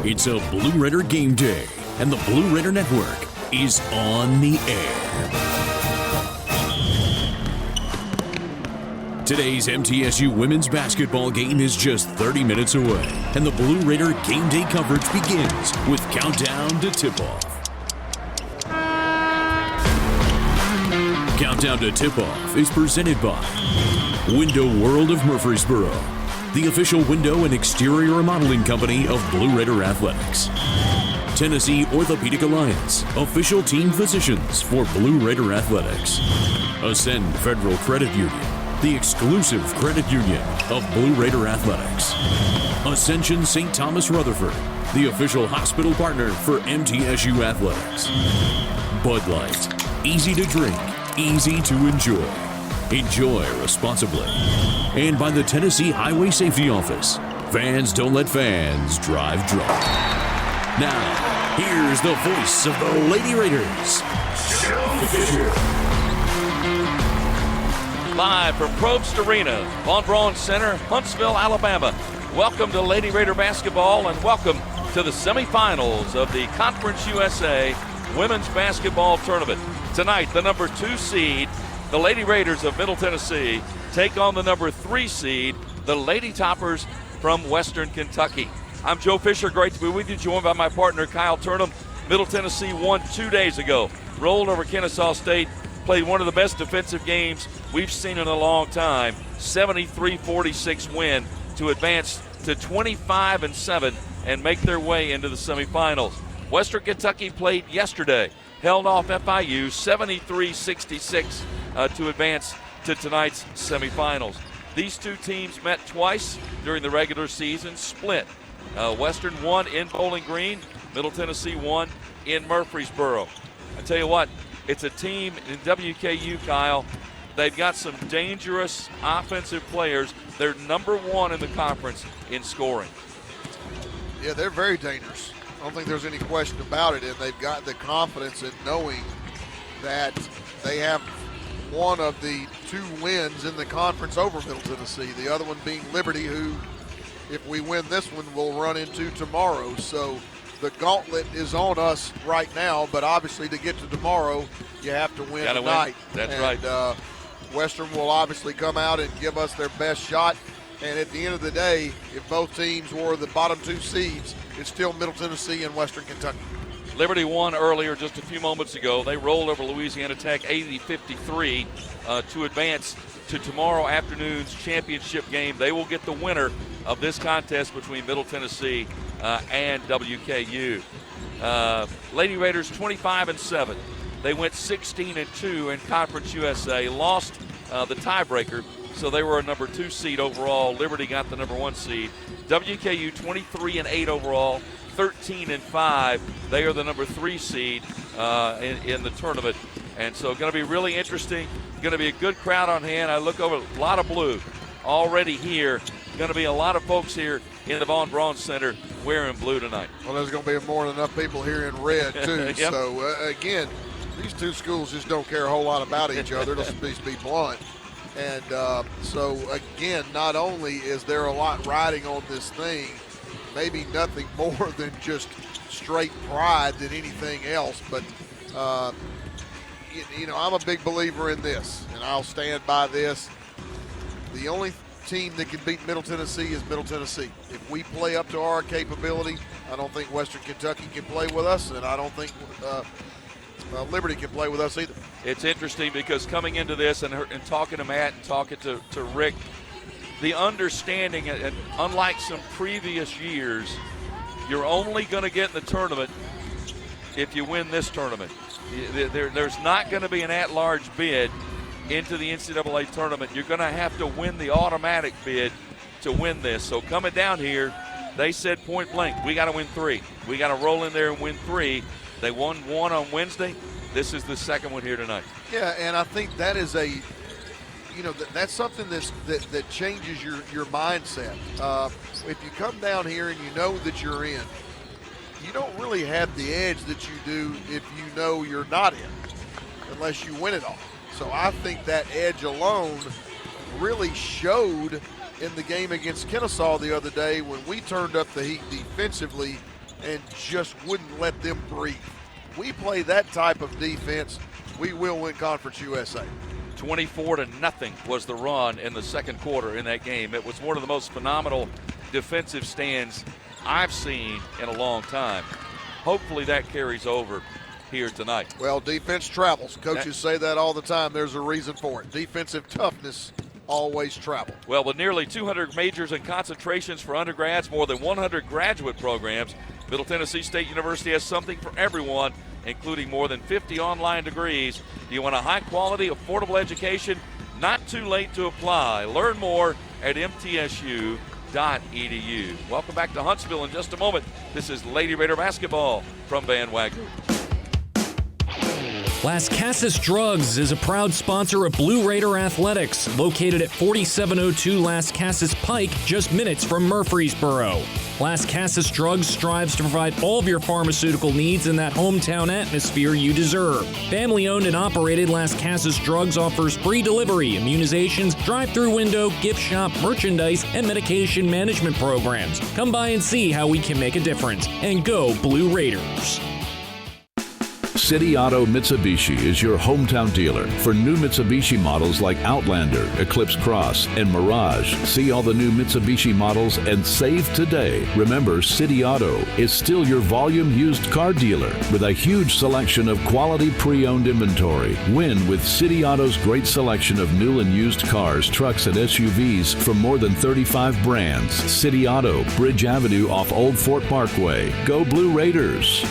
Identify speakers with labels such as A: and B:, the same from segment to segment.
A: It's a Blue Raider game day, and the Blue Raider Network is on the air. Today's MTSU women's basketball game is just 30 minutes away, and the Blue Raider game day coverage begins with countdown to tip-off. Countdown to Tip-Off is presented by Window World of Murfreesboro, the official window and exterior remodeling company of Blue Raider Athletics. Tennessee Orthopedic Alliance, official team physicians for Blue Raider Athletics. Ascend Federal Credit Union, the exclusive credit union of Blue Raider Athletics. Ascension St. Thomas Rutherford, the official hospital partner for MTSU Athletics. Bud Light, easy to drink, easy to enjoy. Enjoy responsibly. And by the Tennessee Highway Safety Office. Fans don't let fans drive drunk. Now, here's the voice of the Lady Raiders, Joe Fisher.
B: Live from Probst Arena, Von Braun Center, Huntsville, Alabama. Welcome to Lady Raider basketball and welcome to the semifinals of the Conference USA Women's Basketball Tournament. Tonight, the number 2 seed, the Lady Raiders of Middle Tennessee, take on the number 3 seed, the Lady Toppers from Western Kentucky. I'm Joe Fisher. Great to be with you, joined by my partner, Kyle Turnham. Middle Tennessee won 2 days ago, rolled over Kennesaw State, played one of the best defensive games we've seen in a long time, 73-46 win to advance to 25-7 and make their way into the semifinals. Western Kentucky played yesterday, held off FIU 73-66 to advance to tonight's semifinals. These two teams met twice during the regular season, split. Western won in Bowling Green, Middle Tennessee won in Murfreesboro. I tell you what, it's a team in WKU, Kyle. They've got some dangerous offensive players. They're number 1 in the conference in scoring.
C: Yeah, they're very dangerous. I don't think there's any question about it, and they've got the confidence in knowing that they have one of the 2 wins in the conference over Middle Tennessee, the other one being Liberty, who, if we win this one, we'll run into tomorrow. So the gauntlet is on us right now, but obviously to get to tomorrow, you have to win tonight.
B: That's right.
C: Western will obviously come out and give us their best shot. And at the end of the day, if both teams were the bottom 2 seeds, it's still Middle Tennessee and Western Kentucky.
B: Liberty won earlier just a few moments ago. They rolled over Louisiana Tech 80-53 to advance to tomorrow afternoon's championship game. They will get the winner of this contest between Middle Tennessee and WKU. Lady Raiders 25-7. They went 16-2 in Conference USA, lost the tiebreaker, so they were a number 2 seed overall. Liberty got the number 1 seed. WKU 23-8 overall, 13-5. They are the number 3 seed in the tournament. And so going to be really interesting. Going to be a good crowd on hand. I look over, a lot of blue already here. Going to be a lot of folks here in the Von Braun Center wearing blue tonight.
C: Well, there's going to be more than enough people here in red, too.
B: Yep.
C: So, again, these 2 schools just don't care a whole lot about each other. Let's be blunt. And so, again, not only is there a lot riding on this thing, maybe nothing more than just straight pride than anything else. But, I'm a big believer in this, and I'll stand by this. The only team that can beat Middle Tennessee is Middle Tennessee. If we play up to our capability, I don't think Western Kentucky can play with us, and I don't think Liberty can play with us either.
B: It's interesting because coming into this and talking to Matt and talking to Rick, the understanding, and unlike some previous years, you're only going to get in the tournament if you win this tournament. There's not going to be an at-large bid into the NCAA tournament. You're going to have to win the automatic bid to win this. So coming down here, they said point blank, we got to win 3. We got to roll in there and win 3. They won 1 on Wednesday. This is the second one here tonight.
C: Yeah, and I think that is that's something that changes your mindset. If you come down here and you know that you're in, you don't really have the edge that you do if you know you're not in, unless you win it all. So I think that edge alone really showed in the game against Kennesaw the other day when we turned up the heat defensively and just wouldn't let them breathe. We play that type of defense, we will win Conference USA.
B: 24-0 was the run in the second quarter in that game. It was one of the most phenomenal defensive stands I've seen in a long time. Hopefully that carries over here tonight.
C: Well, defense travels. Coaches say that all the time. There's a reason for it. Defensive toughness always travel.
B: Well, with nearly 200 majors and concentrations for undergrads, more than 100 graduate programs, Middle Tennessee State University has something for everyone, including more than 50 online degrees. Do you want a high-quality, affordable education? Not too late to apply. Learn more at MTSU.edu. Welcome back to Huntsville in just a moment. This is Lady Raider basketball from Van Wagner.
D: Las Casas Drugs is a proud sponsor of Blue Raider Athletics, located at 4702 Las Casas Pike, just minutes from Murfreesboro. Las Casas Drugs strives to provide all of your pharmaceutical needs in that hometown atmosphere you deserve. Family-owned and operated, Las Casas Drugs offers free delivery, immunizations, drive-through window, gift shop, merchandise, and medication management programs. Come by and see how we can make a difference. And go Blue Raiders.
E: City Auto Mitsubishi is your hometown dealer for new Mitsubishi models like Outlander, Eclipse Cross, and Mirage. See all the new Mitsubishi models and save today. Remember, City Auto is still your volume used car dealer with a huge selection of quality pre-owned inventory. Win with City Auto's great selection of new and used cars, trucks, and SUVs from more than 35 brands. City Auto, Bridge Avenue off Old Fort Parkway. Go Blue Raiders.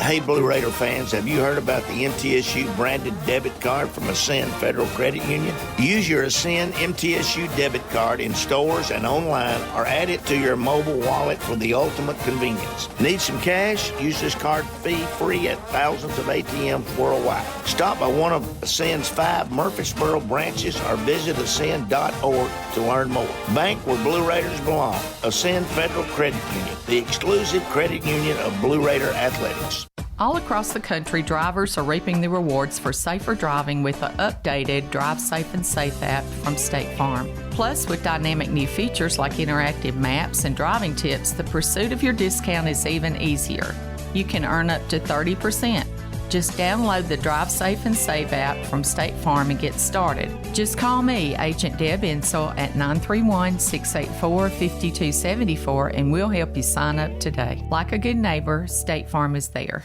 F: Hey, Blue Raider fans, have you heard about the MTSU branded debit card from Ascend Federal Credit Union? Use your Ascend MTSU debit card in stores and online, or add it to your mobile wallet for the ultimate convenience. Need some cash? Use this card fee-free at thousands of ATMs worldwide. Stop by one of Ascend's 5 Murfreesboro branches or visit ascend.org to learn more. Bank where Blue Raiders belong. Ascend Federal Credit Union, the exclusive credit union of Blue Raider Athletics.
G: All across the country, drivers are reaping the rewards for safer driving with the updated Drive Safe and Safe app from State Farm. Plus, with dynamic new features like interactive maps and driving tips, the pursuit of your discount is even easier. You can earn up to 30%. Just download the Drive Safe and Save app from State Farm and get started. Just call me, Agent Deb Insel, at 931-684-5274, and we'll help you sign up today. Like a good neighbor, State Farm is there.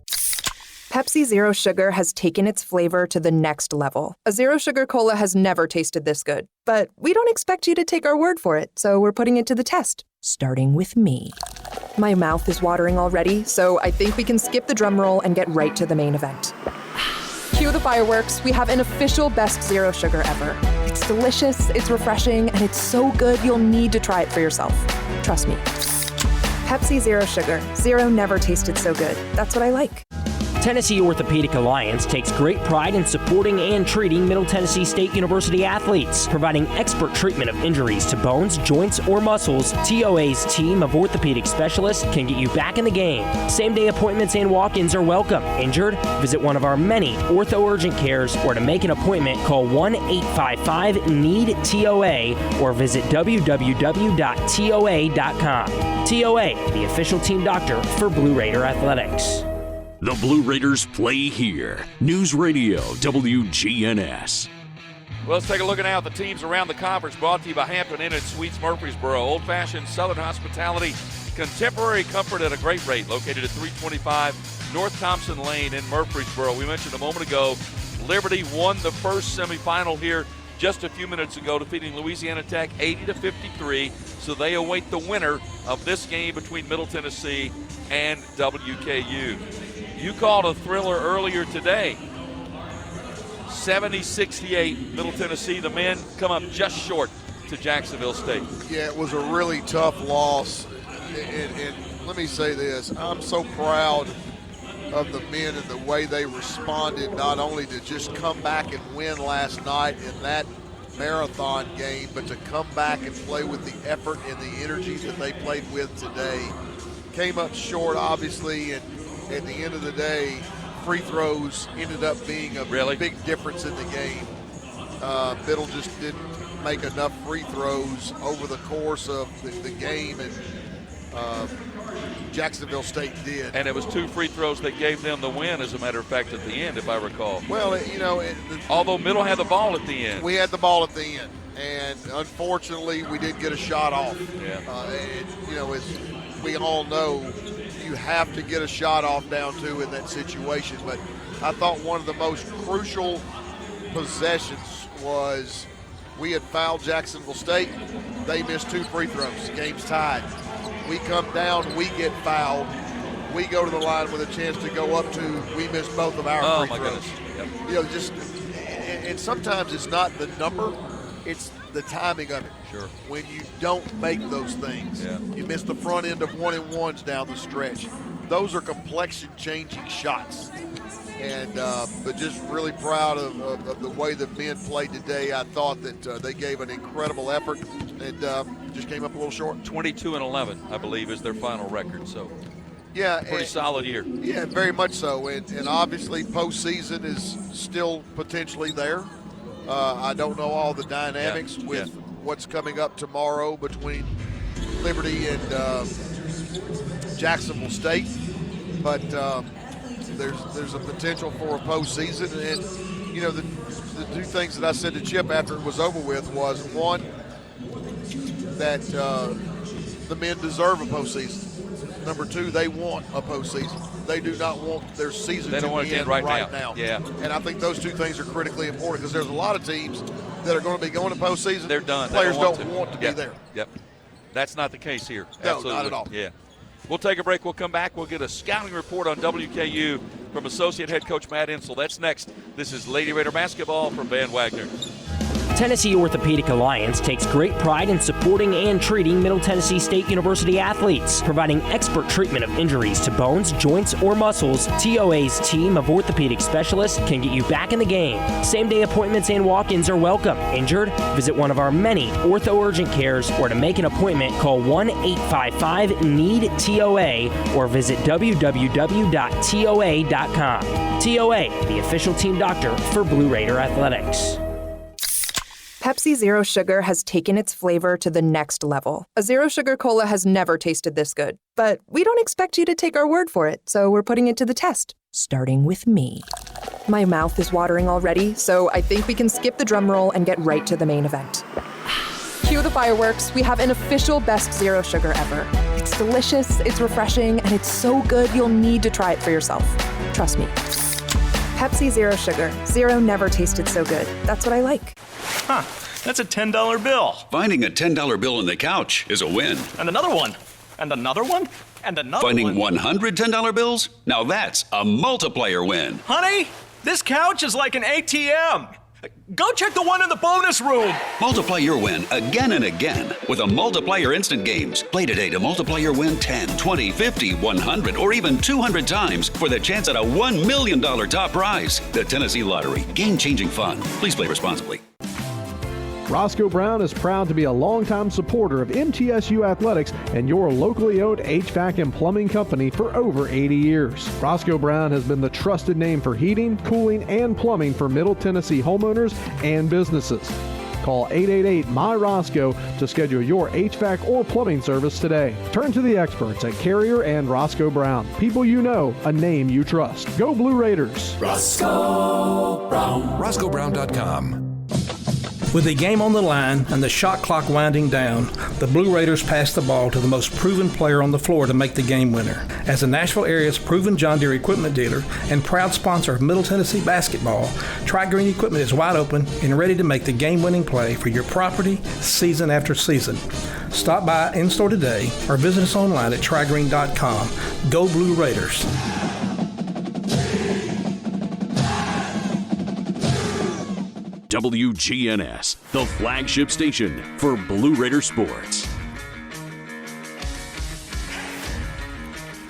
H: Pepsi Zero Sugar has taken its flavor to the next level. A Zero Sugar Cola has never tasted this good. But we don't expect you to take our word for it, so we're putting it to the test, starting with me. My mouth is watering already, so I think we can skip the drum roll and get right to the main event. Cue the fireworks. We have an official best Zero Sugar ever. It's delicious, it's refreshing, and it's so good you'll need to try it for yourself. Trust me. Pepsi Zero Sugar. Zero never tasted so good. That's what I like.
I: Tennessee Orthopedic Alliance takes great pride in supporting and treating Middle Tennessee State University athletes, providing expert treatment of injuries to bones, joints, or muscles. TOA's team of orthopedic specialists can get you back in the game. Same-day appointments and walk-ins are welcome. Injured? Visit one of our many ortho urgent cares, or to make an appointment, call 1-855-NEED-TOA or visit www.toa.com. TOA, the official team doctor for Blue Raider Athletics.
A: The Blue Raiders play here. News Radio WGNS.
B: Well, let's take a look at now at the teams around the conference, brought to you by Hampton Inn and Suites Murfreesboro. Old-fashioned Southern hospitality, contemporary comfort at a great rate, located at 325 North Thompson Lane in Murfreesboro. We mentioned a moment ago, Liberty won the first semifinal here just a few minutes ago, defeating Louisiana Tech 80-53. So they await the winner of this game between Middle Tennessee and WKU. You called a thriller earlier today. 70-68, Middle Tennessee. The men come up just short to Jacksonville State.
C: Yeah, it was a really tough loss. And let me say this. I'm so proud of the men and the way they responded, not only to just come back and win last night in that marathon game, but to come back and play with the effort and the energy that they played with today. Came up short, obviously, and at the end of the day, free throws ended up being a big difference in the game. Middle just didn't make enough free throws over the course of the game, Jacksonville State did.
B: And it was 2 free throws that gave them the win, as a matter of fact, at the end, if I recall.
C: Well,
B: although Middle had the ball at the end.
C: We had the ball at the end, and unfortunately, we did get a shot off.
B: Yeah.
C: As we all know, you have to get a shot off down 2 in that situation. But I thought one of the most crucial possessions was we had fouled Jacksonville State. They missed 2 free throws. Game's tied. We come down, we get fouled. We go to the line with a chance to go up to. We missed both of our free throws.
B: Goodness. Yep.
C: And sometimes it's not the number, it's the timing of it.
B: Sure.
C: When you don't make those things, you miss the front end of 1-and-1s down the stretch. Those are complexion-changing shots. And but just really proud of the way the men played today. I thought that they gave an incredible effort and just came up a little short.
B: 22-11, I believe, is their final record. So, pretty solid year.
C: Yeah, very much so. And obviously, postseason is still potentially there. I don't know all the dynamics with what's coming up tomorrow between Liberty and Jacksonville State, but there's a potential for a postseason. And the 2 things that I said to Chip after it was over with was, one, that the men deserve a postseason. Number 2, they want a postseason. They do not want their season to end right now.
B: Yeah.
C: And I think those 2 things are critically important because there's a lot of teams that are going to be going to postseason.
B: They're done.
C: Players don't want to be there.
B: Yep. That's not the case here.
C: No,
B: Absolutely.
C: not at all.
B: Yeah. We'll take a break. We'll come back. We'll get a scouting report on WKU from Associate Head Coach Matt Insel. That's next. This is Lady Raider basketball from Van Wagner.
I: Tennessee Orthopedic Alliance takes great pride in supporting and treating Middle Tennessee State University athletes. Providing expert treatment of injuries to bones, joints, or muscles, TOA's team of orthopedic specialists can get you back in the game. Same-day appointments and walk-ins are welcome. Injured? Visit one of our many ortho urgent cares, or to make an appointment, call 1-855-NEED-TOA or visit www.toa.com. TOA, the official team doctor for Blue Raider Athletics.
H: Pepsi Zero Sugar has taken its flavor to the next level. A Zero Sugar Cola has never tasted this good. But we don't expect you to take our word for it, so we're putting it to the test. Starting with me. My mouth is watering already, so I think we can skip the drum roll and get right to the main event. Cue the fireworks. We have an official best Zero Sugar ever. It's delicious, it's refreshing, and it's so good you'll need to try it for yourself. Trust me. Pepsi Zero Sugar. Zero never tasted so good. That's what I like.
J: Huh, that's a $10 bill.
K: Finding a $10 bill on the couch is a win.
J: And another one. And another one. And another
K: Finding
J: one.
K: 100 $10 bills? Now that's a multiplier win.
J: Honey, this couch is like an ATM. Go check the one in the bonus room.
K: Multiply your win again and again with a Multiplier Instant Games. Play today to multiply your win 10, 20, 50, 100, or even 200 times for the chance at a $1 million top prize. The Tennessee Lottery. Game-changing fun. Please play responsibly.
L: Roscoe Brown is proud to be a longtime supporter of MTSU athletics and your locally owned HVAC and plumbing company for over 80 years. Roscoe Brown has been the trusted name for heating, cooling, and plumbing for Middle Tennessee homeowners and businesses. Call 888-MY-ROSCOE to schedule your HVAC or plumbing service today. Turn to the experts at Carrier and Roscoe Brown. People you know, a name you trust. Go Blue Raiders.
M: Roscoe Brown. RoscoeBrown.com.
N: With the game on the line and the shot clock winding down, the Blue Raiders pass the ball to the most proven player on the floor to make the game winner. As the Nashville area's proven John Deere equipment dealer and proud sponsor of Middle Tennessee basketball, Tri-Green Equipment is wide open and ready to make the game-winning play for your property season after season. Stop by in-store today or visit us online at trigreen.com. Go Blue Raiders.
A: WGNS, the flagship station for Blue Raider sports.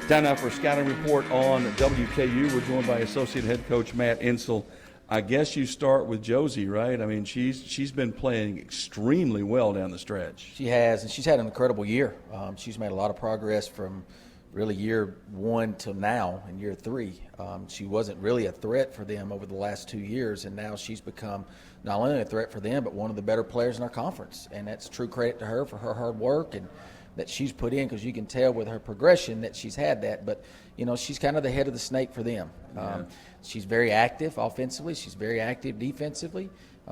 B: Time now for a scouting report on WKU. We're joined by Associate Head Coach Matt Insel. I guess you start with Josie, right? I mean, she's been playing extremely well down the stretch.
O: She has, and she's had an incredible year. She's made a lot of progress from really year one to now in year three. She wasn't really a threat for them over the last 2 years, and now she's become not only a threat for them, but one of the better players in our conference. And that's true credit to her for her hard work. And that she's put in, because you can tell with her progression that she's had that. But, she's kind of the head of the snake for them. She's very active offensively. She's very active defensively.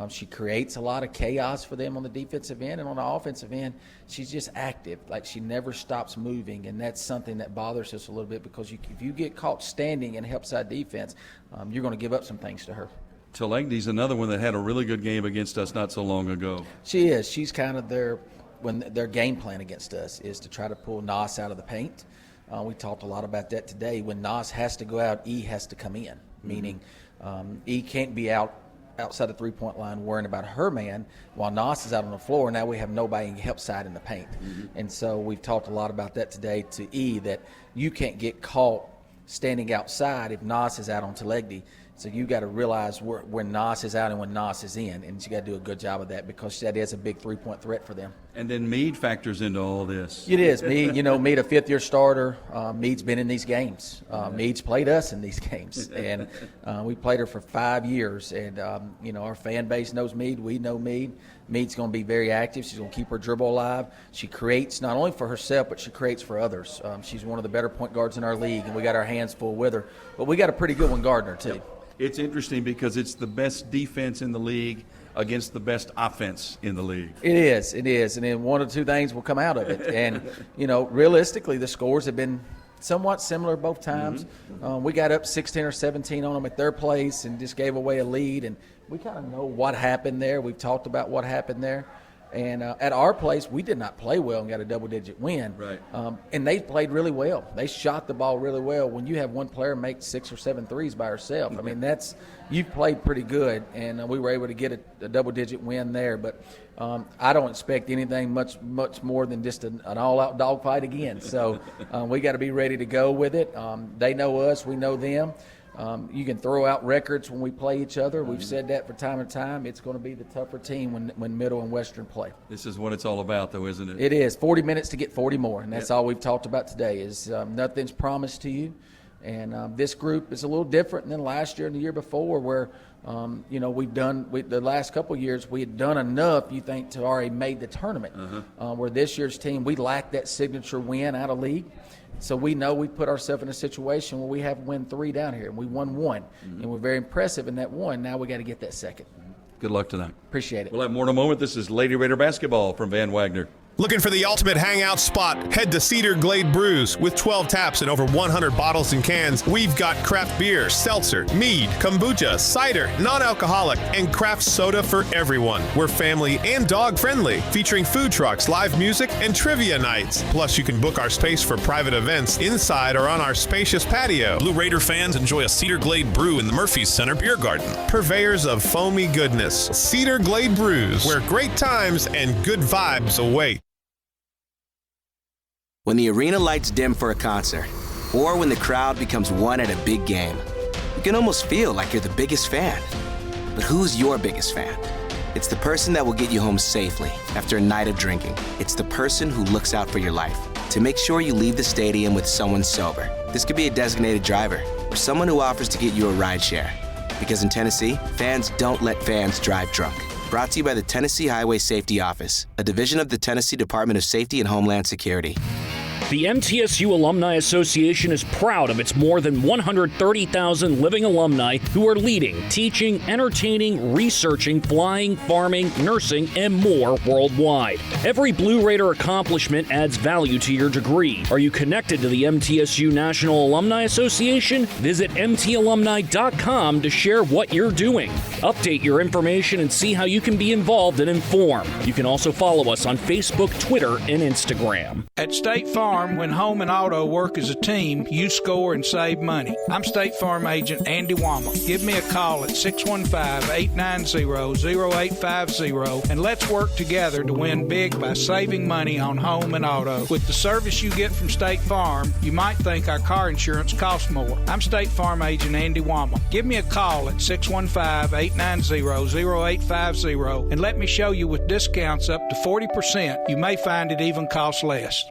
O: She creates a lot of chaos for them on the defensive end, and on the offensive end, she's just active. Like, she never stops moving, and that's something that bothers us a little bit, because if you get caught standing in help side defense, you're going to give up some things to her.
P: Telegny's another one that had a really good game against us not so long ago.
O: She is. She's kind of their game plan against us is to try to pull Nas out of the paint. We talked a lot about that today. When Nas has to go out, E has to come in, meaning E can't be outside the three-point line worrying about her man while Nas is out on the floor. Now we have nobody in help side in the paint. And so we've talked a lot about that today to E, that you can't get caught standing outside if Nas is out on Telegny. So you got to realize when Nas is out and when Nas is in, and you got to do a good job of that, because that is a big three-point threat for them.
P: And then Meade factors into all this.
O: It is. Meade, Meade, a fifth-year starter. Meade's been in these games. Meade's played us in these games, and we played her for 5 years. And our fan base knows Meade. We know Meade. Meade's going to be very active. She's going to keep her dribble alive. She creates not only for herself, but she creates for others. She's one of the better point guards in our league, and we got our hands full with her. But we got a pretty good one guarding her too.
P: Yep. It's interesting because it's the best defense in the league against the best offense in the league.
O: It is. And then one or two things will come out of it. And, realistically, the scores have been somewhat similar both times. We got up 16 or 17 on them at their place and just gave away a lead. And we kind of know what happened there. We've talked about what happened there. And at our place, we did not play well and got a double-digit win.
P: Right.
O: And they played really well. They shot the ball really well. When you have one player make 6 or 7 threes by herself, I mean, you've played pretty good. And we were able to get a double-digit win there. But I don't expect anything much more than just an all-out dogfight again. So we got to be ready to go with it. They know us. We know them. You can throw out records when we play each other. We've said that for time and time. It's going to be the tougher team when Middle and Western play.
P: This is what it's all about, though, isn't it?
O: It is. 40 minutes to get 40 more, and that's all we've talked about today is nothing's promised to you. And this group is a little different than last year and the year before where, the last couple of years we had done enough, you think, to already made the tournament. Where this year's team, we lacked that signature win out of league. So we know we put ourselves in a situation where we have win 3 down here, and we won 1. And we're very impressive in that 1. Now we got to get that second.
P: Good luck tonight.
O: Appreciate it.
P: We'll have more in a moment. This is Lady Raider basketball from Van Wagner.
Q: Looking for the ultimate hangout spot? Head to Cedar Glade Brews. With 12 taps and over 100 bottles and cans, we've got craft beer, seltzer, mead, kombucha, cider, non-alcoholic, and craft soda for everyone. We're family and dog-friendly, featuring food trucks, live music, and trivia nights. Plus, you can book our space for private events inside or on our spacious patio.
R: Blue Raider fans enjoy a Cedar Glade brew in the Murphy's Center Beer Garden.
Q: Purveyors of foamy goodness, Cedar Glade Brews, where great times and good vibes await.
S: When the arena lights dim for a concert, or when the crowd becomes one at a big game, you can almost feel like you're the biggest fan. But who's your biggest fan? It's the person that will get you home safely after a night of drinking. It's the person who looks out for your life to make sure you leave the stadium with someone sober. This could be a designated driver or someone who offers to get you a ride share. Because in Tennessee, fans don't let fans drive drunk. Brought to you by the Tennessee Highway Safety Office, a division of the Tennessee Department of Safety and Homeland Security.
D: The MTSU Alumni Association is proud of its more than 130,000 living alumni who are leading, teaching, entertaining, researching, flying, farming, nursing, and more worldwide. Every Blue Raider accomplishment adds value to your degree. Are you connected to the MTSU National Alumni Association? Visit mtalumni.com to share what you're doing. Update your information and see how you can be involved and informed. You can also follow us on Facebook, Twitter, and Instagram.
T: At State Farm, when home and auto work as a team, you score and save money. I'm State Farm agent Andy Wama. Give me a call at 615-890-0850 and let's work together to win big by saving money on home and auto. With the service you get from State Farm, you might think our car insurance costs more. I'm State Farm agent Andy Wama. Give me a call at 615-890-0850 and let me show you with discounts up to 40%. You may find it even costs less.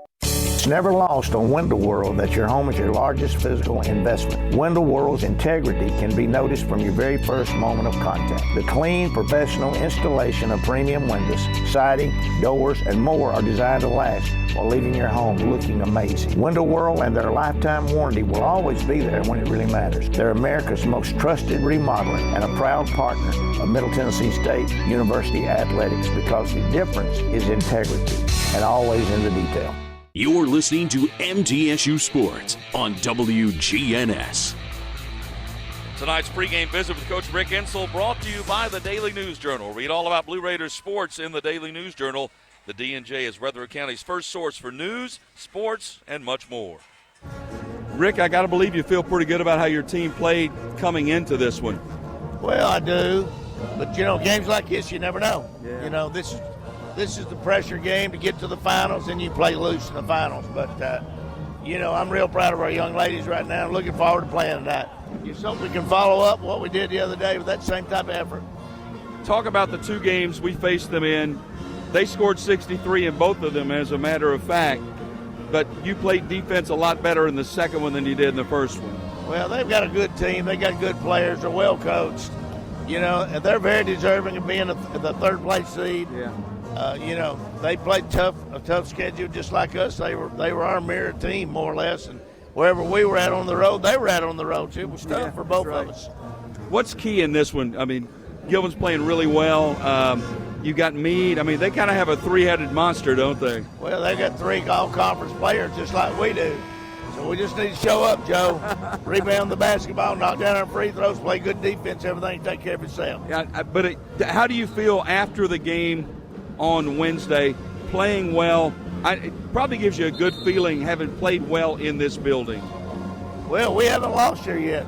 F: It's never lost on Window World that your home is your largest physical investment. Window World's integrity can be noticed from your very first moment of contact. The clean, professional installation of premium windows, siding, doors, and more are designed to last while leaving your home looking amazing. Window World and their lifetime warranty will always be there when it really matters. They're America's most trusted remodeler and a proud partner of Middle Tennessee State University Athletics, because the difference is integrity and always in the detail.
A: You're listening to MTSU Sports on WGNS.
B: Tonight's pregame visit with Coach Rick Insell brought to you by the Daily News Journal. Read all about Blue Raiders sports in the Daily News Journal. The D&J is Rutherford County's first source for news, sports, and much more.
P: Rick, I got to believe you feel pretty good about how your team played coming into this one.
F: Well, I do. But, games like this, you never know. Yeah. This is the pressure game to get to the finals, and you play loose in the finals. But, I'm real proud of our young ladies right now. Looking forward to playing tonight. Just hope we can follow up what we did the other day with that same type of effort.
P: Talk about the two games we faced them in. They scored 63 in both of them, as a matter of fact. But you played defense a lot better in the second one than you did in the first one.
F: Well, they've got a good team. They got good players. They're well coached. And they're very deserving of being the third-place seed. Yeah. They played a tough schedule just like us. They were our mirror team, more or less. And wherever we were at on the road, they were at on the road. It was tough for both of us.
P: What's key in this one? I mean, Gilman's playing really well. You got Meade. I mean, they kind of have a three-headed monster, don't they?
F: Well, they got three all-conference players just like we do. So we just need to show up, Joe. Rebound the basketball, knock down our free throws, play good defense, everything take care of itself.
P: Yeah, but how do you feel after the game on Wednesday, playing well? It probably gives you a good feeling having played well in this building.
F: Well, we haven't lost here yet.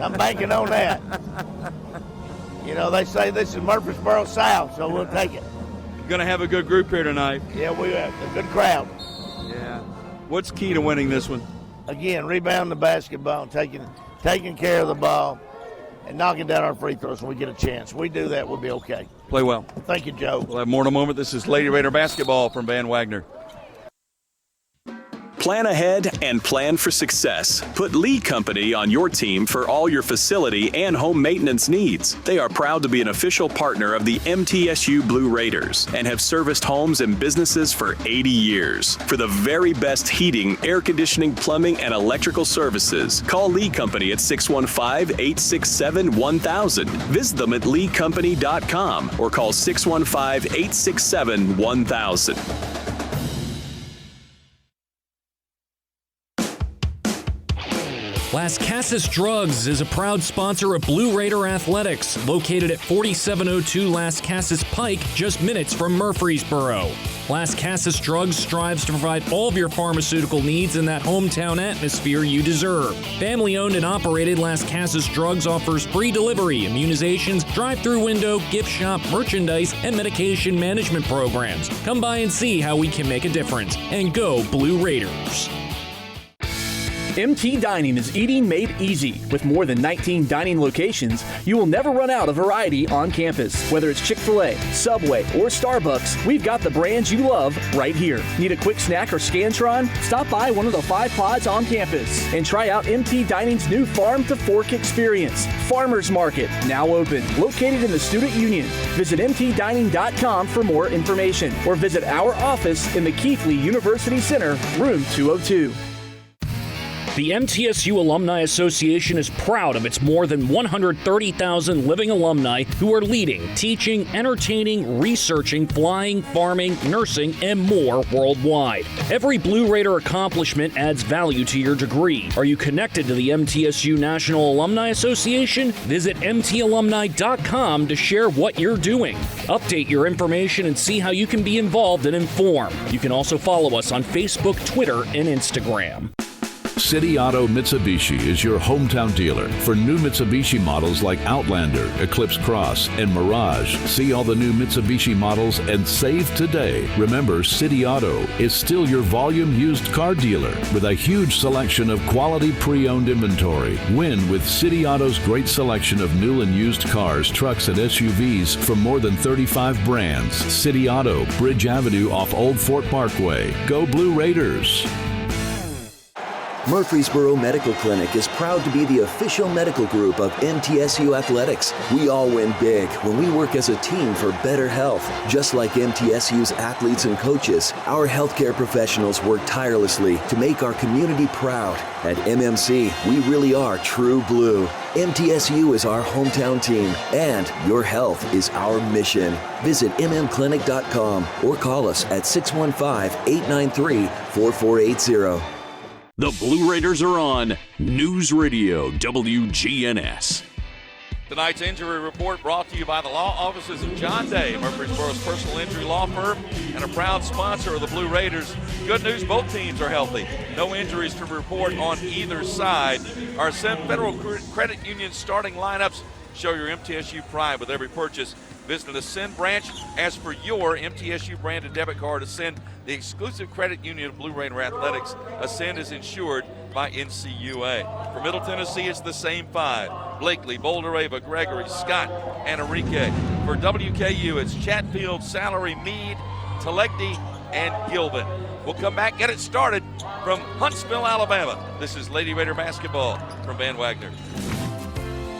F: I'm banking on that. They say this is Murfreesboro South, so we'll take it.
P: You're going to have a good group here tonight.
F: Yeah, we have a good crowd.
P: Yeah. What's key to winning this one?
F: Again, rebounding the basketball, taking care of the ball, and knocking down our free throws when we get a chance. We do that, we'll be okay.
P: Play well.
F: Thank you, Joe.
P: We'll have more in a moment. This is Lady Raider basketball from Van Wagner.
U: Plan ahead and plan for success. Put Lee Company on your team for all your facility and home maintenance needs. They are proud to be an official partner of the MTSU Blue Raiders and have serviced homes and businesses for 80 years. For the very best heating, air conditioning, plumbing, and electrical services, call Lee Company at 615-867-1000. Visit them at leecompany.com or call 615-867-1000.
D: Las Casas Drugs is a proud sponsor of Blue Raider Athletics, located at 4702 Las Casas Pike, just minutes from Murfreesboro. Las Casas Drugs strives to provide all of your pharmaceutical needs in that hometown atmosphere you deserve. Family-owned and operated, Las Casas Drugs offers free delivery, immunizations, drive-through window, gift shop, merchandise, and medication management programs. Come by and see how we can make a difference. And go Blue Raiders.
V: MT Dining is eating made easy. With more than 19 dining locations, you will never run out of variety on campus. Whether it's Chick-fil-A, Subway, or Starbucks, we've got the brands you love right here. Need a quick snack or Scantron? Stop by one of the 5 pods on campus and try out MT Dining's new Farm to Fork experience. Farmers Market, now open, located in the Student Union. Visit mtdining.com for more information or visit our office in the Keithley University Center, room 202.
D: The MTSU Alumni Association is proud of its more than 130,000 living alumni who are leading, teaching, entertaining, researching, flying, farming, nursing, and more worldwide. Every Blue Raider accomplishment adds value to your degree. Are you connected to the MTSU National Alumni Association? Visit mtalumni.com to share what you're doing. Update your information and see how you can be involved and informed. You can also follow us on Facebook, Twitter, and Instagram.
E: City Auto Mitsubishi is your hometown dealer for new Mitsubishi models like Outlander, Eclipse Cross, and Mirage. See all the new Mitsubishi models and save today. Remember, City Auto is still your volume used car dealer with a huge selection of quality pre-owned inventory. Win with City Auto's great selection of new and used cars, trucks, and SUVs from more than 35 brands. City Auto, Bridge Avenue off Old Fort Parkway. Go Blue Raiders!
G: Murfreesboro Medical Clinic is proud to be the official medical group of MTSU Athletics. We all win big when we work as a team for better health. Just like MTSU's athletes and coaches, our healthcare professionals work tirelessly to make our community proud. At MMC, we really are true blue. MTSU is our hometown team, and your health is our mission. Visit mmclinic.com or call us at 615-893-4480.
A: The Blue Raiders are on News Radio WGNS.
B: Tonight's injury report brought to you by the law offices of John Day, Murfreesboro's personal injury law firm, and a proud sponsor of the Blue Raiders. Good news, both teams are healthy. No injuries to report on either side. Our Ascend Federal Credit Union starting lineups show your MTSU pride with every purchase. Visit the Ascend branch. Ask for your MTSU branded debit card. Ascend, the exclusive credit union of Blue Raider Athletics. Ascend is insured by NCUA. For Middle Tennessee, it's the same five: Blakely, Boulder Ava, Gregory, Scott, and Enrique. For WKU, it's Chatfield, Salary, Meade, Telegny, and Gilbin. We'll come back, get it started from Huntsville, Alabama. This is Lady Raider basketball from Van Wagner.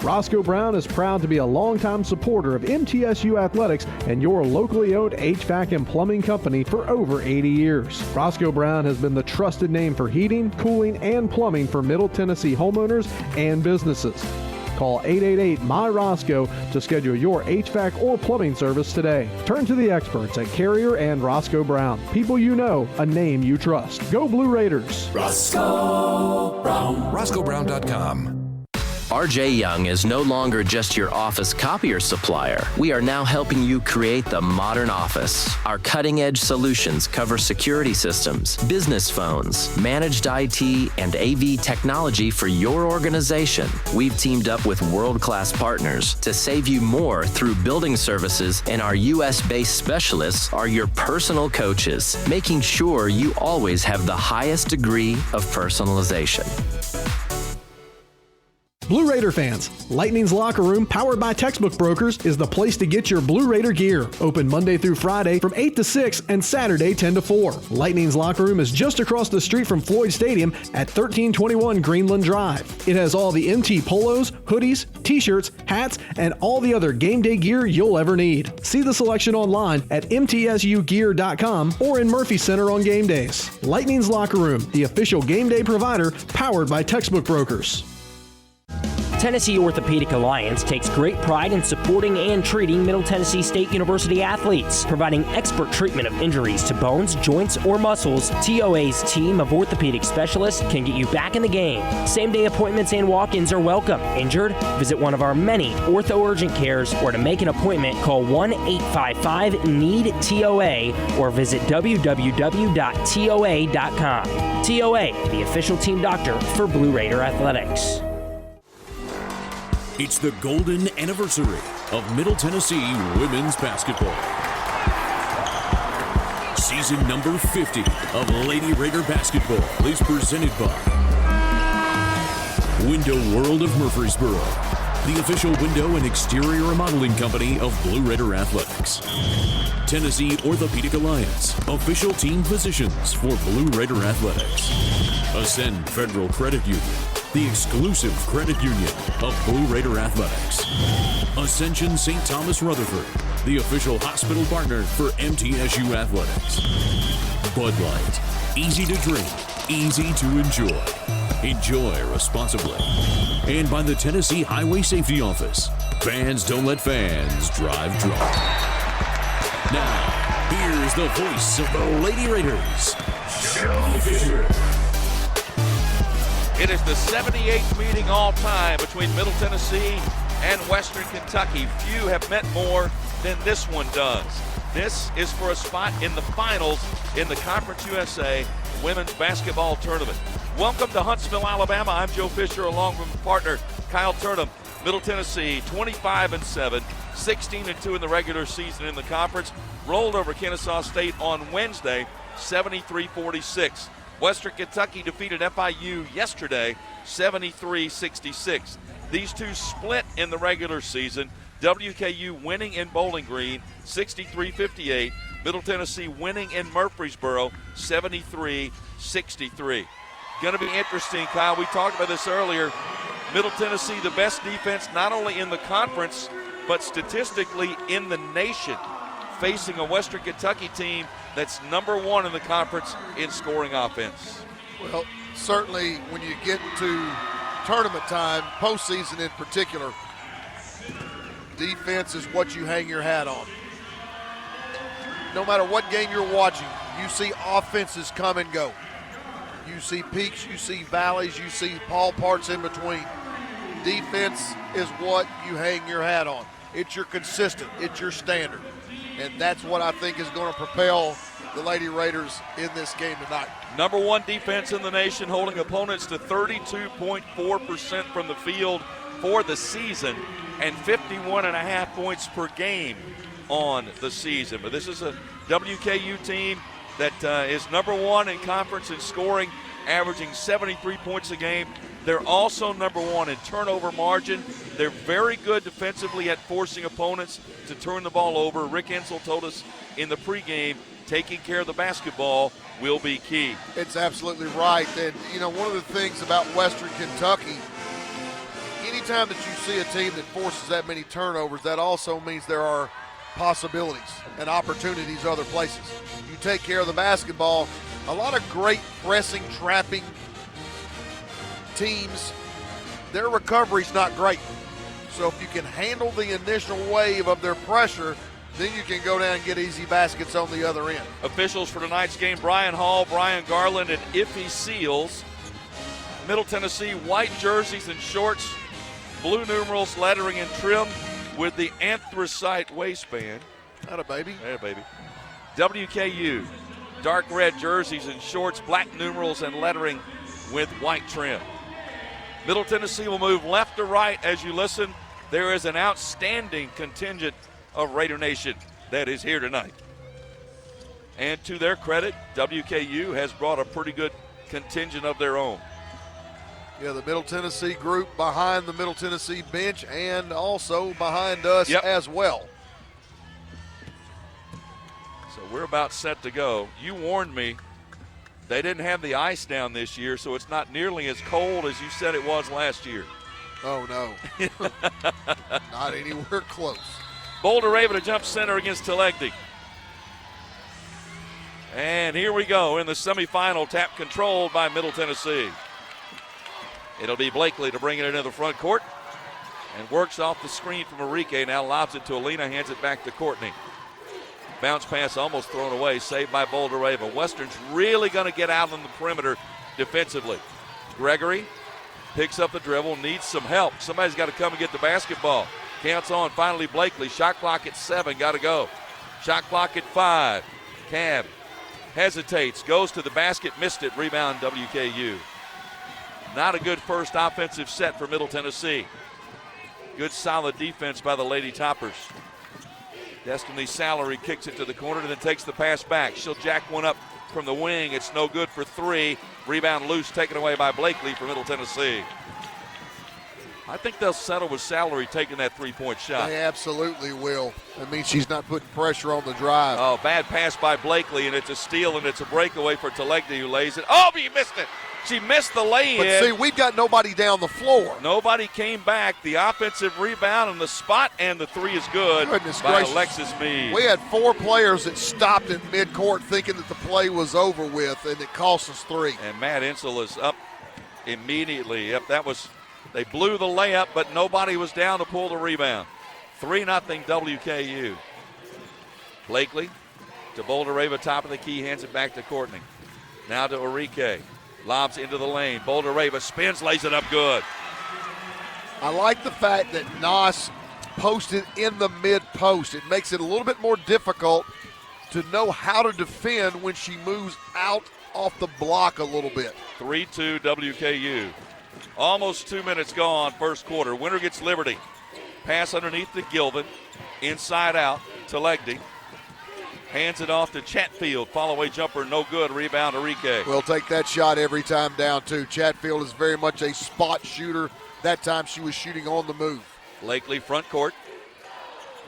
L: Roscoe Brown is proud to be a longtime supporter of MTSU Athletics and your locally owned HVAC and plumbing company for over 80 years. Roscoe Brown has been the trusted name for heating, cooling, and plumbing for Middle Tennessee homeowners and businesses. Call 888-MY-ROSCOE to schedule your HVAC or plumbing service today. Turn to the experts at Carrier and Roscoe Brown. People you know, a name you trust. Go Blue Raiders!
M: Roscoe Brown. RoscoeBrown.com.
W: RJ Young is no longer just your office copier supplier. We are now helping you create the modern office. Our cutting-edge solutions cover security systems, business phones, managed IT, and AV technology for your organization. We've teamed up with world-class partners to save you more through building services, and our U.S.-based specialists are your personal coaches, making sure you always have the highest degree of personalization.
L: Blue Raider fans, Lightning's Locker Room, powered by Textbook Brokers, is the place to get your Blue Raider gear. Open Monday through Friday from 8 to 6 and Saturday 10 to 4. Lightning's Locker Room is just across the street from Floyd Stadium at 1321 Greenland Drive. It has all the MT polos, hoodies, t-shirts, hats, and all the other game day gear you'll ever need. See the selection online at mtsugear.com or in Murphy Center on game days. Lightning's Locker Room, the official game day provider, powered by Textbook Brokers.
I: Tennessee Orthopedic Alliance takes great pride in supporting and treating Middle Tennessee State University athletes, providing expert treatment of injuries to bones, joints, or muscles. TOA's team of orthopedic specialists can get you back in the game. Same-day appointments and walk-ins are welcome. Injured? Visit one of our many ortho urgent cares, or to make an appointment, call 1-855-NEED-TOA or visit www.toa.com. TOA, the official team doctor for Blue Raider Athletics.
A: It's the golden anniversary of Middle Tennessee women's basketball. Season number 50 of Lady Raider basketball is presented by Window World of Murfreesboro, the official window and exterior remodeling company of Blue Raider Athletics. Tennessee Orthopedic Alliance, official team physicians for Blue Raider Athletics. Ascend Federal Credit Union, the exclusive credit union of Blue Raider Athletics. Ascension St. Thomas Rutherford, the official hospital partner for MTSU Athletics. Bud Light, easy to drink, easy to enjoy. Enjoy responsibly. And by the Tennessee Highway Safety Office, fans don't let fans drive drunk. Now, here's the voice of the Lady Raiders, Shelby Fisher.
B: It is the 78th meeting all time between Middle Tennessee and Western Kentucky. Few have meant more than this one does. This is for a spot in the finals in the Conference USA Women's Basketball Tournament. Welcome to Huntsville, Alabama. I'm Joe Fisher along with my partner Kyle Turnham. Middle Tennessee 25-7, 16-2 in the regular season in the conference. Rolled over Kennesaw State on Wednesday, 73-46. Western Kentucky defeated FIU yesterday, 73-66. These two split in the regular season. WKU winning in Bowling Green, 63-58. Middle Tennessee winning in Murfreesboro, 73-63. Going to be interesting, Kyle. We talked about this earlier. Middle Tennessee, the best defense not only in the conference, but statistically in the nation, facing a Western Kentucky team that's number one in the conference in scoring offense.
C: Well, certainly when you get to tournament time, postseason in particular, defense is what you hang your hat on. No matter what game you're watching, you see offenses come and go. You see peaks, you see valleys, you see all parts in between. Defense is what you hang your hat on. It's your consistent, it's your standard. And that's what I think is going to propel the Lady Raiders in this game tonight.
B: Number one defense in the nation, holding opponents to 32.4% from the field for the season and 51.5 points per game on the season. But this is a WKU team that is number one in conference in scoring, averaging 73 points a game. They're also number one in turnover margin. They're very good defensively at forcing opponents to turn the ball over. Rick Insell told us in the pregame, taking care of the basketball will be key.
C: It's absolutely right. And, you know, one of the things about Western Kentucky, anytime that you see a team that forces that many turnovers, that also means there are possibilities and opportunities other places. You take care of the basketball, a lot of great pressing, trapping teams, their recovery's not great. So if you can handle the initial wave of their pressure, then you can go down and get easy baskets on the other end.
B: Officials for tonight's game, Brian Hall, Brian Garland, and Iffy Seals. Middle Tennessee, white jerseys and shorts, blue numerals, lettering, and trim with the anthracite waistband.
C: Atta baby.
B: Atta baby. WKU, dark red jerseys and shorts, black numerals, and lettering with white trim. Middle Tennessee will move left to right as you listen. There is an outstanding contingent of Raider Nation that is here tonight. And to their credit, WKU has brought a pretty good contingent of their own.
C: Yeah, the Middle Tennessee group behind the Middle Tennessee bench and also behind us as well.
B: So we're about set to go. You warned me they didn't have the ice down this year, so it's not nearly as cold as you said it was last year.
C: Oh, no. Not anywhere close.
B: Boulder Raven to jump center against Telegny. And here we go in the semifinal, tap controlled by Middle Tennessee. It'll be Blakely to bring it into the front court and works off the screen from Enrique. Now lobs it to Alina, hands it back to Courtney. Bounce pass almost thrown away, saved by Boulder Raven. Western's really going to get out on the perimeter defensively. Gregory picks up the dribble, needs some help. Somebody's got to come and get the basketball. Counts on, finally Blakely. Shot clock at 7, got to go. Shot clock at 5. Cab hesitates, goes to the basket, missed it. Rebound WKU. Not a good first offensive set for Middle Tennessee. Good solid defense by the Lady Toppers. Destiny Salary kicks it to the corner and then takes the pass back. She'll jack one up from the wing. It's no good for 3. Rebound loose, taken away by Blakely for Middle Tennessee. I think they'll settle with Salary taking that three-point shot.
C: They absolutely will. That means she's not putting pressure on the drive.
B: Oh, bad pass by Blakely, and it's a steal, and it's a breakaway for Telegny, who lays it. Oh, but you missed it. She missed the lay-in.
C: But see, we've got nobody down the floor.
B: Nobody came back. The offensive rebound on the spot, and the 3 is good.
C: Goodness
B: by
C: gracious.
B: Alexis Meade.
C: We had 4 players that stopped at midcourt thinking that the play was over with, and it cost us 3.
B: And Matt Insell is up immediately. Yep, that was – they blew the layup, but nobody was down to pull the rebound. 3-0 WKU. Blakely to Boulder Raven, top of the key, hands it back to Courtney. Now to Enrique. Lobs into the lane. Boulder Raven spins, lays it up good.
C: I like the fact that Nas posted in the mid-post. It makes it a little bit more difficult to know how to defend when she moves out off the block a little bit.
B: 3-2 WKU. Almost 2 minutes gone, first quarter. Winner gets Liberty. Pass underneath to Gilvin. Inside out to Legdy. Hands it off to Chatfield. Fall-away jumper, no good. Rebound, Enrique.
C: We'll take that shot every time down, too. Chatfield is very much a spot shooter. That time she was shooting on the move.
B: Blakely, front court.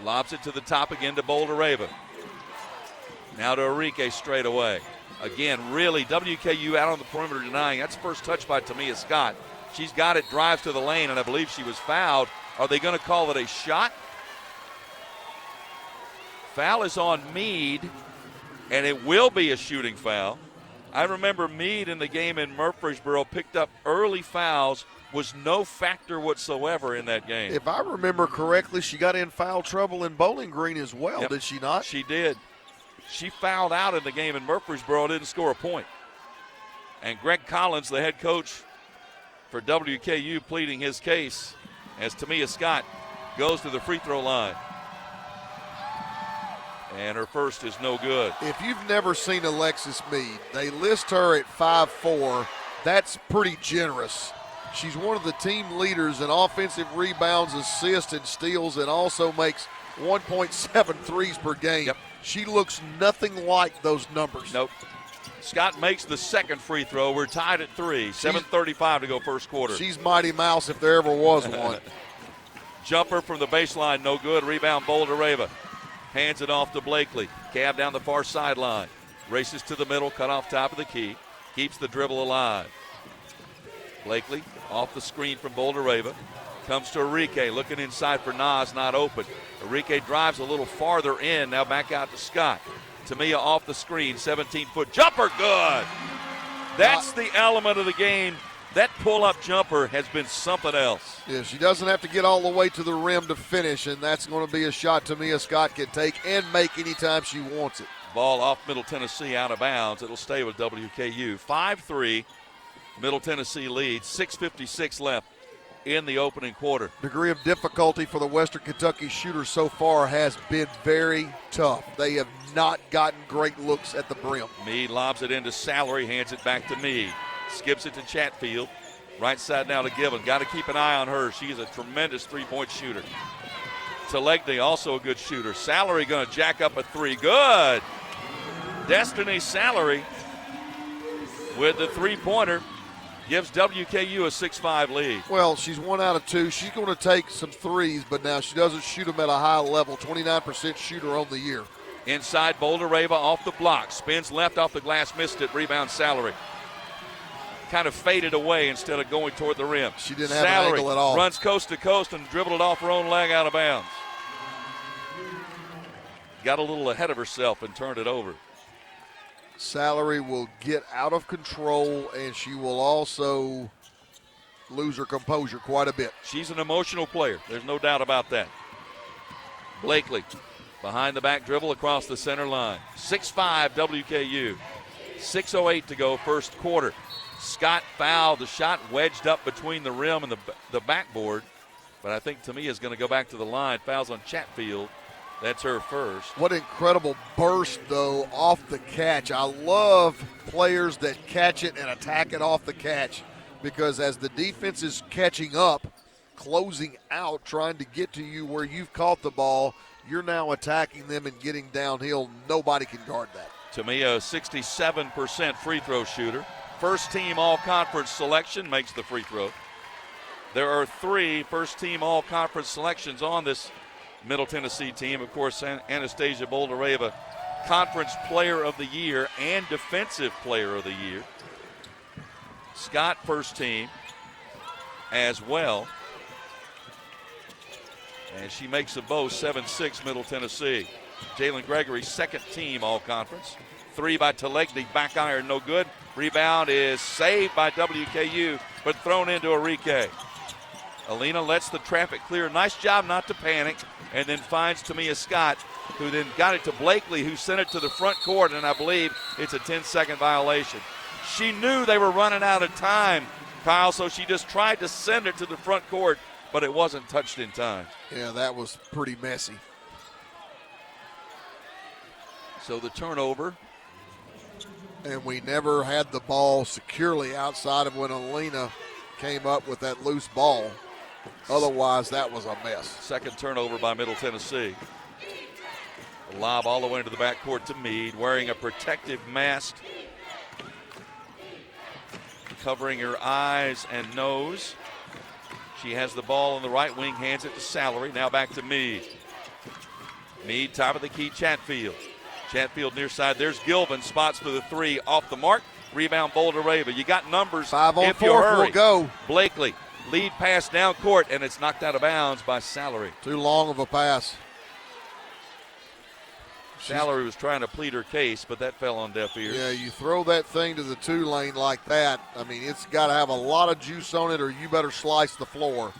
B: Lobs it to the top again to Boulder-Raven. Now to Enrique straight away. Again, really, WKU out on the perimeter denying. That's first touch by Tamia Scott. She's got it, drives to the lane, and I believe she was fouled. Are they going to call it a shot? Foul is on Meade, and it will be a shooting foul. I remember Meade in the game in Murfreesboro picked up early fouls, was no factor whatsoever in that game.
C: If I remember correctly, she got in foul trouble in Bowling Green as well, did she not?
B: She did. She fouled out in the game in Murfreesboro, didn't score a point. And Greg Collins, the head coach for WKU, pleading his case as Tamia Scott goes to the free throw line. And her first is no good.
C: If you've never seen Alexis Meade, they list her at 5'4". That's pretty generous. She's one of the team leaders in offensive rebounds, assists, and steals, and also makes 1.7 threes per game.
B: Yep.
C: She looks nothing like those numbers.
B: Nope. Scott makes the second free throw. We're tied at 3. 7:35 to go first quarter.
C: She's Mighty Mouse if there ever was one.
B: Jumper from the baseline, no good. Rebound, Boulder-Raven. Hands it off to Blakely. Cab down the far sideline. Races to the middle, cut off top of the key. Keeps the dribble alive. Blakely off the screen from Boulder-Raven. Comes to Enrique, looking inside for Nas, not open. Enrique drives a little farther in, now back out to Scott. Tamia off the screen, 17-foot jumper, good. That's the element of the game. That pull-up jumper has been something else.
C: Yeah, she doesn't have to get all the way to the rim to finish, and that's going to be a shot Tamia Scott can take and make anytime she wants it.
B: Ball off Middle Tennessee, out of bounds. It'll stay with WKU. 5-3, Middle Tennessee leads. 6:56 left in the opening quarter.
C: Degree of difficulty for the Western Kentucky shooters so far has been very tough. They have not gotten great looks at the brim.
B: Meade lobs it into Salary, hands it back to Meade. Skips it to Chatfield. Right side now to Gibbon. Got to keep an eye on her. She is a tremendous three-point shooter. To Legdy, also a good shooter. Salary going to jack up a three. Good. Destiny Salary with the three-pointer gives WKU a 6-5 lead.
C: Well, she's 1 out of 2. She's going to take some threes, but now she doesn't shoot them at a high level. 29% shooter on the year.
B: Inside, Boulder-Raven off the block. Spins left off the glass, missed it. Rebound Salary. Kind of faded away instead of going toward the rim.
C: She didn't have an angle at all.
B: Runs coast to coast and dribbled it off her own leg out of bounds. Got a little ahead of herself and turned it over.
C: Salary will get out of control, and she will also lose her composure quite a bit.
B: She's an emotional player. There's no doubt about that. Blakely behind the back dribble across the center line. 6-5 WKU. 6:08 to go first quarter. Scott fouled. The shot wedged up between the rim and the backboard. But I think Tamia is going to go back to the line. Fouls on Chatfield. That's her first.
C: What incredible burst, though, off the catch. I love players that catch it and attack it off the catch, because as the defense is catching up, closing out, trying to get to you where you've caught the ball, you're now attacking them and getting downhill. Nobody can guard that.
B: Tamia, 67% free throw shooter. First team all-conference selection, makes the free throw. There are 3 first-team all-conference selections on this Middle Tennessee team. Of course, Anastasia Boulder-Raven, Conference Player of the Year and Defensive Player of the Year. Scott, first team as well. And she makes them both 7-6 Middle Tennessee. Jalen Gregory, second team all-conference. 3 by Talegny, back iron, no good. Rebound is saved by WKU, but thrown into Enrique. Alina lets the traffic clear. Nice job not to panic, and then finds Tamia Scott, who then got it to Blakely, who sent it to the front court, and I believe it's a 10-second violation. She knew they were running out of time, Kyle, so she just tried to send it to the front court, but it wasn't touched in time.
C: Yeah, that was pretty messy.
B: So the turnover
C: And we never had the ball securely outside of when Alina came up with that loose ball. Otherwise, that was a mess.
B: Second turnover by Middle Tennessee. A lob all the way into the backcourt to Meade, wearing a protective mask, covering her eyes and nose. She has the ball on the right wing, hands it to Salary. Now back to Meade. Meade, top of the key, Chatfield. Chatfield near side. There's Gilvin. Spots for the three. Off the mark. Rebound, Boulder-Rava. You got numbers.
C: 5 on
B: if
C: 4
B: you hurry.
C: will go.
B: Blakely. Lead pass down court, and it's knocked out of bounds by Salary.
C: Too long of a pass.
B: Salary was trying to plead her case, but that fell on deaf ears.
C: Yeah, you throw that thing to the 2 lane like that. I mean, it's got to have a lot of juice on it, or you better slice the floor.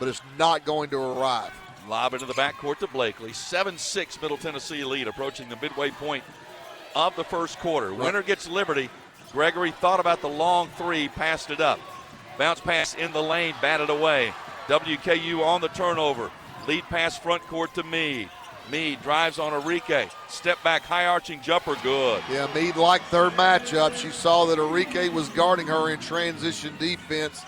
C: But it's not going to arrive.
B: Lob into the backcourt to Blakely. 7-6 Middle Tennessee lead, approaching the midway point of the first quarter. Winner gets Liberty. Gregory thought about the long three, passed it up. Bounce pass in the lane, batted away. WKU on the turnover. Lead pass front court to Meade. Meade drives on Enrique. Step back, high arching jumper, good.
C: Yeah, Meade liked their matchup. She saw that Enrique was guarding her in transition defense.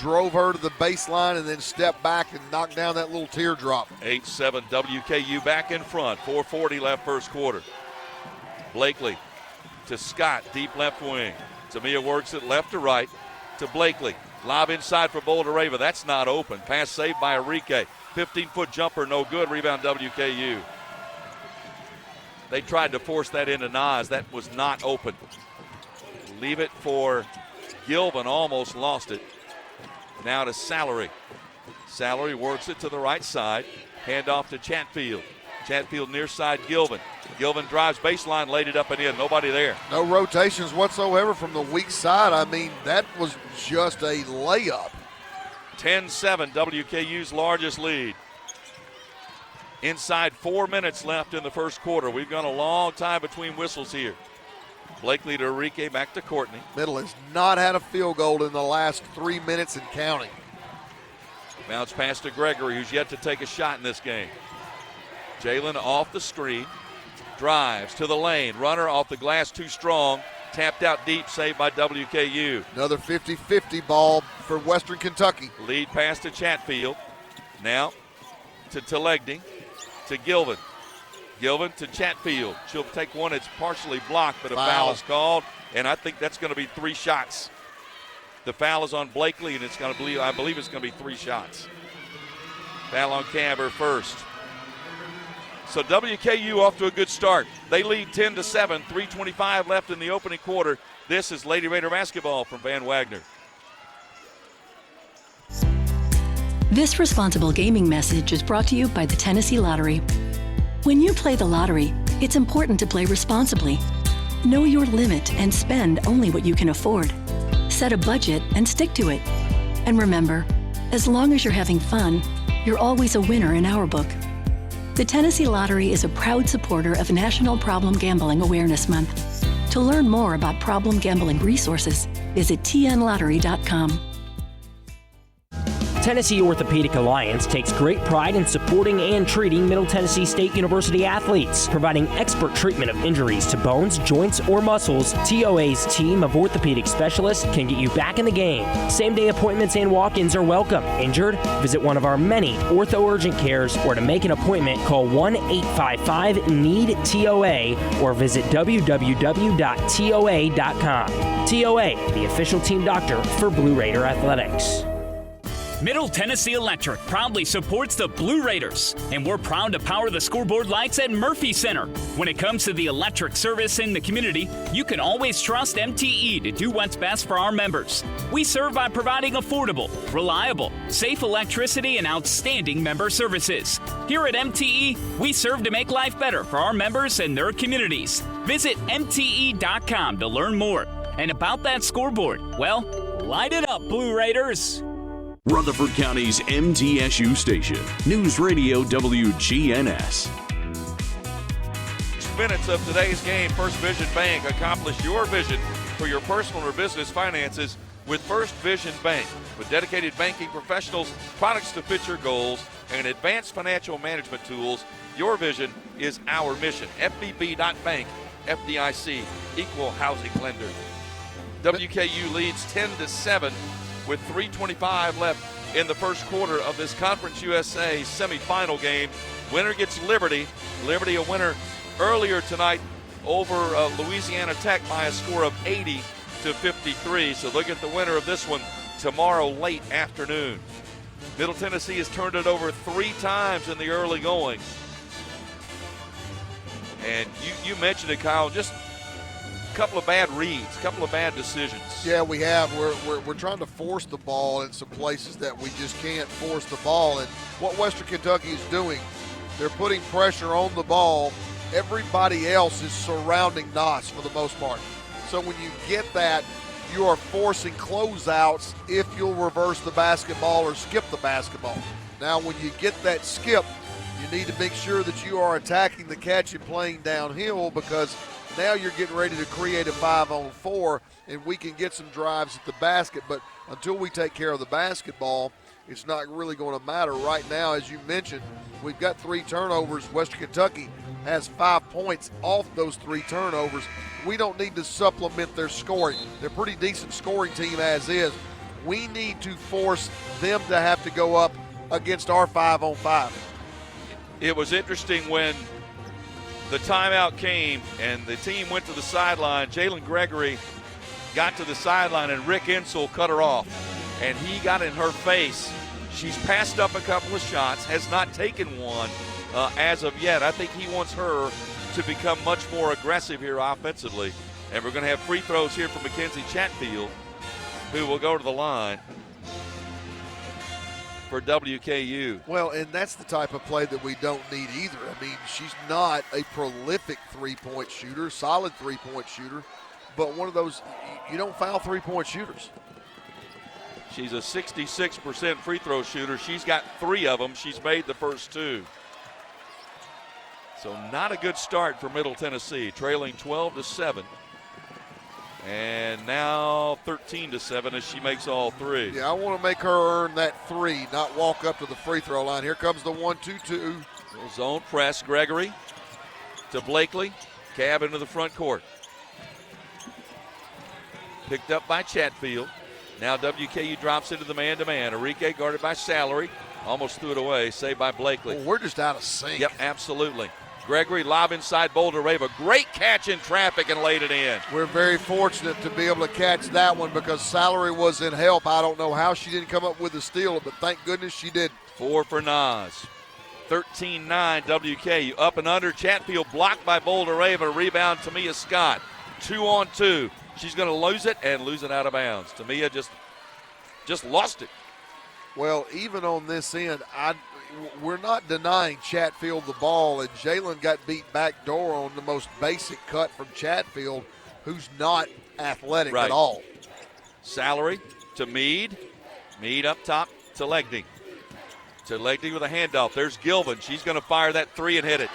C: Drove her to the baseline and then stepped back and knocked down that little teardrop.
B: 8-7 WKU back in front. 4:40 left first quarter. Blakely to Scott, deep left wing. Tamia works it left to right to Blakely. Lob inside for Boulder-Rava. That's not open. Pass saved by Enrique. 15-foot jumper, no good. Rebound WKU. They tried to force that into Nas. That was not open. Leave it for Gilvin. Almost lost it. Now to Salary. Salary works it to the right side. Hand off to Chatfield. Chatfield near side Gilvin. Gilvin drives baseline, laid it up and in. Nobody there.
C: No rotations whatsoever from the weak side. I mean, that was just a layup.
B: 10-7, WKU's largest lead. Inside 4 minutes left in the first quarter. We've gone a long time between whistles here. Blakely to Enrique, back to Courtney.
C: Middle has not had a field goal in the last 3 minutes and counting.
B: Bounce pass to Gregory, who's yet to take a shot in this game. Jalen off the screen. Drives to the lane. Runner off the glass, too strong. Tapped out deep, saved by WKU.
C: Another 50-50 ball for Western Kentucky.
B: Lead pass to Chatfield. Now to Telegny, to Gilvin. Gilvin to Chatfield. She'll take one. It's partially blocked, but a foul is called, and I think that's going to be 3 shots. The foul is on Blakely, and it's going to be, I believe it's going to be 3 shots. Foul on Camber first. So WKU off to a good start. They lead 10-7, 3:25 left in the opening quarter. This is Lady Raider basketball from Van Wagner.
H: This responsible gaming message is brought to you by the Tennessee Lottery. When you play the lottery, it's important to play responsibly. Know your limit and spend only what you can afford. Set a budget and stick to it. And remember, as long as you're having fun, you're always a winner in our book. The Tennessee Lottery is a proud supporter of National Problem Gambling Awareness Month. To learn more about problem gambling resources, visit tnlottery.com.
I: Tennessee Orthopedic Alliance takes great pride in supporting and treating Middle Tennessee State University athletes. Providing expert treatment of injuries to bones, joints, or muscles, TOA's team of orthopedic specialists can get you back in the game. Same-day appointments and walk-ins are welcome. Injured? Visit one of our many ortho urgent cares, or to make an appointment, call 1-855-NEED-TOA or visit www.toa.com. TOA, the official team doctor for Blue Raider Athletics.
J: Middle Tennessee Electric proudly supports the Blue Raiders, and we're proud to power the scoreboard lights at Murphy Center. When it comes to the electric service in the community, you can always trust MTE to do what's best for our members. We serve by providing affordable, reliable, safe electricity and outstanding member services. Here at MTE, we serve to make life better for our members and their communities. Visit MTE.com to learn more. And about that scoreboard, well, light it up, Blue Raiders.
A: Rutherford County's MTSU station, News Radio WGNS.
B: 6 minutes of today's game. First Vision Bank. Accomplish your vision for your personal or business finances with First Vision Bank. With dedicated banking professionals, products to fit your goals, and advanced financial management tools, your vision is our mission. FVB.bank FDIC equal housing lender. WKU leads 10-7 with 3:25 left in the first quarter of this Conference USA semifinal game. Winner gets Liberty. Liberty a winner earlier tonight over Louisiana Tech by a score of 80-53. So look at the winner of this one tomorrow late afternoon. Middle Tennessee has turned it over 3 times in the early going. And you mentioned it, Kyle, just a couple of bad reads, a couple of bad decisions.
C: Yeah, we have. We're trying to force the ball in some places that we just can't force the ball. And what Western Kentucky is doing, they're putting pressure on the ball. Everybody else is surrounding Nos for the most part. So when you get that, you are forcing closeouts if you'll reverse the basketball or skip the basketball. Now, when you get that skip, you need to make sure that you are attacking the catch and playing downhill, because now you're getting ready to create a 5-on-4, and we can get some drives at the basket. But until we take care of the basketball, it's not really going to matter. Right now, as you mentioned, we've got 3 turnovers. Western Kentucky has 5 points off those 3 turnovers. We don't need to supplement their scoring. They're a pretty decent scoring team as is. We need to force them to have to go up against our 5-on-5.
B: It was interesting when the timeout came and the team went to the sideline. Jalen Gregory got to the sideline and Rick Insel cut her off, and he got in her face. She's passed up a couple of shots, has not taken one as of yet. I think he wants her to become much more aggressive here offensively. And we're going to have free throws here from Mackenzie Chatfield, who will go to the line for WKU.
C: Well, and that's the type of play that we don't need either. I mean, she's not a prolific three-point shooter, solid three-point shooter, but one of those, you don't foul three-point shooters.
B: She's a 66% free throw shooter. She's got 3 of them. She's made the first 2. So not a good start for Middle Tennessee, trailing 12-7. And now 13-7 as she makes all 3.
C: Yeah, I want to make her earn that 3, not walk up to the free throw line. Here comes the 1-2-2.
B: Zone press, Gregory to Blakely. Cab into the front court. Picked up by Chatfield. Now WKU drops into the man-to-man. Enrique guarded by Salary. Almost threw it away, saved by Blakely.
C: Well, we're just out of sync.
B: Yep, absolutely. Gregory lob inside Boulder Rave. A great catch in traffic and laid it in.
C: We're very fortunate to be able to catch that one because Salary was in help. I don't know how she didn't come up with the steal, but thank goodness she did.
B: 4 for Nas. 13-9 WKU. Up and under. Chatfield blocked by Boulder Rave. A rebound, Tamia Scott. 2-on-2. She's going to lose it and lose it out of bounds. Tamia just lost it.
C: Well, even on this end, we're not denying Chatfield the ball, and Jalen got beat backdoor on the most basic cut from Chatfield, who's not athletic at all.
B: Salary to Meade. Meade up top to Legny. To Legny with a handoff. There's Gilvin. She's going to fire that 3 and hit it.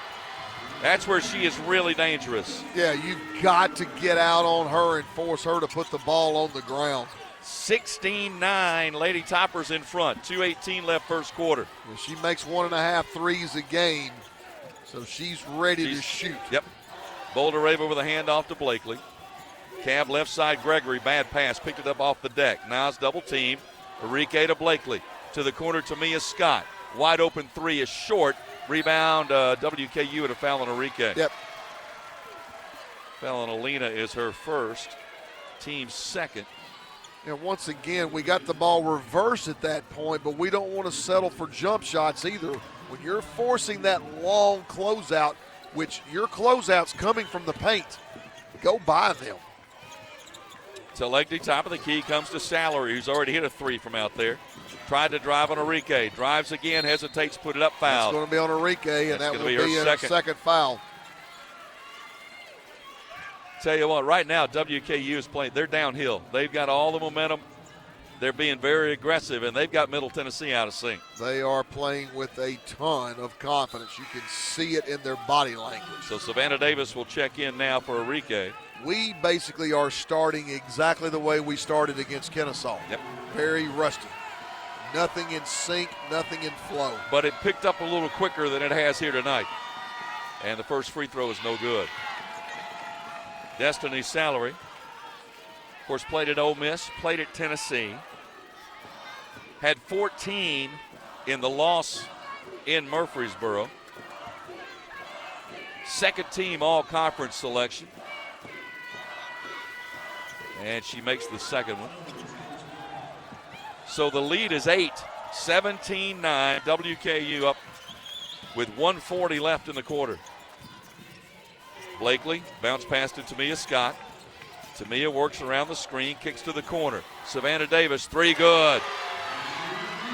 B: That's where she is really dangerous.
C: Yeah, you've got to get out on her and force her to put the ball on the ground.
B: 16-9, Lady Toppers in front. 2:18 left first quarter.
C: Well, she makes 1.5 threes a game, so she's ready to shoot.
B: Yep. Boulder Rave with a handoff to Blakely. Cab left side, Gregory, bad pass, picked it up off the deck. Nas double team. Enrique to Blakely. To the corner, Tamia Scott. Wide open 3 is short. Rebound, WKU and a foul on Enrique.
C: Yep.
B: Foul on Alina is her first, team second.
C: And once again, we got the ball reversed at that point, but we don't want to settle for jump shots either. When you're forcing that long closeout, which your closeout's coming from the paint, go by them.
B: To Legny, top of the key, comes to Salary, who's already hit a 3 from out there. Tried to drive on Enrique. Drives again, hesitates, put it up, foul.
C: It's going to be on Enrique, and that will be her second foul.
B: Tell you what, right now WKU is playing. They're downhill. They've got all the momentum. They're being very aggressive, and they've got Middle Tennessee out of sync.
C: They are playing with a ton of confidence. You can see it in their body language.
B: So Savannah Davis will check in now for Enrique.
C: We basically are starting exactly the way we started against Kennesaw.
B: Yep.
C: Very rusty. Nothing in sync, nothing in flow.
B: But it picked up a little quicker than it has here tonight. And the first free throw is no good. Destiny Salary, of course, played at Ole Miss, played at Tennessee. Had 14 in the loss in Murfreesboro. Second team all-conference selection. And she makes the second one. So the lead is 8, 17-9. WKU up with 1:40 left in the quarter. Blakely, bounce pass to Tamia Scott. Tamia works around the screen, kicks to the corner. Savannah Davis, three, good.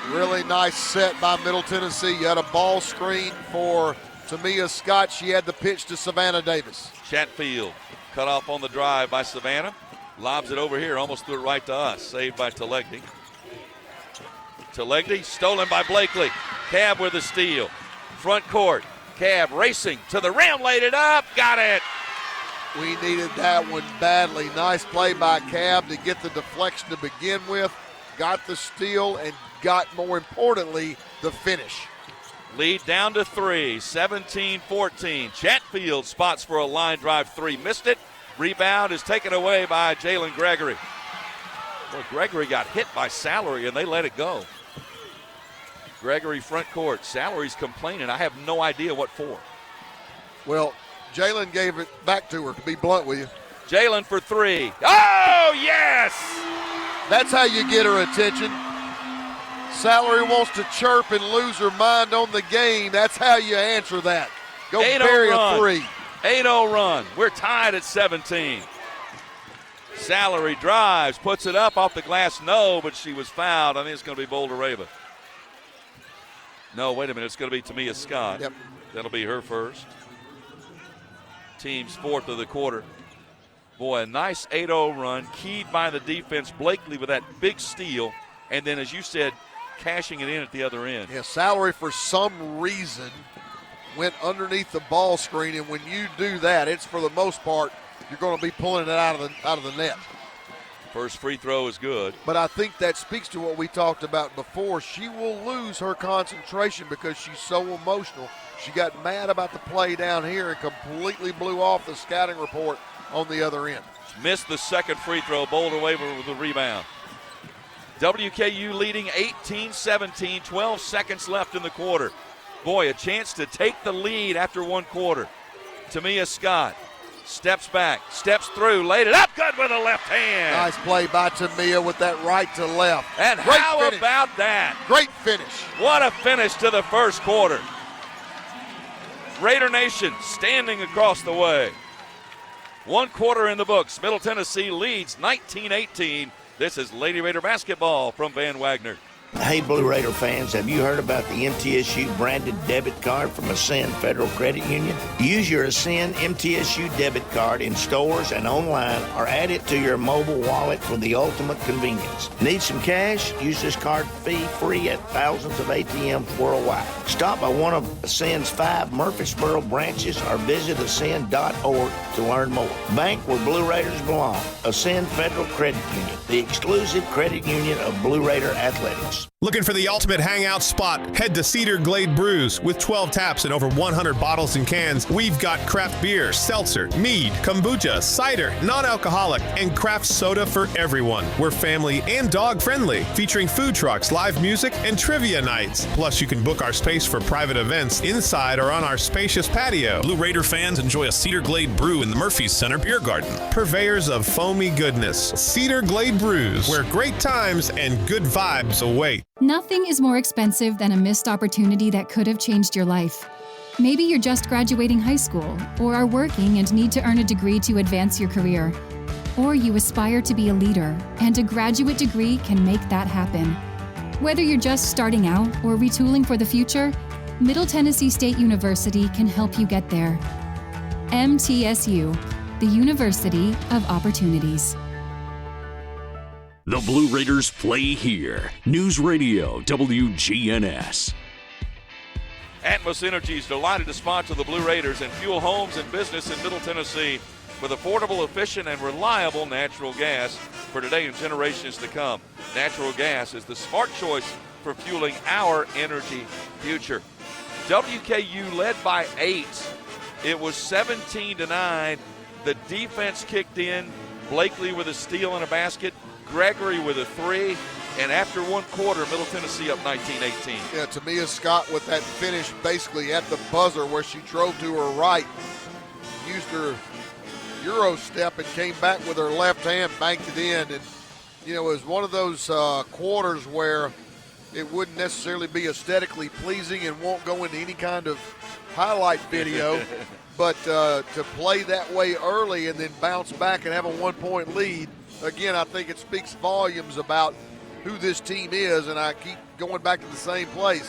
C: Really nice set by Middle Tennessee. You had a ball screen for Tamia Scott. She had the pitch to Savannah Davis.
B: Chatfield cut off on the drive by Savannah. Lobs it over here, almost threw it right to us. Saved by Talegny. Talegny stolen by Blakely. Cab with the steal. Front court. Cab racing to the rim, laid it up, got it.
C: We needed that one badly. Nice play by Cab to get the deflection to begin with. Got the steal and got, more importantly, the finish.
B: Lead down to 3, 17-14. Chatfield spots for a line drive three. Missed it. Rebound is taken away by Jalen Gregory. Well, Gregory got hit by Salary and they let it go. Gregory front court. Salary's complaining. I have no idea what for.
C: Well, Jalen gave it back to her, to be blunt with you.
B: Jalen for three. Oh, yes!
C: That's how you get her attention. Salary wants to chirp and lose her mind on the game. That's how you answer that. Go bury a three.
B: 8-0 run. We're tied at 17. Salary drives, puts it up off the glass. No, but she was fouled. I think it's going to be Boulder Raven. No, wait a minute. It's going to be Tamia Scott.
C: Yep.
B: That'll be her first. Team's fourth of the quarter. Boy, a nice 8-0 run, keyed by the defense. Blakely with that big steal. And then, as you said, cashing it in at the other end.
C: Yeah, Salary for some reason went underneath the ball screen, and when you do that, it's for the most part you're going to be pulling it out of the net.
B: First free throw is good.
C: But I think that speaks to what we talked about before. She will lose her concentration because she's so emotional. She got mad about the play down here and completely blew off the scouting report on the other end.
B: Missed the second free throw. Boulder Waver with the rebound. WKU leading 18-17, 12 seconds left in the quarter. Boy, a chance to take the lead after one quarter. Tamia Scott steps back, steps through, laid it up good with a left hand.
C: Nice play by Tamia with that right to left.
B: And
C: Great
B: how
C: finish.
B: about that?
C: Great finish.
B: What a finish to the first quarter. Raider Nation standing across the way. One quarter in the books. Middle Tennessee leads 19-18. This is Lady Raider basketball from Van Wagner.
F: Hey, Blue Raider fans, have you heard about the MTSU branded debit card from Ascend Federal Credit Union? Use your Ascend MTSU debit card in stores and online or add it to your mobile wallet for the ultimate convenience. Need some cash? Use this card fee-free at thousands of ATMs worldwide. Stop by one of Ascend's 5 Murfreesboro branches or visit ascend.org to learn more. Bank where Blue Raiders belong. Ascend Federal Credit Union, the exclusive credit union of Blue Raider athletics.
Q: Looking for the ultimate hangout spot? Head to Cedar Glade Brews. With 12 taps and over 100 bottles and cans, we've got craft beer, seltzer, mead, kombucha, cider, non-alcoholic, and craft soda for everyone. We're family and dog-friendly, featuring food trucks, live music, and trivia nights. Plus, you can book our space for private events inside or on our spacious patio.
R: Blue Raider fans enjoy a Cedar Glade brew in the Murphy's Center Beer Garden.
Q: Purveyors of foamy goodness, Cedar Glade Brews, where great times and good vibes await.
K: Nothing is more expensive than a missed opportunity that could have changed your life. Maybe you're just graduating high school, or are working and need to earn a degree to advance your career. Or you aspire to be a leader, and a graduate degree can make that happen. Whether you're just starting out or retooling for the future, Middle Tennessee State University can help you get there. MTSU, the University of Opportunities.
A: The Blue Raiders play here. News Radio WGNS.
B: Atmos Energy is delighted to sponsor the Blue Raiders and fuel homes and business in Middle Tennessee with affordable, efficient, and reliable natural gas for today and generations to come. Natural gas is the smart choice for fueling our energy future. WKU led by 8. It was 17-9. The defense kicked in. Blakely with a steal and a basket. Gregory with a three. And after one quarter, Middle Tennessee up 19-18.
C: Yeah, Tamia Scott with that finish basically at the buzzer where she drove to her right, used her Euro step and came back with her left hand, banked it in. And, you know, it was one of those quarters where it wouldn't necessarily be aesthetically pleasing and won't go into any kind of highlight video. But to play that way early and then bounce back and have a 1-point lead, again, I think it speaks volumes about who this team is, and I keep going back to the same place.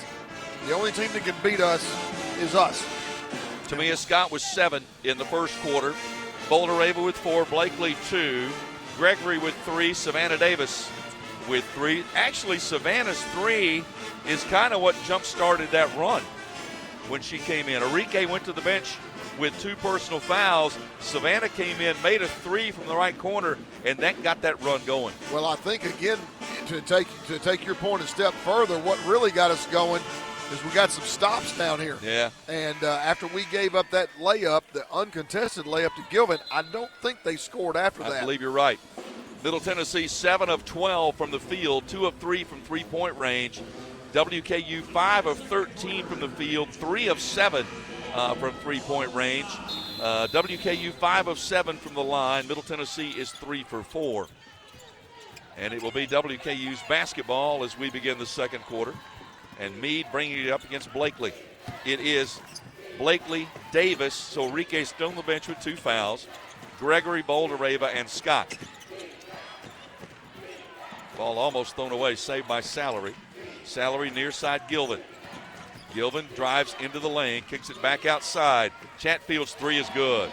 C: The only team that can beat us is us.
B: Tamia Scott was 7 in the first quarter. Boulder Ava with 4, Blakely 2, Gregory with 3, Savannah Davis with 3. Actually, Savannah's 3 is kind of what jump-started that run when she came in. Arike went to the bench with 2 personal fouls. Savannah came in, made a 3 from the right corner, and that got that run going.
C: Well, I think, again, to take your point a step further, what really got us going is we got some stops down here.
B: Yeah.
C: And after we gave up that layup, the uncontested layup to Gilvin, I don't think they scored after that.
B: I believe you're right. Middle Tennessee 7 of 12 from the field, 2 of 3 from three-point range. WKU 5 of 13 from the field, 3 of 7 from three-point range. WKU 5 of 7 from the line. Middle Tennessee is 3 for 4. And it will be WKU's basketball as we begin the second quarter. And Meade bringing it up against Blakely. It is Blakely, Davis, so Enrique's still on the bench with 2 fouls. Gregory, Boulder-Ava, and Scott. Ball almost thrown away, saved by Salary. Salary near side Gilvin. Gilvin drives into the lane, kicks it back outside. Chatfield's 3 is good.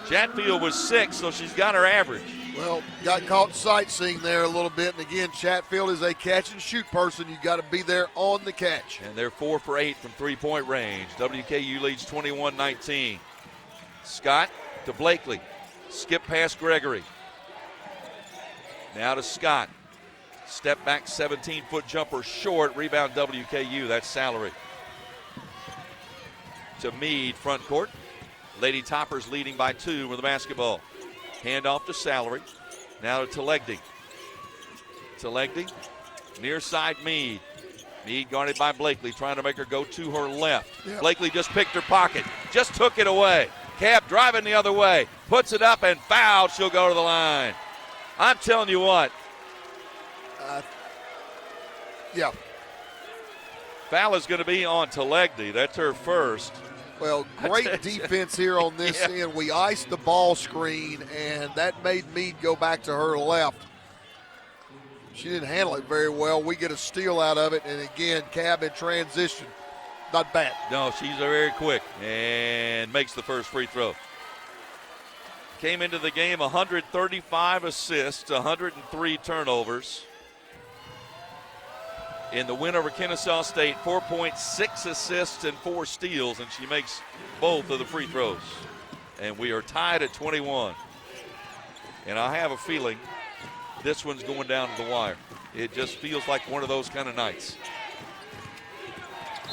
B: Chatfield was 6, so she's got her average.
C: Well, got caught sightseeing there a little bit. And, again, Chatfield is a catch-and-shoot person. You got to be there on the catch.
B: And they're 4 for 8 from three-point range. WKU leads 21-19. Scott to Blakely. Skip past Gregory. Now to Scott. Step back, 17-foot jumper short. Rebound WKU. That's Salary. To Meade, front court. Lady Toppers leading by 2 with the basketball. Hand off to Salary. Now to Telegdi. Telegdi, near side Meade. Meade guarded by Blakely, trying to make her go to her left. Yep. Blakely just picked her pocket, just took it away. Cab driving the other way, puts it up and fouled. She'll go to the line. I'm telling you what.
C: Yeah.
B: Foul is going to be on Telegdi. That's her first.
C: Well, great defense here on this end. We iced the ball screen, and that made Meade go back to her left. She didn't handle it very well. We get a steal out of it, and again, Cab in transition. Not bad.
B: No, she's very quick and makes the first free throw. Came into the game 135 assists, 103 turnovers. In the win over Kennesaw State, 4.6 assists and 4 steals, and she makes both of the free throws. And we are tied at 21. And I have a feeling this one's going down to the wire. It just feels like one of those kind of nights.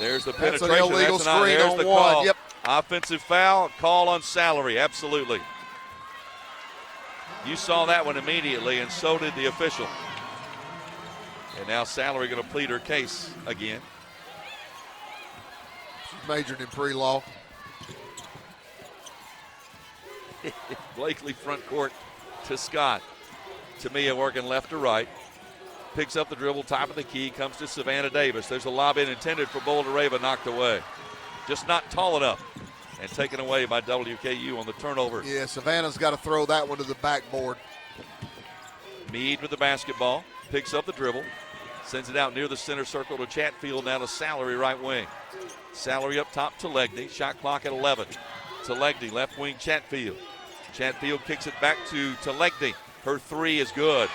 B: There's the penetration.
C: That's an illegal screen
B: there's
C: on
B: the
C: one.
B: call.
C: Yep.
B: Offensive foul, call on Salary, absolutely. You saw that one immediately, and so did the official. And now Salary going to plead her case again.
C: She's majored in pre-law.
B: Blakely front court to Scott. Tamia working left to right. Picks up the dribble, top of the key, comes to Savannah Davis. There's a lob in intended for Boulder-Ava, knocked away. Just not tall enough. And taken away by WKU on the turnover.
C: Yeah, Savannah's got to throw that one to the backboard.
B: Meade with the basketball. Picks up the dribble. Sends it out near the center circle to Chatfield. Now to Salary, right wing. Salary up top to Legny. Shot clock at 11. Telegny, left wing Chatfield. Chatfield kicks it back to Telegny. Her 3 is good.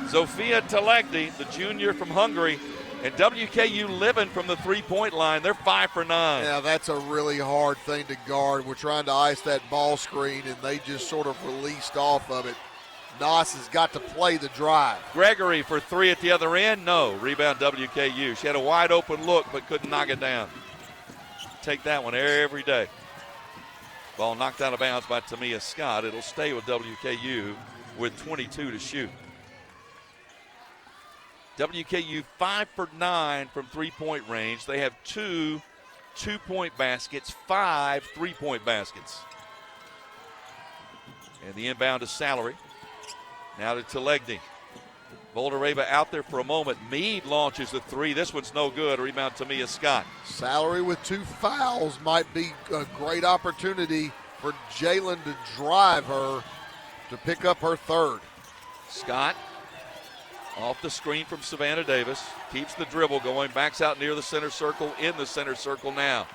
B: Zofia Telegny, the junior from Hungary, and WKU living from the three-point line. They're 5 for 9.
C: Yeah, that's a really hard thing to guard. We're trying to ice that ball screen, and they just sort of released off of it. Nos has got to play the drive.
B: Gregory for 3 at the other end. No. Rebound WKU. She had a wide open look but couldn't knock it down. Take that one every day. Ball knocked out of bounds by Tamia Scott. It'll stay with WKU with 22 to shoot. WKU 5 for 9 from three-point range. They have 2 two-point baskets, 5 three-point baskets. And the inbound is Salary. Now to Telegny. Boulder-Rava out there for a moment. Meade launches the three. This one's no good. Rebound Tamia Scott.
C: Salary with 2 fouls might be a great opportunity for Jalen to drive her to pick up her third.
B: Scott off the screen from Savannah Davis. Keeps the dribble going. Backs out near the center circle. In the center circle now.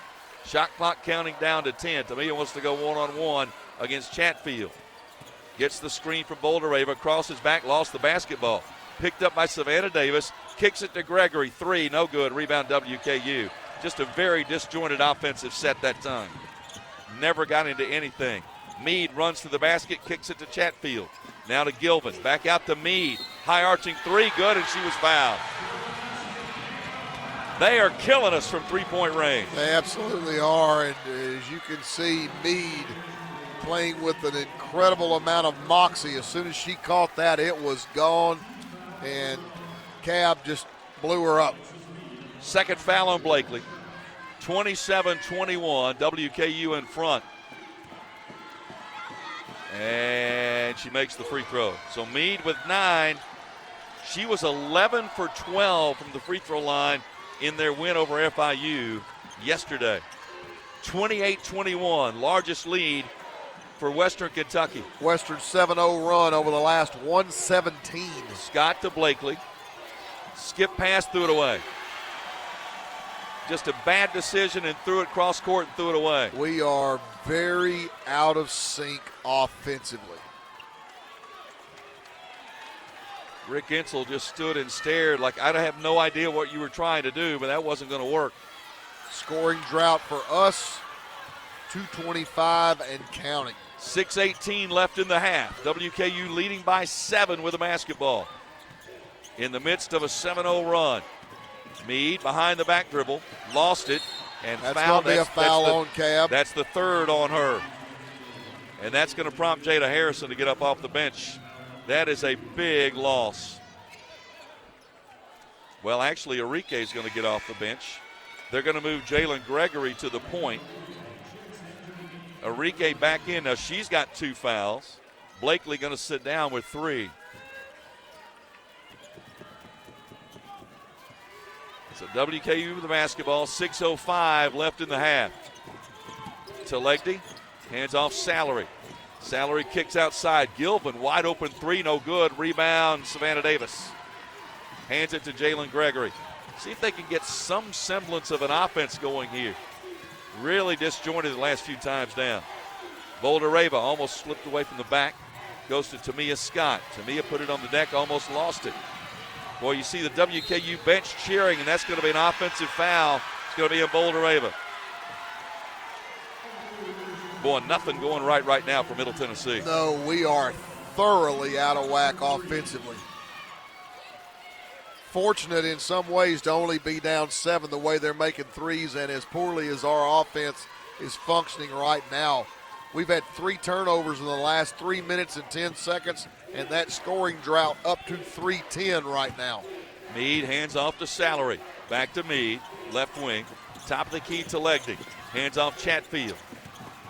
B: Shot clock counting down to 10. Tamia wants to go one-on-one against Chatfield. Gets the screen from Boulder-Rava. Crosses back. Lost the basketball. Picked up by Savannah Davis. Kicks it to Gregory. 3. No good. Rebound WKU. Just a very disjointed offensive set that time. Never got into anything. Meade runs to the basket. Kicks it to Chatfield. Now to Gilvin. Back out to Meade. High arching 3. Good, and she was fouled. They are killing us from three-point range.
C: They absolutely are. And as you can see, Meade playing with an incredible amount of moxie. As soon as she caught that, it was gone. And Cab just blew her up.
B: Second foul on Blakely. 27-21. WKU in front. And she makes the free throw. So Meade with 9. She was 11 for 12 from the free throw line in their win over FIU yesterday. 28-21, largest lead for Western Kentucky.
C: Western 7-0 run over the last 117.
B: Scott to Blakely. Skip pass, threw it away. Just a bad decision and threw it cross court and threw it away.
C: We are very out of sync offensively.
B: Rick Insel just stood and stared like I have no idea what you were trying to do, but that wasn't going to work.
C: Scoring drought for us, 225 and counting.
B: 6:18 left in the half. WKU leading by 7 with the basketball. In the midst of a 7-0 run. Meade behind the back dribble, lost it, and
C: that's
B: fouled.
C: That's going to be a foul on Cab.
B: That's the third on her. And that's going to prompt Jada Harrison to get up off the bench. That is a big loss. Well, actually, Enrique is going to get off the bench. They're going to move Jalen Gregory to the point. Enrique back in. Now, she's got 2 fouls. Blakely going to sit down with 3. So WKU with the basketball, 6:05 left in the half. Telegny hands off Salary. Salary kicks outside. Gilvin, wide open 3, no good. Rebound, Savannah Davis. Hands it to Jalen Gregory. See if they can get some semblance of an offense going here. Really disjointed the last few times down. Boulder-Rava almost slipped away from the back. Goes to Tamia Scott. Tamia put it on the deck, almost lost it. Boy, you see the WKU bench cheering, and that's going to be an offensive foul. It's going to be in Boulder-Rava. Boy, nothing going right now for Middle Tennessee.
C: No, we are thoroughly out of whack offensively. Fortunate in some ways to only be down 7 the way they're making threes, and as poorly as our offense is functioning right now. We've had 3 turnovers in the last 3 minutes and 10 seconds, and that scoring drought up to 3:10 right now.
B: Meade hands off to Salary. Back to Meade, left wing. Top of the key to Legny. Hands off Chatfield.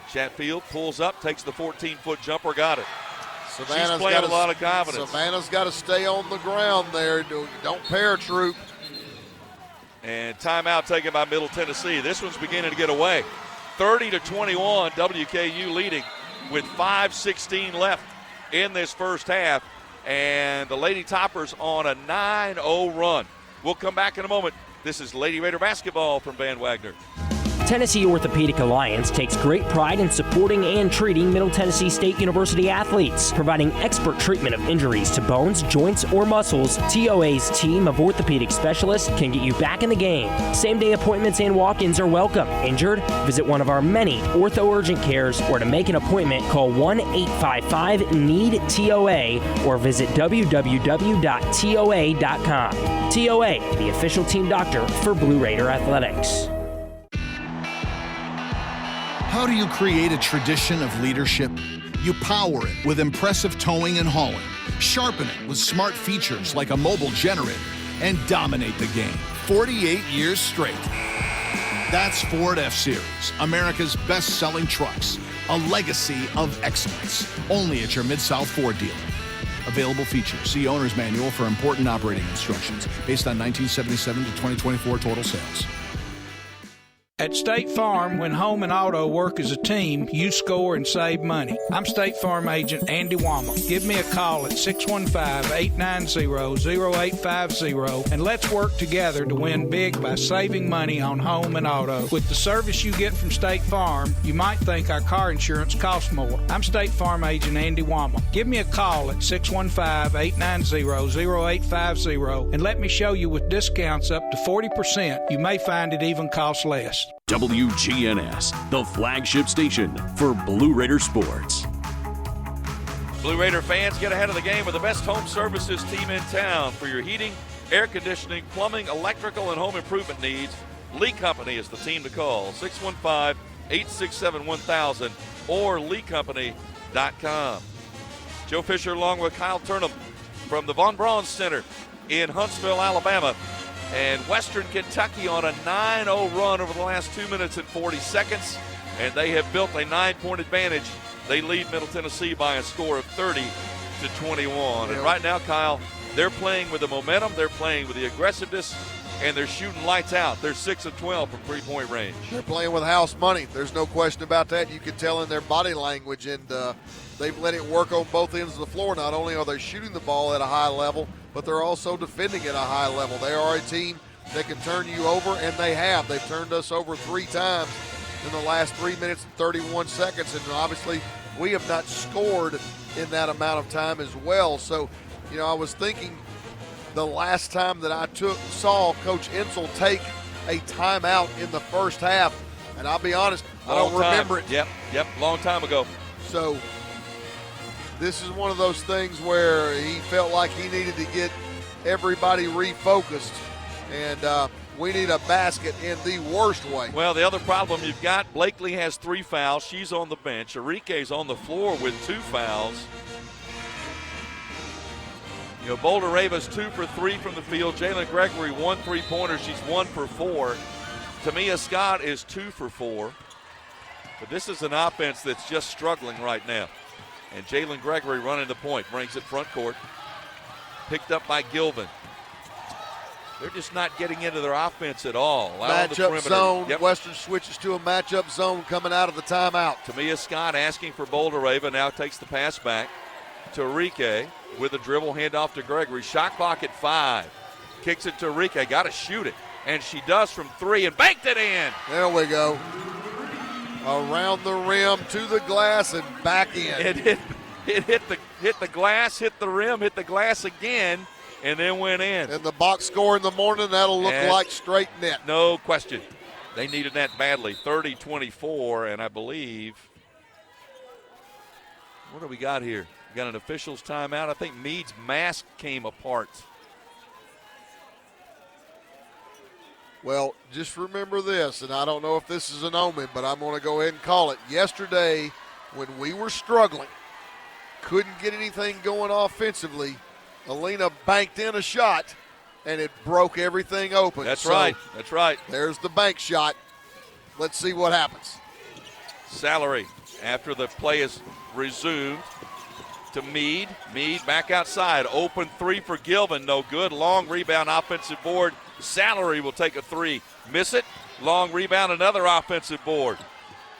B: Chatfield pulls up, takes the 14-foot jumper, got it. She's playing with a lot of confidence.
C: Savannah's got to stay on the ground there. Don't paratroop.
B: And timeout taken by Middle Tennessee. This one's beginning to get away. 30-21, WKU leading with 5:16 left in this first half. And the Lady Toppers on a 9-0 run. We'll come back in a moment. This is Lady Raider basketball from Van Wagner.
I: Tennessee Orthopedic Alliance takes great pride in supporting and treating Middle Tennessee State University athletes. Providing expert treatment of injuries to bones, joints, or muscles, TOA's team of orthopedic specialists can get you back in the game. Same-day appointments and walk-ins are welcome. Injured? Visit one of our many ortho urgent cares, or to make an appointment, call 1-855-NEED-TOA or visit www.toa.com. TOA, the official team doctor for Blue Raider Athletics.
N: How do you create a tradition of leadership? You power it with impressive towing and hauling, sharpen it with smart features like a mobile generator, and dominate the game 48 years straight. That's Ford F-Series, America's best-selling trucks, a legacy of excellence, only at your Mid-South Ford dealer. Available features. See Owner's Manual for important operating instructions based on 1977 to 2024 total sales.
T: At State Farm, when home and auto work as a team, you score and save money. I'm State Farm agent Andy Wama. Give me a call at 615-890-0850 and let's work together to win big by saving money on home and auto. With the service you get from State Farm, you might think our car insurance costs more. I'm State Farm agent Andy Wama. Give me a call at 615-890-0850 and let me show you with discounts up to 40%. You may find it even costs less.
A: WGNS, the flagship station for Blue Raider sports.
B: Blue Raider fans, get ahead of the game with the best home services team in town for your heating, air conditioning, plumbing, electrical, and home improvement needs. Lee Company is the team to call, 615-867-1000 or leecompany.com. Joe Fisher along with Kyle Turnham from the Von Braun Center in Huntsville, Alabama. And Western Kentucky on a 9-0 run over the last 2 minutes and 40 seconds. And they have built a 9-point advantage. They lead Middle Tennessee by a score of 30-21. And right now, Kyle, they're playing with the momentum, they're playing with the aggressiveness, and they're shooting lights out. They're 6 of 12 from three-point range.
C: They're playing with house money. There's no question about that. You can tell in their body language, and they've let it work on both ends of the floor. Not only are they shooting the ball at a high level, but they're also defending at a high level. They are a team that can turn you over, and they have. They've turned us over 3 times in the last 3 minutes and 31 seconds, and obviously we have not scored in that amount of time as well. So, you know, I was thinking the last time that I saw Coach Insel take a timeout in the first half, and I'll be honest, I don't remember it.
B: Yep, long time ago.
C: So this is one of those things where he felt like he needed to get everybody refocused, and we need a basket in the worst way.
B: Well, the other problem you've got, Blakely has 3 fouls. She's on the bench. Enrique's on the floor with 2 fouls. You know, Boulder Raven's 2 for 3 from the field. Jalen Gregory, 1 3-pointer. She's 1 for 4. Tamia Scott is 2 for 4. But this is an offense that's just struggling right now. And Jalen Gregory running the point, brings it front court. Picked up by Gilvin. They're just not getting into their offense at all.
C: Matchup zone. Yep. Western switches to a matchup zone coming out of the timeout.
B: Tamia Scott asking for Boulder Raven. Now takes the pass back to Enrique with a dribble handoff to Gregory. Shot clock at 5. Kicks it to Enrique. Got to shoot it. And she does from 3 and banked it in.
C: There we go. Around the rim, to the glass, and back in.
B: It hit the glass, hit the rim, hit the glass again, and then went in.
C: And the box score in the morning, that'll look like straight net.
B: No question. They needed that badly. 30-24, and I believe, what do we got here? We got an official's timeout. I think Meade's mask came apart.
C: Well, just remember this, and I don't know if this is an omen, but I'm going to go ahead and call it. Yesterday, when we were struggling, couldn't get anything going offensively, Alina banked in a shot, and it broke everything open.
B: That's right. That's right.
C: There's the bank shot. Let's see what happens.
B: Salary, after the play is resumed, to Meade. Meade back outside. Open 3 for Gilvin. No good. Long rebound, offensive board. Salary will take a 3. Miss it. Long rebound, another offensive board.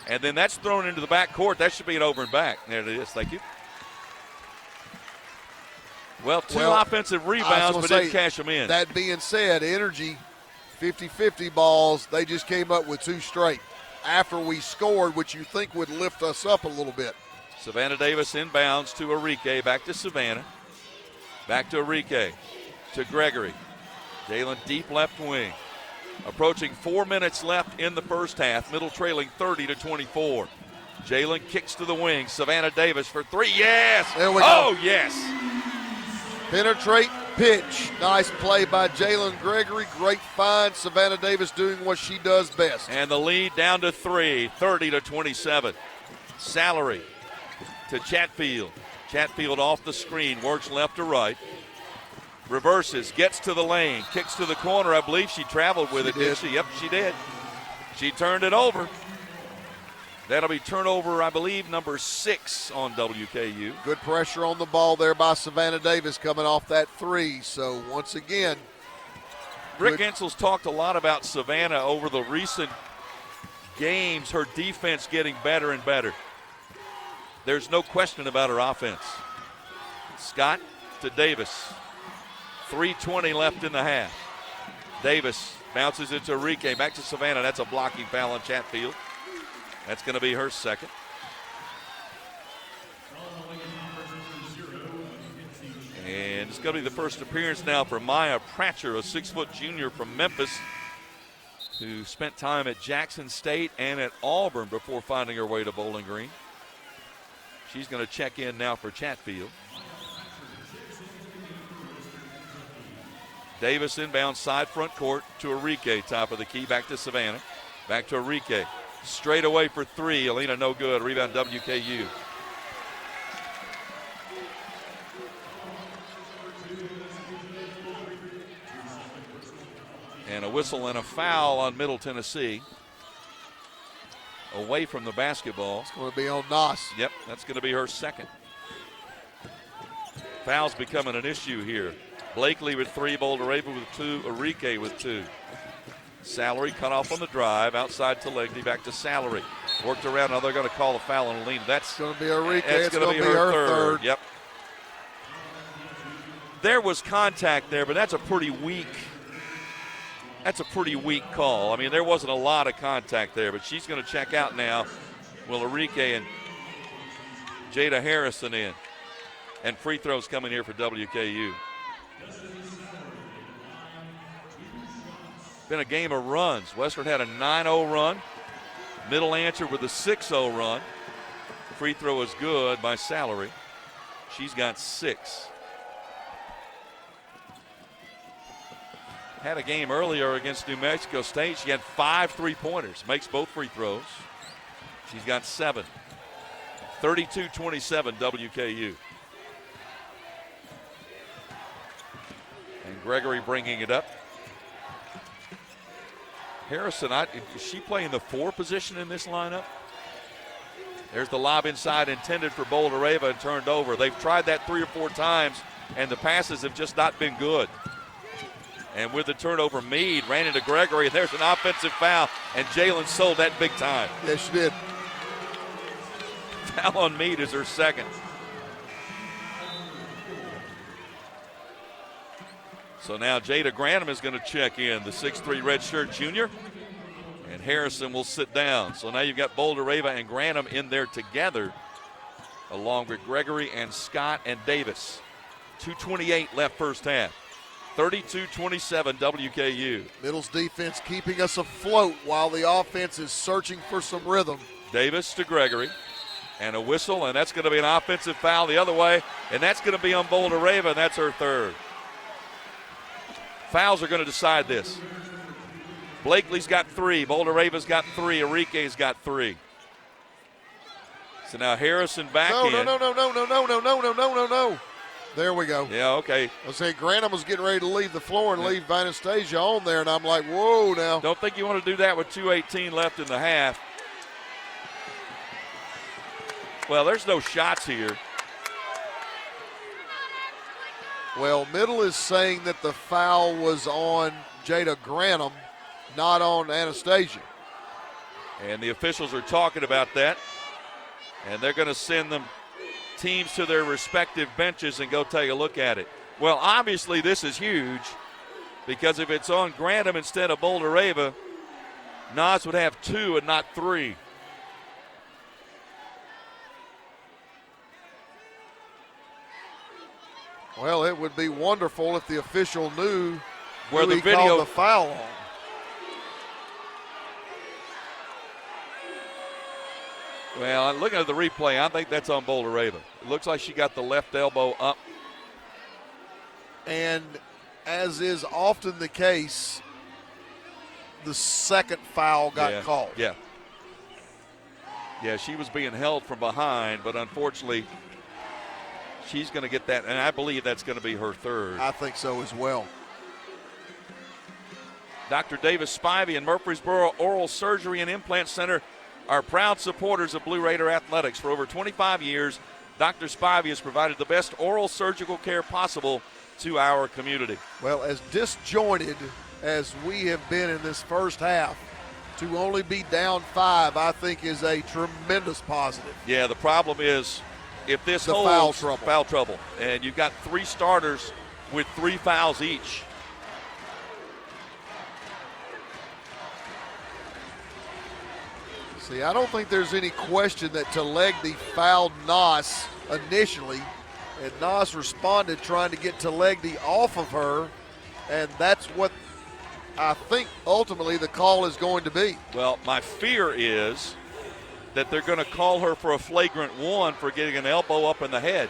B: And then that's thrown into the back court. That should be an over and back. There it is. Thank you. Well, 2 offensive rebounds, but didn't cash them in.
C: That being said, Energy, 50-50 balls, they just came up with 2 straight after we scored, which you think would lift us up a little bit.
B: Savannah Davis inbounds to Enrique. Back to Savannah. Back to Enrique. To Gregory. Jalen deep left wing. Approaching 4 minutes left in the first half. Middle trailing 30-24. Jalen kicks to the wing. Savannah Davis for 3. Yes!
C: There we go.
B: Oh, yes.
C: Penetrate, pitch. Nice play by Jalen Gregory. Great find. Savannah Davis doing what she does best.
B: And the lead down to 3, 30-27. Salary to Chatfield. Chatfield off the screen, works left to right. Reverses, gets to the lane, kicks to the corner. I believe she traveled with it, didn't she? Yep, she did. She turned it over. That'll be turnover, I believe, number 6 on WKU.
C: Good pressure on the ball there by Savannah Davis coming off that 3. So once again,
B: Rick Ensel's talked a lot about Savannah over the recent games, her defense getting better and better. There's no question about her offense. Scott to Davis. 3:20 left in the half. Davis bounces it to Enrique. Back to Savannah. That's a blocking foul on Chatfield. That's going to be her second. And it's going to be the first appearance now for Maya Pratcher, a 6-foot junior from Memphis, who spent time at Jackson State and at Auburn before finding her way to Bowling Green. She's going to check in now for Chatfield. Davis inbound side front court to Enrique, top of the key, back to Savannah. Back to Enrique. Straight away for 3. Alina no good. Rebound WKU. And a whistle and a foul on Middle Tennessee. Away from the basketball.
C: It's going to be on Nas.
B: Yep, that's going to be her second. Foul's becoming an issue here. Blakely with 3, Boulder-Ava with 2, Enrique with 2. Salary cut off on the drive, outside to Legny, back to Salary. Worked around, now they're going to call a foul on Alina. That's
C: going to be Enrique.
B: It's going to be her third. Yep. There was contact there, but that's a pretty weak call. I mean, there wasn't a lot of contact there, but she's going to check out now. Will Enrique and Jada Harrison in. And free throws coming here for WKU. Been a game of runs. Western had a 9-0 run. Middle answered with a 6-0 run. Free throw is good by Salary. She's got 6. Had a game earlier against New Mexico State. She had 5 three-pointers. Makes both free throws. She's got 7. 32-27 WKU. And Gregory bringing it up. Harrison, is she playing the 4 position in this lineup? There's the lob inside intended for Boulder-Ava and turned over. They've tried that 3 or 4 times, and the passes have just not been good. And with the turnover, Meade ran into Gregory, and there's an offensive foul, and Jalen sold that big time.
C: Yes, she did.
B: Foul on Meade is her second. So now Jada Grantham is going to check in, the 6'3 redshirt junior. And Harrison will sit down. So now you've got Boulder-Ava and Grantham in there together, along with Gregory and Scott and Davis. 2:28 left first half. 32-27 WKU.
C: Middle's defense keeping us afloat while the offense is searching for some rhythm.
B: Davis to Gregory. And a whistle, and that's going to be an offensive foul the other way. And that's going to be on Boulder-Ava, and that's her third. Fouls are going to decide this. Blakely's got 3. Boulder-Ava's got 3. Enrique's got 3. So now Harrison back in.
C: No. There we go.
B: Yeah, okay.
C: I was saying Grantham was getting ready to leave the floor and leave Anastasia on there, and I'm like, whoa now.
B: Don't think you want to do that with 2:18 left in the half. Well, there's no shots here.
C: Well, Middle is saying that the foul was on Jada Grantham, not on Anastasia.
B: And the officials are talking about that. And they're going to send them teams to their respective benches and go take a look at it. Well, obviously this is huge because if it's on Grantham instead of Boulder-Ava, Nas would have 2 and not 3.
C: Well, it would be wonderful if the official knew
B: where the
C: he
B: video
C: called the foul on.
B: Well, looking at the replay, I think that's on Boulder-Ava. It looks like she got the left elbow up.
C: And as is often the case, the second foul got called.
B: Yeah. Yeah, she was being held from behind, but unfortunately, she's going to get that, and I believe that's going to be her third.
C: I think so as well.
B: Dr. Davis Spivey and Murfreesboro Oral Surgery and Implant Center are proud supporters of Blue Raider Athletics. For over 25 years, Dr. Spivey has provided the best oral surgical care possible to our community.
C: Well, as disjointed as we have been in this first half, to only be down 5, I think, is a tremendous positive.
B: Yeah, the problem is if this
C: the
B: holds,
C: foul
B: trouble, and you've got 3 starters with 3 fouls each.
C: See, I don't think there's any question that Talegdi fouled Nas initially, and Nas responded trying to get Talegdi off of her, and that's what I think ultimately the call is going to be.
B: Well, my fear is that they're going to call her for a flagrant 1 for getting an elbow up in the head.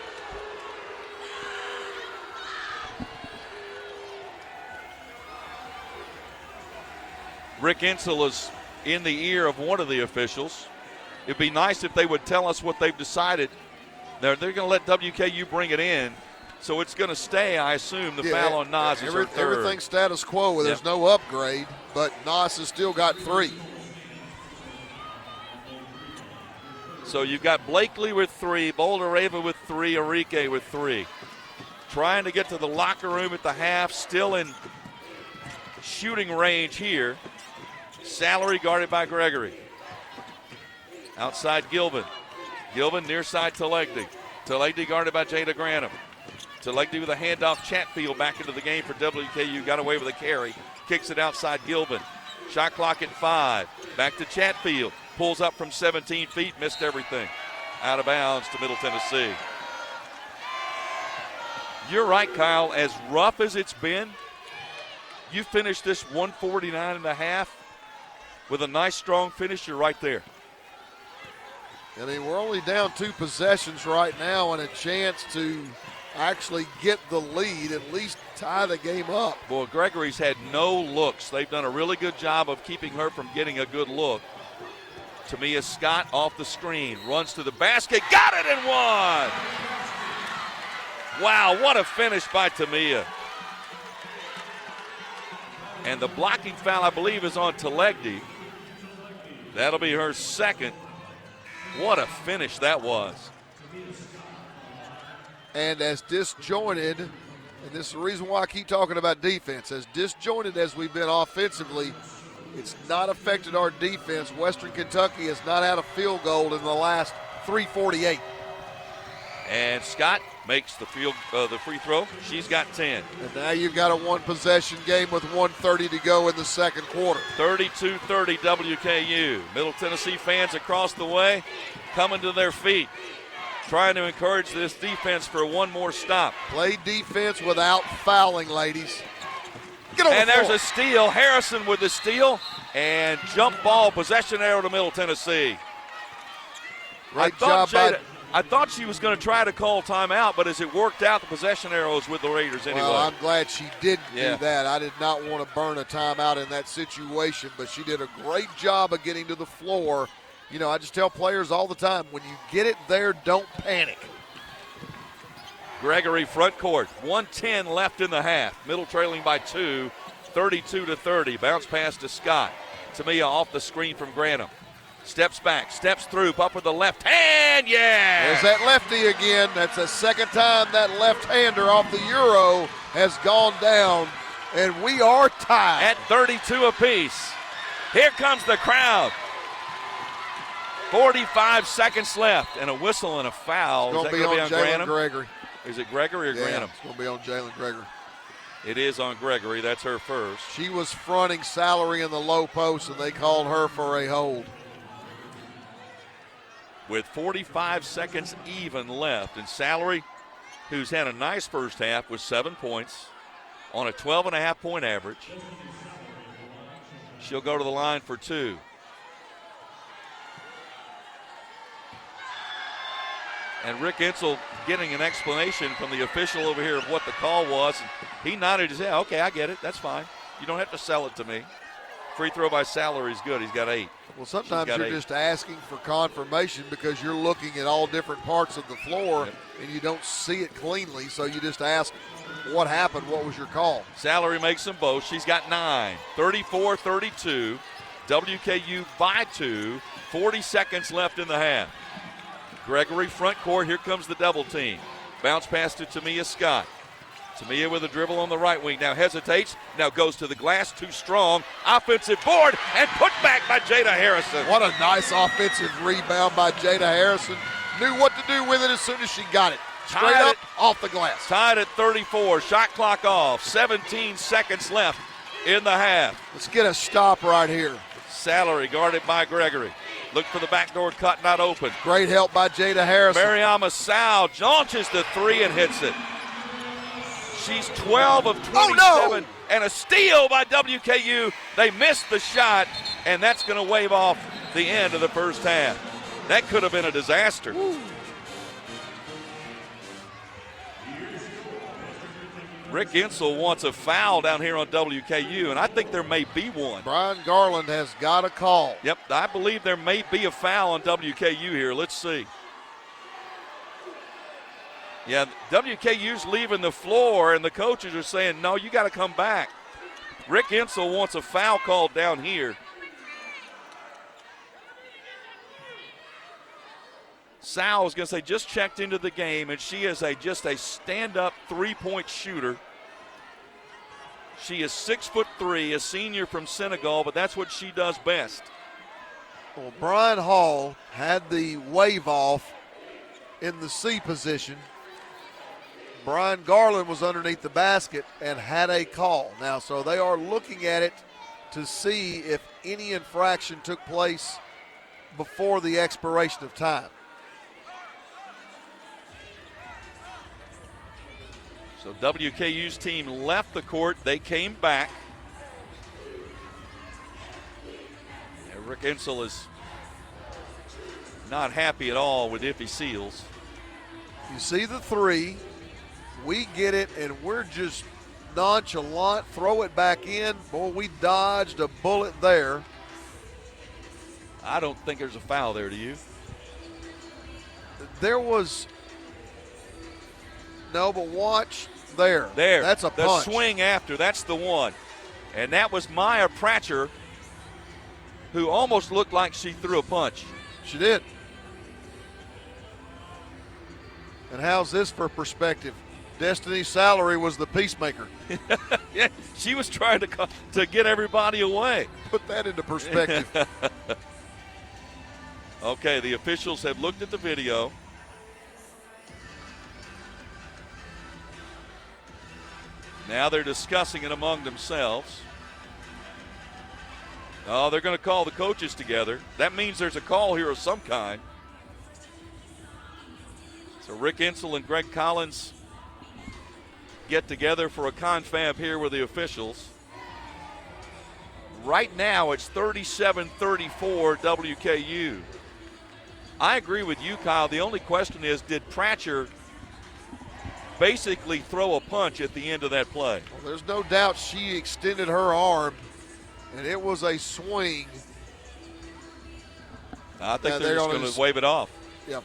B: Rick Insel is in the ear of one of the officials. It'd be nice if they would tell us what they've decided. They're going to let WKU bring it in. So it's going to stay, I assume, the foul on Nas is her third.
C: Everything's status quo. There's no upgrade, but Nas has still got 3.
B: So you've got Blakely with 3, Boulder-Rava with 3, Enrique with 3. Trying to get to the locker room at the half, still in shooting range here. Salary guarded by Gregory. Outside Gilvin. Gilvin near side Talegdi. Talegdi guarded by Jada Granum. Talegdi with a handoff. Chatfield back into the game for WKU. Got away with a carry. Kicks it outside Gilvin. Shot clock at 5. Back to Chatfield. Pulls up from 17 feet. Missed everything. Out of bounds to Middle Tennessee. You're right, Kyle. As rough as it's been, you finished this 149 and a half with a nice, strong finish. You're right there.
C: I mean, we're only down 2 possessions right now and a chance to actually get the lead, at least tie the game up.
B: Boy, Gregory's had no looks. They've done a really good job of keeping her from getting a good look. Tamia Scott off the screen, runs to the basket, got it and one! Wow, what a finish by Tamia. And the blocking foul, I believe, is on Talegdi. That'll be her second. What a finish that was.
C: And as disjointed, and this is the reason why I keep talking about defense, as disjointed as we've been offensively, it's not affected our defense. Western Kentucky has not had a field goal in the last 3:48.
B: And Scott makes the free throw. She's got 10.
C: And now you've got a 1-possession game with 1:30 to go in the second quarter.
B: 32-30 WKU. Middle Tennessee fans across the way coming to their feet, trying to encourage this defense for one more stop.
C: Play defense without fouling, ladies. Get on
B: and
C: the floor.
B: There's a steal. Harrison with the steal. And jump ball, possession arrow to Middle Tennessee.
C: Great job by
B: I thought she was going to try to call timeout, but as it worked out, the possession arrow is with the Raiders anyway.
C: Well, I'm glad she didn't do that. I did not want to burn a timeout in that situation, but she did a great job of getting to the floor. You know, I just tell players all the time, when you get it there, don't panic.
B: Gregory front court, 1:10 left in the half. Middle trailing by 2, 32-30. Bounce pass to Scott. Tamia off the screen from Granum. Steps back, steps through, up with the left hand,
C: There's that lefty again. That's the second time that left-hander off the Euro has gone down, and we are tied.
B: At 32 apiece. Here comes the crowd. 45 seconds left, and a whistle and a foul.
C: It's going to be on Jalen Gregory.
B: Is it Gregory or Granum?
C: It's going to be on Jalen Gregory.
B: It is on Gregory. That's her first.
C: She was fronting Salary in the low post, and they called her for a hold.
B: With 45 seconds even left, and Salary, who's had a nice first half with 7 points on a 12.5-point average. She'll go to the line for 2. And Rick Insel getting an explanation from the official over here of what the call was. And he nodded his head. Okay, I get it. That's fine. You don't have to sell it to me. Free throw by Salary is good. He's got 8.
C: Well, sometimes you're just asking for confirmation because you're looking at all different parts of the floor and you don't see it cleanly, so you just ask what happened, what was your call?
B: Salary makes them both. She's got 9. 34-32. WKU by 2. 40 seconds left in the half. Gregory front court. Here comes the double team. Bounce pass to Tamia Scott. Tamia with a dribble on the right wing. Now hesitates. Now goes to the glass. Too strong. Offensive board and put back by Jada Harrison.
C: What a nice offensive rebound by Jada Harrison. Knew what to do with it as soon as she got it. Straight up off the glass.
B: Tied at 34. Shot clock off. 17 seconds left in the half.
C: Let's get a stop right here.
B: Salary guarded by Gregory. Look for the backdoor cut, not open.
C: Great help by Jada Harrison.
B: Mariama Sal launches the 3 and hits it. She's 12 of 27, and a steal by WKU. They missed the shot, and that's going to wave off the end of the first half. That could have been a disaster. Woo. Rick Insel wants a foul down here on WKU, and I think there may be one.
C: Brian Garland has got a call.
B: Yep, I believe there may be a foul on WKU here. Let's see. Yeah, WKU's leaving the floor, and the coaches are saying, no, you got to come back. Rick Insel wants a foul called down here. Sal was going to say just checked into the game, and she is just a stand-up three-point shooter. She is 6'3", a senior from Senegal, but that's what she does best.
C: Well, Brian Hall had the wave off in the C position. Brian Garland was underneath the basket and had a call. Now, so they are looking at it to see if any infraction took place before the expiration of time.
B: So WKU's team left the court. They came back. And Rick Insel is not happy at all with Iffy Seals.
C: You see the 3. We get it, and we're just nonchalant. Throw it back in. Boy, we dodged a bullet there.
B: I don't think there's a foul there, do you?
C: There was. No, but watch there.
B: There.
C: That's a punch.
B: The swing after, that's the one. And that was Maya Pratcher, who almost looked like she threw a punch.
C: She did. And how's this for perspective? Destiny Salary was the peacemaker.
B: Yeah, she was trying to get everybody away.
C: Put that into perspective.
B: Okay, the officials have looked at the video. Now they're discussing it among themselves. Oh, they're going to call the coaches together. That means there's a call here of some kind. So Rick Insel and Greg Collins get together for a confab here with the officials. Right now it's 37-34 WKU. I agree with you, Kyle. The only question is, did Pratcher basically throw a punch at the end of that play?
C: Well, there's no doubt she extended her arm, and it was a swing.
B: I think they're just going to wave it off.
C: Yep.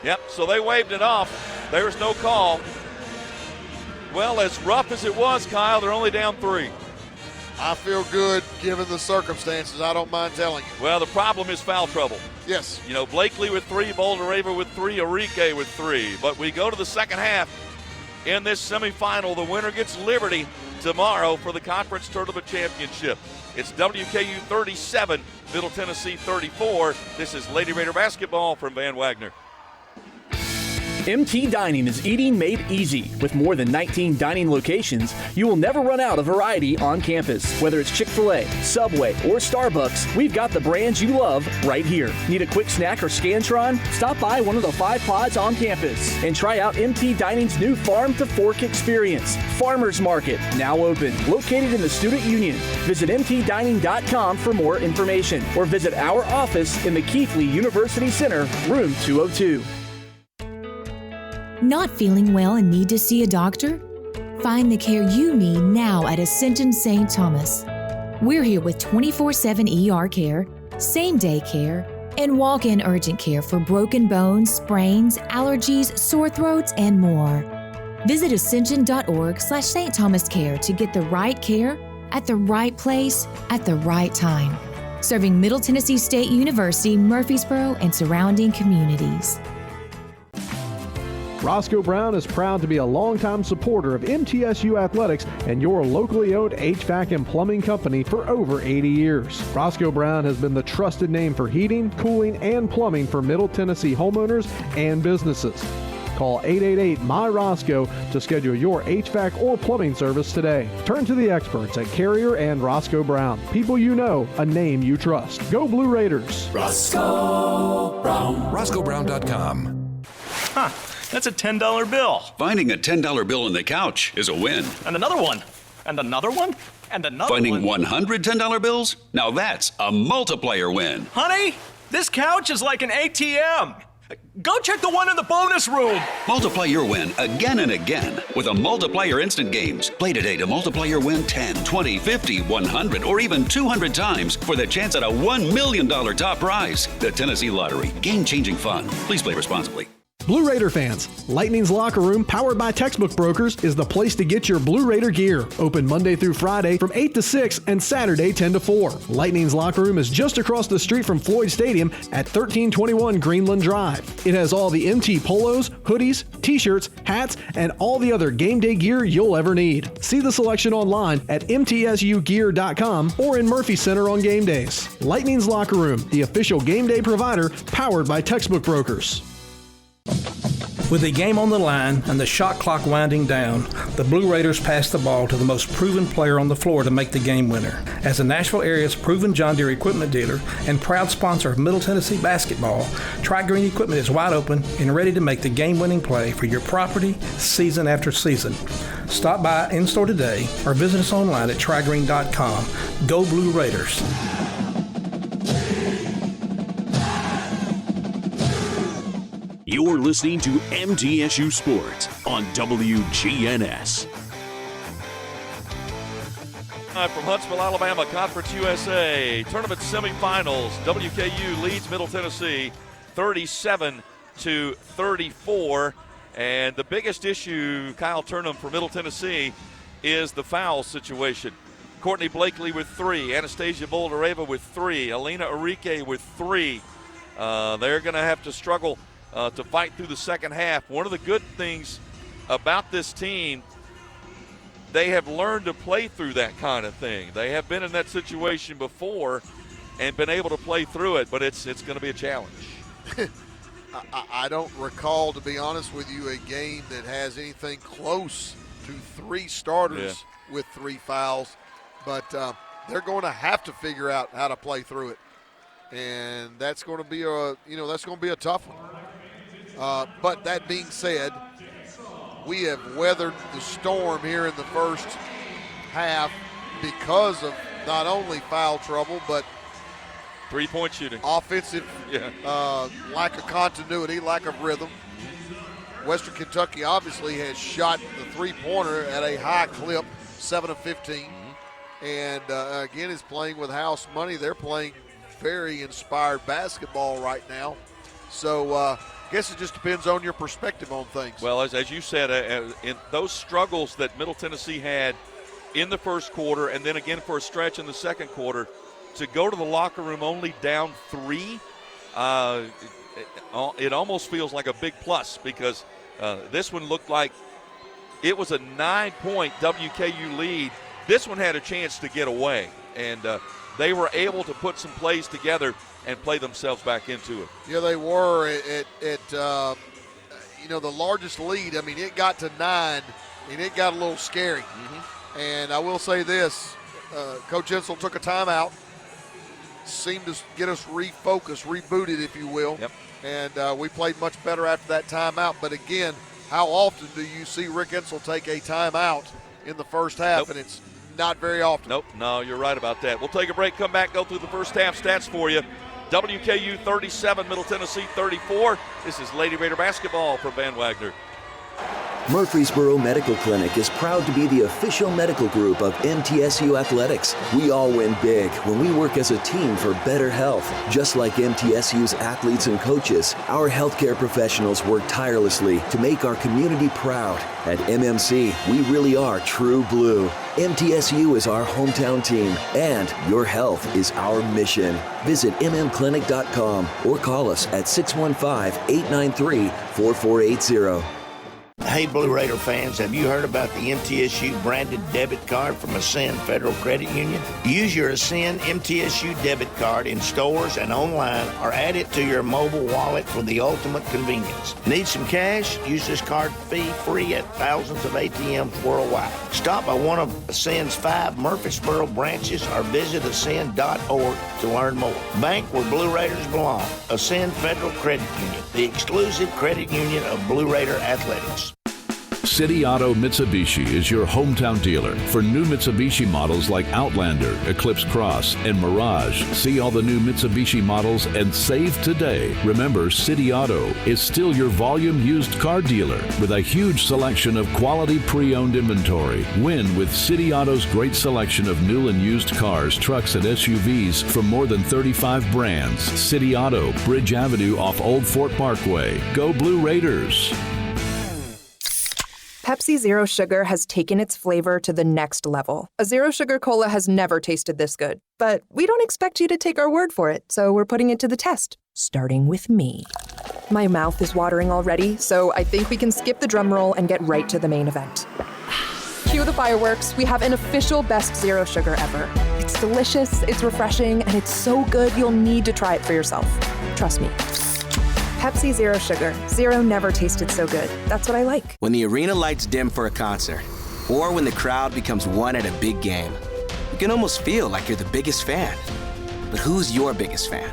B: Yep, so they waved it off. There's no call. Well, as rough as it was, Kyle, they're only down 3.
C: I feel good given the circumstances. I don't mind telling you.
B: Well, the problem is foul trouble.
C: Yes.
B: You know, Blakely with 3, Boulder-Ava with 3, Arike with 3. But we go to the second half in this semifinal. The winner gets Liberty tomorrow for the Conference Tournament Championship. It's WKU 37, Middle Tennessee 34. This is Lady Raider basketball from Van Wagner.
V: MT Dining is eating made easy. With more than 19 dining locations, you will never run out of variety on campus. Whether it's Chick-fil-A, Subway, or Starbucks, we've got the brands you love right here. Need a quick snack or Scantron? Stop by one of the 5 pods on campus and try out MT Dining's new Farm to Fork experience. Farmers Market, now open, located in the Student Union. Visit mtdining.com for more information or visit our office in the Keithley University Center, room 202.
O: Not feeling well and need to see a doctor? Find the care you need now at Ascension St. Thomas. We're here with 24/7 ER care, same-day care, and walk-in urgent care for broken bones, sprains, allergies, sore throats, and more. Visit ascension.org/St. Thomas Care to get the right care at the right place at the right time. Serving Middle Tennessee State University, Murfreesboro, and surrounding communities.
L: Roscoe Brown is proud to be a longtime supporter of MTSU athletics and your locally owned HVAC and plumbing company for over 80 years. Roscoe Brown has been the trusted name for heating, cooling, and plumbing for Middle Tennessee homeowners and businesses. Call 888-MY-ROSCOE to schedule your HVAC or plumbing service today. Turn to the experts at Carrier and Roscoe Brown. People you know, a name you trust. Go Blue Raiders.
M: Roscoe Brown. RoscoeBrown.com.
P: Huh. That's a $10 bill.
S: Finding a $10 bill on the couch is a win.
P: And another one. And another one. And another
S: Finding
P: one.
S: 100 $10 bills? Now that's a multiplier win.
P: Honey, this couch is like an ATM. Go check the one in the bonus room.
S: Multiply your win again and again with a Multiplier Instant Games. Play today to multiply your win 10, 20, 50, 100, or even 200 times for the chance at a $1 million top prize. The Tennessee Lottery. Game-changing fun. Please play responsibly.
L: Blue Raider fans, Lightning's Locker Room, powered by Textbook Brokers, is the place to get your Blue Raider gear. Open Monday through Friday from 8 to 6 and Saturday 10 to 4. Lightning's Locker Room is just across the street from Floyd Stadium at 1321 Greenland Drive. It has all the MT polos, hoodies, t-shirts, hats, and all the other game day gear you'll ever need. See the selection online at mtsugear.com or in Murphy Center on game days. Lightning's Locker Room, the official game day provider, powered by Textbook Brokers.
T: With the game on the line and the shot clock winding down, the Blue Raiders pass the ball to the most proven player on the floor to make the game winner. As the Nashville area's proven John Deere equipment dealer and proud sponsor of Middle Tennessee basketball, Tri-Green Equipment is wide open and ready to make the game-winning play for your property season after season. Stop by in-store today or visit us online at trigreen.com. Go Blue Raiders.
A: You're listening to MTSU Sports on WGNS.
B: From Huntsville, Alabama, Conference USA Tournament semifinals. WKU leads Middle Tennessee 37-34. And the biggest issue, Kyle Turnham, for Middle Tennessee is the foul situation. Courtney Blakely with 3, Anastasia Boldareva with 3, Alina Arike with 3. They're going to have to struggle to fight through the second half. One of the good things about this team, they have learned to play through that kind of thing. They have been in that situation before and been able to play through it, but it's going to be a challenge.
C: I don't recall, to be honest with you, a game that has anything close to 3 starters with 3 fouls, but they're going to have to figure out how to play through it, and that's going to be a tough one. But that being said, we have weathered the storm here in the first half because of not only foul trouble, but
B: three-point shooting,
C: offensive lack of continuity, lack of rhythm. Western Kentucky obviously has shot the three-pointer at a high clip, 7 of 15. And, again, is playing with house money. They're playing very inspired basketball right now. So, I guess it just depends on your perspective on things.
B: Well, as you said, in those struggles that Middle Tennessee had in the first quarter and then again for a stretch in the second quarter, to go to the locker room only down 3, it almost feels like a big plus because this one looked like it was a 9-point WKU lead. This one had a chance to get away, and they were able to put some plays together and play themselves back into it.
C: Yeah, they were. the largest lead, I mean, it got to 9, and it got a little scary. And I will say this, Coach Insel took a timeout, seemed to get us refocused, rebooted, if you will.
B: Yep.
C: And we played much better after that timeout. But, again, how often do you see Rick Insel take a timeout in the first half?
B: Nope.
C: And it's not very often.
B: Nope. No, you're right about that. We'll take a break, come back, go through the first half stats for you. WKU 37, Middle Tennessee 34. This is Lady Raider basketball from Van Wagner.
G: Murfreesboro Medical Clinic is proud to be the official medical group of MTSU Athletics. We all win big when we work as a team for better health. Just like MTSU's athletes and coaches, our healthcare professionals work tirelessly to make our community proud. At MMC, we really are true blue. MTSU is our hometown team, and your health is our mission. Visit mmclinic.com or call us at 615-893-4480.
F: Hey, Blue Raider fans, have you heard about the MTSU branded debit card from Ascend Federal Credit Union? Use your Ascend MTSU debit card in stores and online, or add it to your mobile wallet for the ultimate convenience. Need some cash? Use this card fee-free at thousands of ATMs worldwide. Stop by one of Ascend's 5 Murfreesboro branches or visit ascend.org to learn more. Bank where Blue Raiders belong. Ascend Federal Credit Union, the exclusive credit union of Blue Raider athletics.
A: City Auto Mitsubishi is your hometown dealer for new Mitsubishi models like Outlander, Eclipse Cross, and Mirage. See all the new Mitsubishi models and save today. Remember, City Auto is still your volume used car dealer with a huge selection of quality pre-owned inventory. Win with City Auto's great selection of new and used cars, trucks, and SUVs from more than 35 brands. City Auto, Bridge Avenue off Old Fort Parkway. Go Blue Raiders!
D: Pepsi Zero Sugar has taken its flavor to the next level. A Zero Sugar Cola has never tasted this good. But we don't expect you to take our word for it, so we're putting it to the test, starting with me. My mouth is watering already, so I think we can skip the drum roll and get right to the main event. Cue the fireworks. We have an official best Zero Sugar ever. It's delicious, it's refreshing, and it's so good you'll need to try it for yourself. Trust me. Pepsi Zero Sugar. Zero never tasted so good. That's what I like.
E: When the arena lights dim for a concert, or when the crowd becomes one at a big game, you can almost feel like you're the biggest fan. But who's your biggest fan?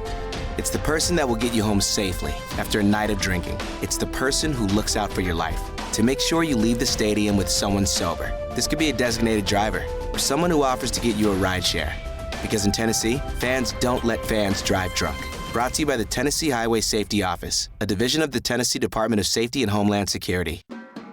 E: It's the person that will get you home safely after a night of drinking. It's the person who looks out for your life to make sure you leave the stadium with someone sober. This could be a designated driver or someone who offers to get you a ride share. Because in Tennessee, fans don't let fans drive drunk. Brought to you by the Tennessee Highway Safety Office, a division of the Tennessee Department of Safety and Homeland Security.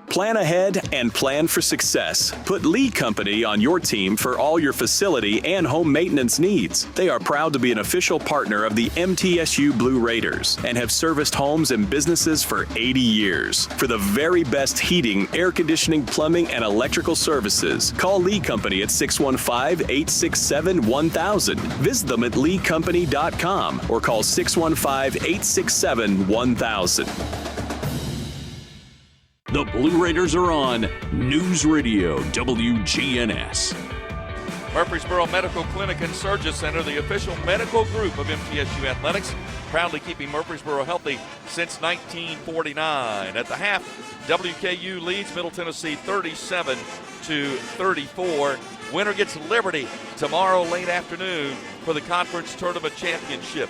R: Plan ahead and plan for success. Put Lee Company on your team for all your facility and home maintenance needs. They are proud to be an official partner of the MTSU Blue Raiders and have serviced homes and businesses for 80 years. For the very best heating, air conditioning, plumbing, and electrical services, call Lee Company at 615-867-1000. Visit them at leecompany.com or call 615-867-1000.
A: The Blue Raiders are on News Radio WGNS.
B: Murfreesboro Medical Clinic and Surgery Center, the official medical group of MTSU Athletics, proudly keeping Murfreesboro healthy since 1949. At the half, WKU leads Middle Tennessee 37-34. Winner gets Liberty tomorrow late afternoon for the conference tournament championship.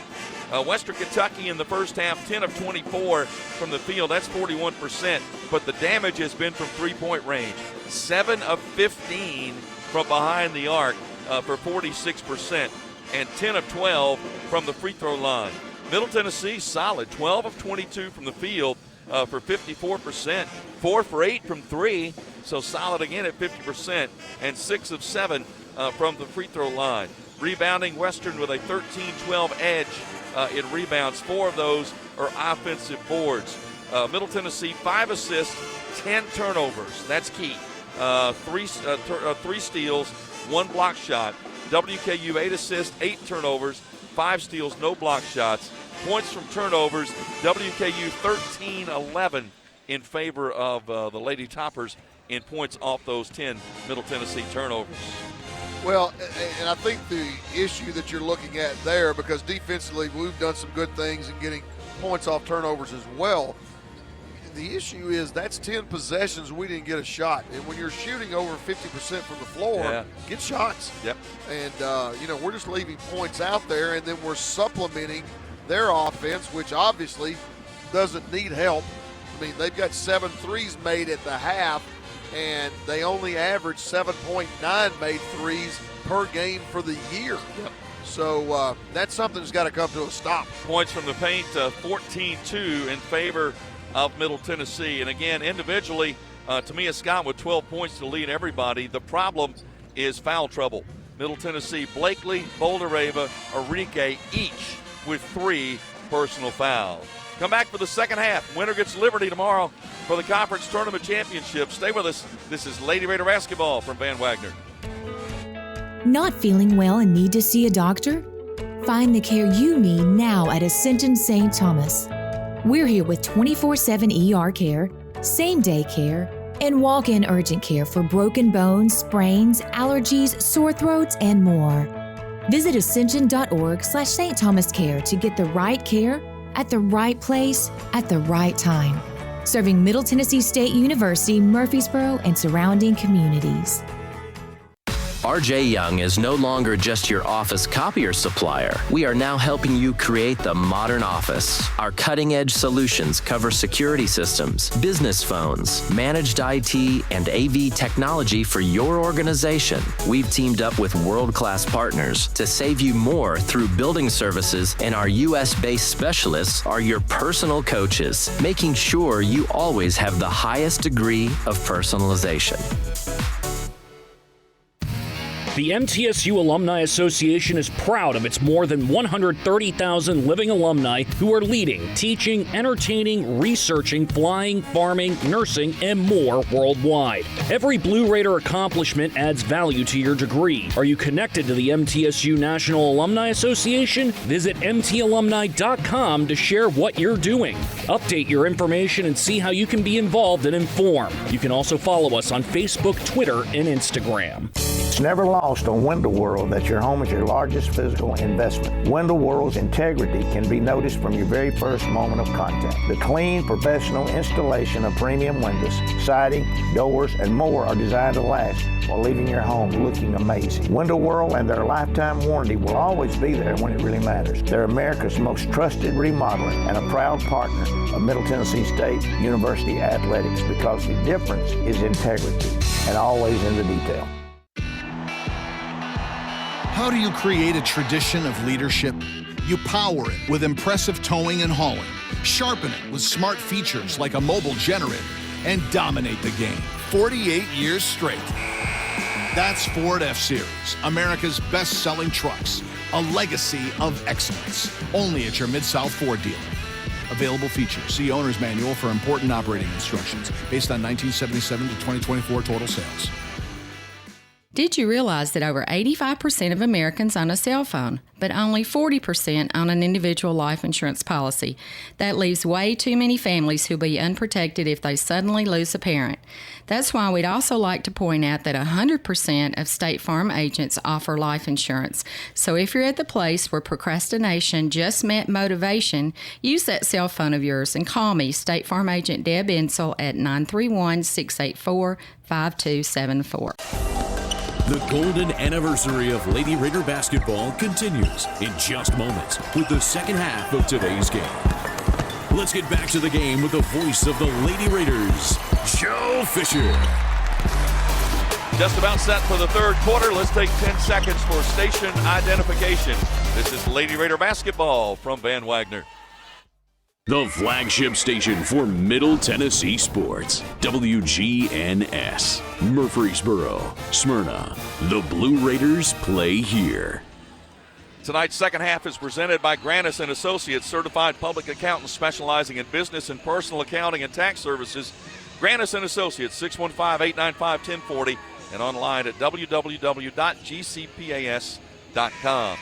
B: Western Kentucky in the first half, 10 of 24 from the field. That's 41%, but the damage has been from three-point range. 7 of 15 from behind the arc for 46%, and 10 of 12 from the free throw line. Middle Tennessee, solid, 12 of 22 from the field for 54%, 4 for 8 from 3, so solid again at 50%, and 6 of 7 from the free throw line. Rebounding, Western with a 13-12 edge in rebounds. 4 of those are offensive boards. Middle Tennessee, 5 assists, 10 turnovers. That's key. 3 steals, 1 block shot. WKU, 8 assists, 8 turnovers, 5 steals, no block shots. Points from turnovers, WKU 13-11 in favor of the Lady Toppers in points off those 10 Middle Tennessee turnovers.
C: Well, and I think the issue that you're looking at there, because defensively we've done some good things in getting points off turnovers as well. the issue is that's 10 possessions we didn't get a shot. And when you're shooting over 50% from the floor, get shots.
B: Yep.
C: And, we're just leaving points out there, and then we're supplementing their offense, which obviously doesn't need help. I mean, they've got 7 threes made at the half, and they only average 7.9 made threes per game for the year.
B: Yep.
C: So that's something that's got to come to a stop.
B: Points from the paint, 14-2 in favor of Middle Tennessee. And again, individually, Tamia Scott with 12 points to lead everybody. The problem is foul trouble. Middle Tennessee, Blakely, Bouldereva, Arike, each with 3 personal fouls. Come back for the second half. Winner gets Liberty tomorrow for the conference tournament championship. Stay with us. This is Lady Raider basketball from Van Wagner.
O: Not feeling well and need to see a doctor? Find the care you need now at Ascension St. Thomas. We're here with 24/7 ER care, same-day care, and walk-in urgent care for broken bones, sprains, allergies, sore throats, and more. Visit ascension.org/St. Thomas Care to get the right care at the right place at the right time. Serving Middle Tennessee State University, Murfreesboro, and surrounding communities.
H: RJ Young is no longer just your office copier supplier. We are now helping you create the modern office. Our cutting-edge solutions cover security systems, business phones, managed IT, and AV technology for your organization. We've teamed up with world-class partners to save you more through building services, and our U.S.-based specialists are your personal coaches, making sure you always have the highest degree of personalization.
V: The MTSU Alumni Association is proud of its more than 130,000 living alumni who are leading, teaching, entertaining, researching, flying, farming, nursing, and more worldwide. Every Blue Raider accomplishment adds value to your degree. Are you connected to the MTSU National Alumni Association? Visit mtalumni.com to share what you're doing. Update your information and see how you can be involved and informed. You can also follow us on Facebook, Twitter, and Instagram.
F: It's never lost on Window World that your home is your largest physical investment. Window World's integrity can be noticed from your very first moment of contact. The clean, professional installation of premium windows, siding, doors, and more are designed to last while leaving your home looking amazing. Window World and their lifetime warranty will always be there when it really matters. They're America's most trusted remodeler and a proud partner of Middle Tennessee State University Athletics, because the difference is integrity and always in the detail.
N: How do you create a tradition of leadership? You power it with impressive towing and hauling, sharpen it with smart features like a mobile generator, and dominate the game 48 years straight. That's Ford F-Series, America's best-selling trucks, a legacy of excellence. Only at your Mid-South Ford dealer. Available features. See Owner's Manual for important operating instructions based on 1977 to 2024 total sales.
U: Did you realize that over 85% of Americans own a cell phone, but only 40% own an individual life insurance policy? That leaves way too many families who'll be unprotected if they suddenly lose a parent. That's why we'd also like to point out that 100% of State Farm agents offer life insurance. So if you're at the place where procrastination just met motivation, use that cell phone of yours and call me, State Farm agent Deb Insel, at 931-684-5274.
A: The golden anniversary of Lady Raider basketball continues in just moments with the second half of today's game. Let's get back to the game with the voice of the Lady Raiders, Joe Fisher.
B: Just about set for the third quarter. Let's take 10 seconds for station identification. This is Lady Raider basketball from Van Wagner.
A: The flagship station for Middle Tennessee sports, WGNS, Murfreesboro, Smyrna. The Blue Raiders play here.
B: Tonight's second half is presented by Grannis & Associates, certified public accountants specializing in business and personal accounting and tax services. Grannis & Associates, 615-895-1040, and online at www.gcpas.com.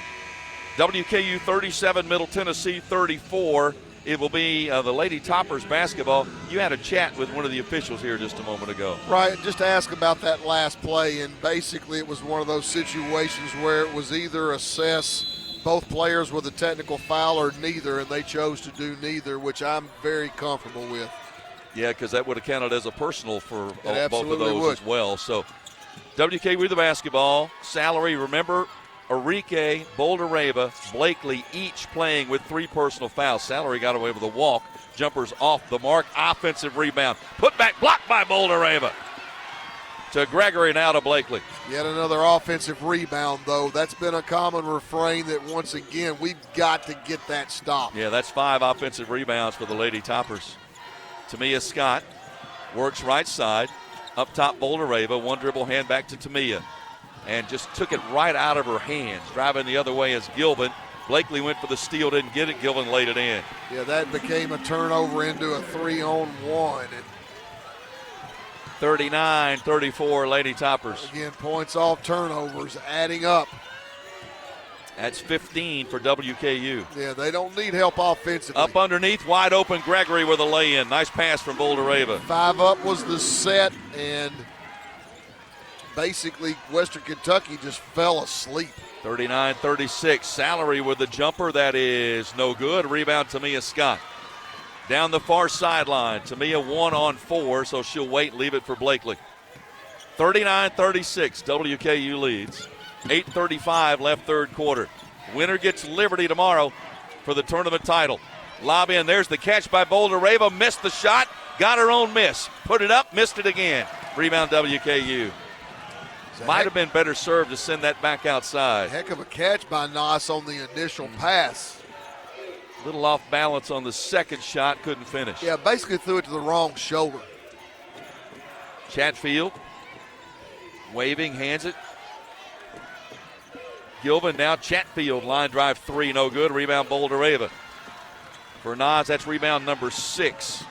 B: WKU 37, Middle Tennessee 34. It will be the Lady Toppers basketball. You had a chat with one of the officials here just a moment ago.
C: Right, just to ask about that last play, and basically it was one of those situations where it was either assess both players with a technical foul or neither, and they chose to do neither, which I'm very comfortable with.
B: Yeah, because that would have counted as a personal for
C: It
B: both of those
C: would.
B: as well. So WKU with the basketball. Salary, remember, Enrique, Boulder-Reva, Blakely each playing with 3 personal fouls. Salary got away with a walk. Jumpers off the mark. Offensive rebound. Put back, blocked by Boulder-Reva. To Gregory, now to Blakely.
C: Yet another offensive rebound, though. That's been a common refrain that, once again, we've got to get that stop.
B: Yeah, that's 5 offensive rebounds for the Lady Toppers. Tamia Scott works right side. Up top, Boulder-Reva. One dribble hand back to Tamia. And just took it right out of her hands. Driving the other way is Gilvin. Blakely went for the steal, didn't get it. Gilvin laid it in.
C: Yeah, that became a turnover into a 3-on-1. And
B: 39-34 Lady Toppers.
C: again, points off turnovers adding up.
B: That's 15 for WKU.
C: Yeah, they don't need help offensively.
B: Up underneath, wide open, Gregory with a lay-in. Nice pass from Boulder-Reva.
C: 5 up was the set, and basically Western Kentucky just fell asleep.
B: 39-36. Salary with the jumper. That is no good. Rebound, Tamia Scott. Down the far sideline. Tamia 1-on-4, so she'll wait and leave it for Blakely. 39-36. WKU leads. 8:35 left third quarter. Winner gets Liberty tomorrow for the tournament title. Lob in. There's the catch by Boulder-Reva. Missed the shot. Got her own miss. Put it up. Missed it again. Rebound WKU. Might have been better served to send that back outside.
C: Heck of a catch by Nas on the initial pass.
B: Little off balance on the second shot. Couldn't finish.
C: Yeah, basically threw it to the wrong shoulder.
B: Chatfield waving, hands it. Gilvin now. Chatfield line drive 3, no good. Rebound Boulder-Reva. For Nas, that's rebound number 6.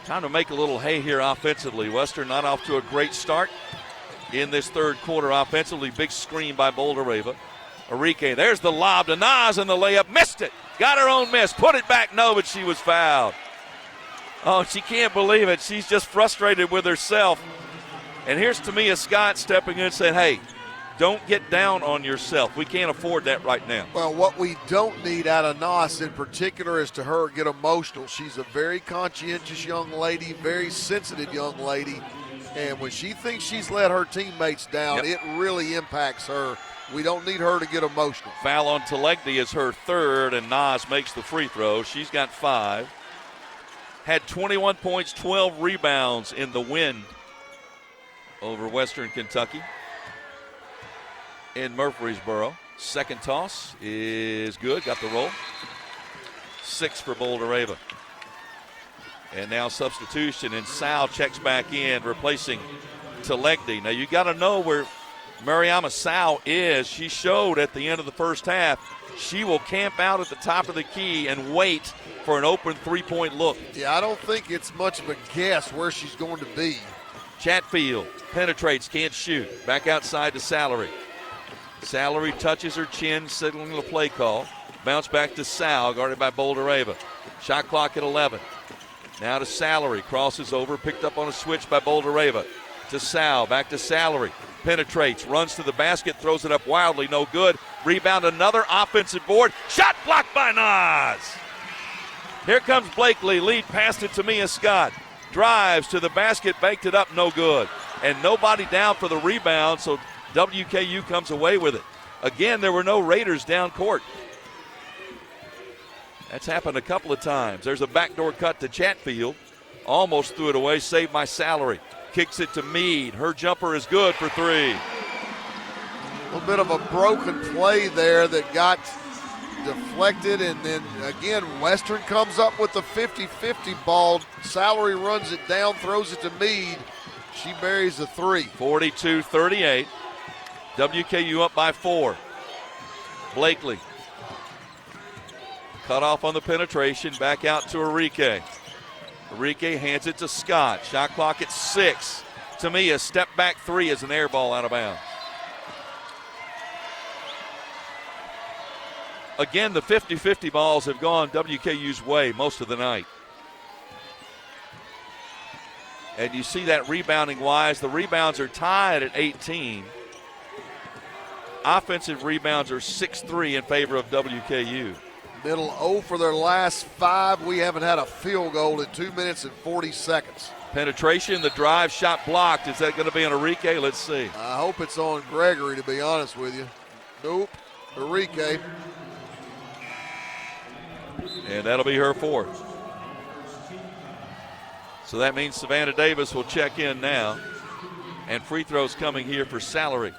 B: Time to make a little hay here offensively. Western not off to a great start in this third quarter offensively. Big screen by Boulder-Reva. Enrique, there's the lob to Nas, and the layup. Missed it. Got her own miss. Put it back. No, but she was fouled. Oh, she can't believe it. She's just frustrated with herself. And here's Tamia Scott stepping in and saying, hey, don't get down on yourself. We can't afford that right now.
C: Well, what we don't need out of Nas in particular is to her get emotional. She's a very conscientious young lady, very sensitive young lady. And when she thinks she's let her teammates down, it really impacts her. We don't need her to get emotional.
B: Foul on Telegny is her third, and Nas makes the free throw. She's got 5. Had 21 points, 12 rebounds in the win over Western Kentucky in Murfreesboro. Second toss is good. Got the roll. 6 for Boulder-Reva. And now substitution, and Sal checks back in, replacing Telegny. Now you got to know where Mariama Sal is. She showed at the end of the first half she will camp out at the top of the key and wait for an open three-point look.
C: Yeah, I don't think it's much of a guess where she's going to be.
B: Chatfield penetrates, can't shoot. Back outside to Salary. Salary touches her chin, signaling the play call. Bounce back to Sal, guarded by Boulder-Reva. Shot clock at 11. Now to Salary, crosses over, picked up on a switch by Boulder-Reva. To Sal, back to Salary. Penetrates, runs to the basket, throws it up wildly, no good. Rebound, another offensive board. Shot blocked by Nas. Here comes Blakely, lead pass to Tamia Scott. Drives to the basket, banked it up, no good. And nobody down for the rebound, so WKU comes away with it. Again, there were no Raiders down court. That's happened a couple of times. There's a backdoor cut to Chatfield. Almost threw it away, saved by Salary. Kicks it to Meade. Her jumper is good for 3.
C: A little bit of a broken play there that got deflected, and then again Western comes up with the 50-50 ball. Salary runs it down, throws it to Meade. She buries the 3.
B: 42-38. WKU up by 4. Blakely. Cut off on the penetration, back out to Enrique. Enrique hands it to Scott. Shot clock at 6. Tamia, step back 3 is an air ball out of bounds. Again, the 50-50 balls have gone WKU's way most of the night. And you see that rebounding-wise. The rebounds are tied at 18. Offensive rebounds are 6-3 in favor of WKU.
C: Middle 0 for their last 5. We haven't had a field goal in 2 minutes and 40 seconds.
B: Penetration, the drive shot blocked. Is that going to be on Enrique? Let's see.
C: I hope it's on Gregory, to be honest with you. Nope, Enrique.
B: And that'll be her 4th. So that means Savannah Davis will check in now. And free throws coming here for Salary.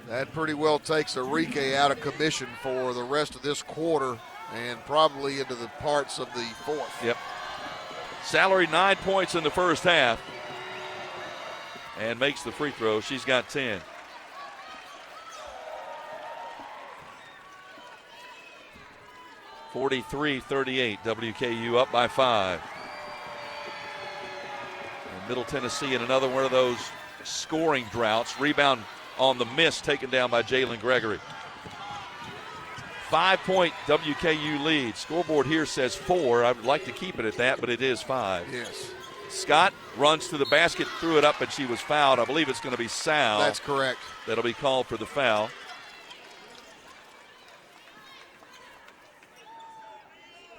C: That pretty well takes Enrique out of commission for the rest of this quarter and probably into the parts of the 4th.
B: Yep. Salary 9 points in the first half and makes the free throw. She's got 10. (43-38). WKU up by 5. And Middle Tennessee in another one of those scoring droughts. Rebound on the miss taken down by Jalen Gregory. 5-point WKU lead. Scoreboard here says 4. I would like to keep it at that, but it is 5.
C: Yes.
B: Scott runs to the basket, threw it up, and she was fouled. I believe it's going to be Sal.
C: That's correct.
B: That'll be called for the foul.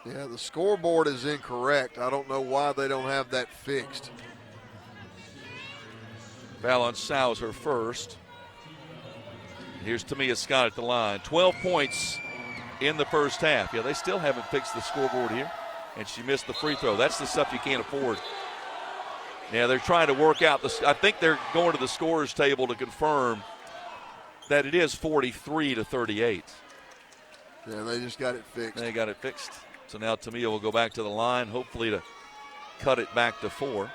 C: Yeah, the scoreboard is incorrect. I don't know why they don't have that fixed.
B: Foul on Sal is her first. Here's Tamia Scott at the line. 12 points in the first half. Yeah, they still haven't fixed the scoreboard here. And she missed the free throw. That's the stuff you can't afford. Yeah, they're trying to work out this. I think they're going to the scorer's table to confirm that it is 43-38.
C: Yeah, they just got it fixed.
B: They got it fixed. So now Tamia will go back to the line, hopefully to cut it back to 4.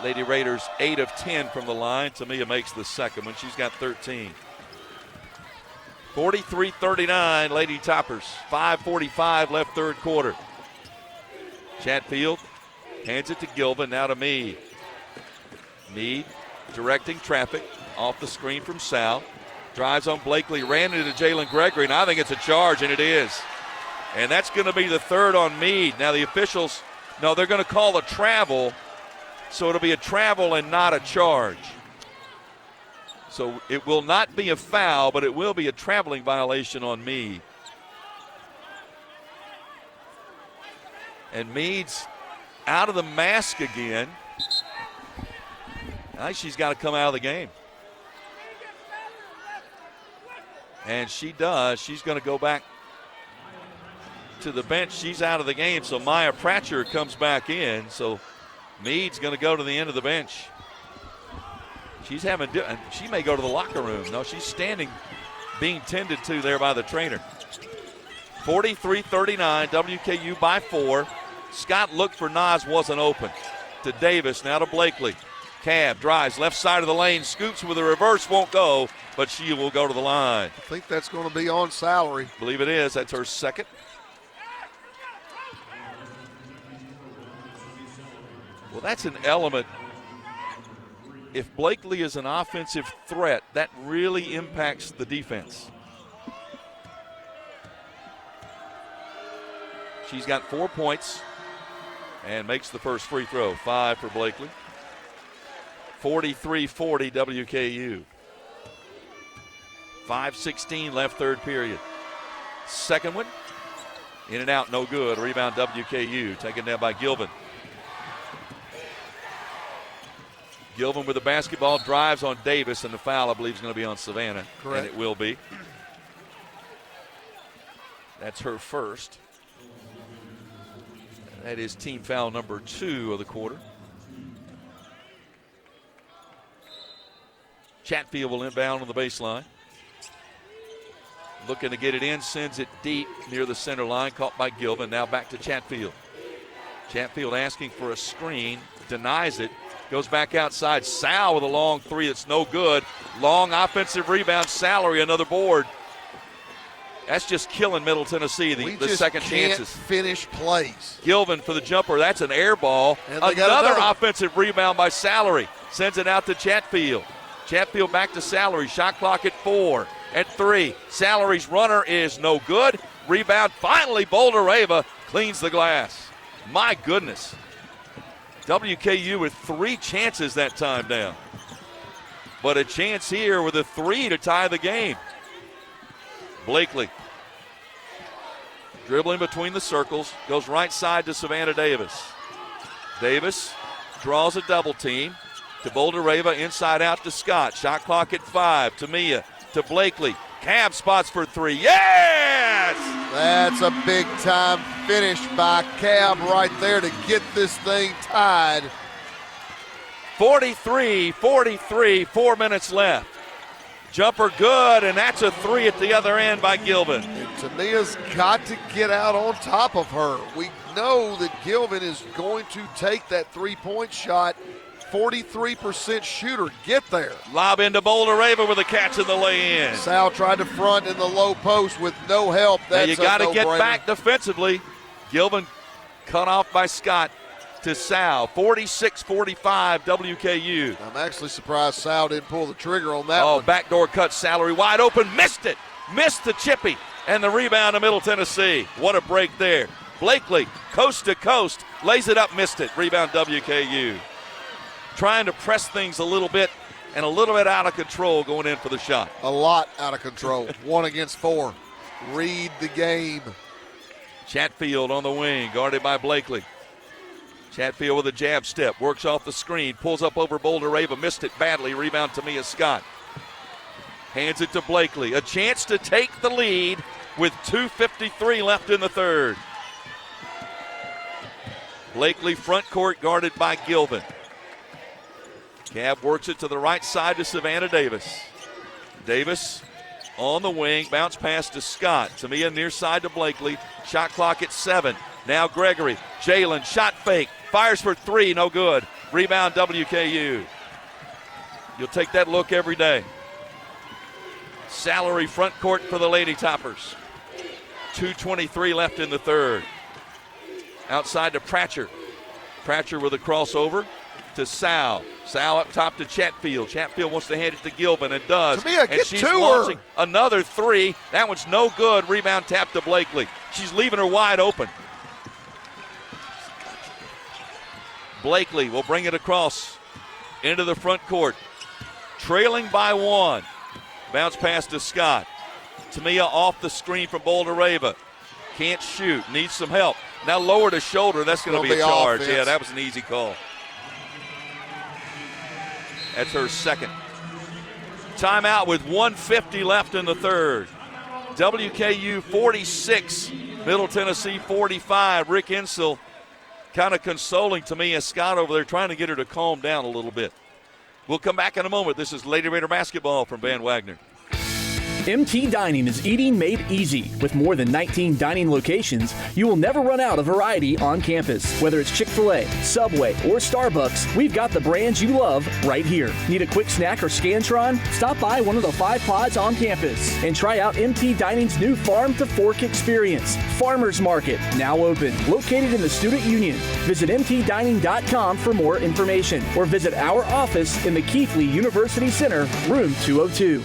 B: Lady Raiders 8 of 10 from the line. Tamia makes the second one. She's got 13. 43-39, Lady Toppers. 5:45 left third quarter. Chatfield hands it to Gilvin, now to Meade. Meade directing traffic off the screen from Sal. Drives on Blakely, ran into Jalen Gregory, and I think it's a charge, and it is. And that's going to be the 3rd on Meade. Now the officials, no, they're going to call a travel. So it'll be a travel and not a charge. So it will not be a foul, but it will be a traveling violation on Meade. And Meade's out of the mask again. I think she's got to come out of the game. And she does. She's going to go back to the bench. She's out of the game, so Maya Pratcher comes back in. So Meade's going to go to the end of the bench. She's she may go to the locker room. No, she's standing, being tended to there by the trainer. 43-39, WKU by 4. Scott looked for Nas, wasn't open. To Davis, now to Blakely. Cab drives left side of the lane, scoops with a reverse, won't go, but she will go to the line.
C: I think that's going to be on Salary.
B: Believe it is. That's her second. Well, that's an element. If Blakely is an offensive threat, that really impacts the defense. She's got 4 points and makes the first free throw. 5 for Blakely. 43-40 WKU. 5:16 left third period. Second one, in and out, no good. Rebound WKU, taken down by Gilvin. Gilvin with the basketball, drives on Davis, and the foul, I believe, is going to be on Savannah.
C: Correct.
B: And it will be. That's her first. That is team foul number 2 of the quarter. Chatfield will inbound on the baseline. Looking to get it in, sends it deep near the center line, caught by Gilvin. Now back to Chatfield. Chatfield asking for a screen, denies it, goes back outside. Sal with a long 3 that's no good. Long offensive rebound, Salary, another board. That's just killing Middle Tennessee, the second chances.
C: Finish plays.
B: Gilvin for the jumper, that's an air ball. Another offensive rebound by Salary. Sends it out to Chatfield. Chatfield back to Salary, shot clock at 4. At 3, Salary's runner is no good. Rebound, finally Boulder-Ava cleans the glass. My goodness. WKU with 3 chances that time down. but a chance here with a 3 to tie the game. Blakely dribbling between the circles, goes right side to Savannah Davis. Davis draws a double team to Bouldereva, inside out to Scott. Shot clock at 5. To Mia, to Blakely. Cab spots for 3. Yes!
C: That's a big time finish by Cab right there to get this thing tied.
B: 43-43, 4 minutes left. Jumper good, and that's a 3 at the other end by Gilvin.
C: Tamia's got to get out on top of her. We know that Gilvin is going to take that three-point shot. 43% shooter. Get there.
B: Lob into Bouldereva with a catch in the lay-in.
C: Sal tried to front in the low post with no help.
B: Now you got to get back defensively. Gilvin cut off by Scott to Sal. 46-45 WKU.
C: I'm actually surprised Sal didn't pull the trigger on that one.
B: Backdoor cut, Salary wide open. Missed it. Missed the chippy. And the rebound to Middle Tennessee. What a break there. Blakely, coast to coast, lays it up, missed it. Rebound WKU. Trying to press things a little bit and a little bit out of control going in for the shot.
C: A lot out of control. 1 against 4. Read the game.
B: Chatfield on the wing, guarded by Blakely. Chatfield with a jab step, works off the screen, pulls up over Bouldereva, missed it badly. Rebound to Mia Scott. Hands it to Blakely. A chance to take the lead with 2:53 left in the third. Blakely front court guarded by Gilvin. Cab works it to the right side to Savannah Davis. Davis on the wing, bounce pass to Scott. Tamia near side to Blakely. Shot clock at 7. Now Gregory. Jalen, shot fake. Fires for 3, no good. Rebound WKU. You'll take that look every day. Salary front court for the Lady Toppers. 2:23 left in the third. Outside to Pratcher. Pratcher with a crossover to Sal. Sal up top to Chatfield. Chatfield wants to hand it to Gilvin and does.
C: Tamia,
B: and she's launching another 3. That one's no good. Rebound tap to Blakely. She's leaving her wide open. Blakely will bring it across into the front court. Trailing by 1. Bounce pass to Scott. Tamia off the screen from Bouldereva. Can't shoot. Needs some help. Now lower to shoulder. That's going to be a charge.
C: Offense.
B: Yeah, that was an easy call. That's her second. Timeout with 1:50 left in the third. WKU 46, Middle Tennessee 45. Rick Insel kind of consoling Tamia Scott over there, trying to get her to calm down a little bit. We'll come back in a moment. This is Lady Raider basketball from Van Wagner.
V: MT Dining is eating made easy. With more than 19 dining locations, you will never run out of variety on campus. Whether it's Chick-fil-A, Subway, or Starbucks, we've got the brands you love right here. Need a quick snack or Scantron? Stop by one of the 5 pods on campus and try out MT Dining's new Farm to Fork experience. Farmers Market, now open, located in the Student Union. Visit mtdining.com for more information or visit our office in the Keithley University Center, room 202.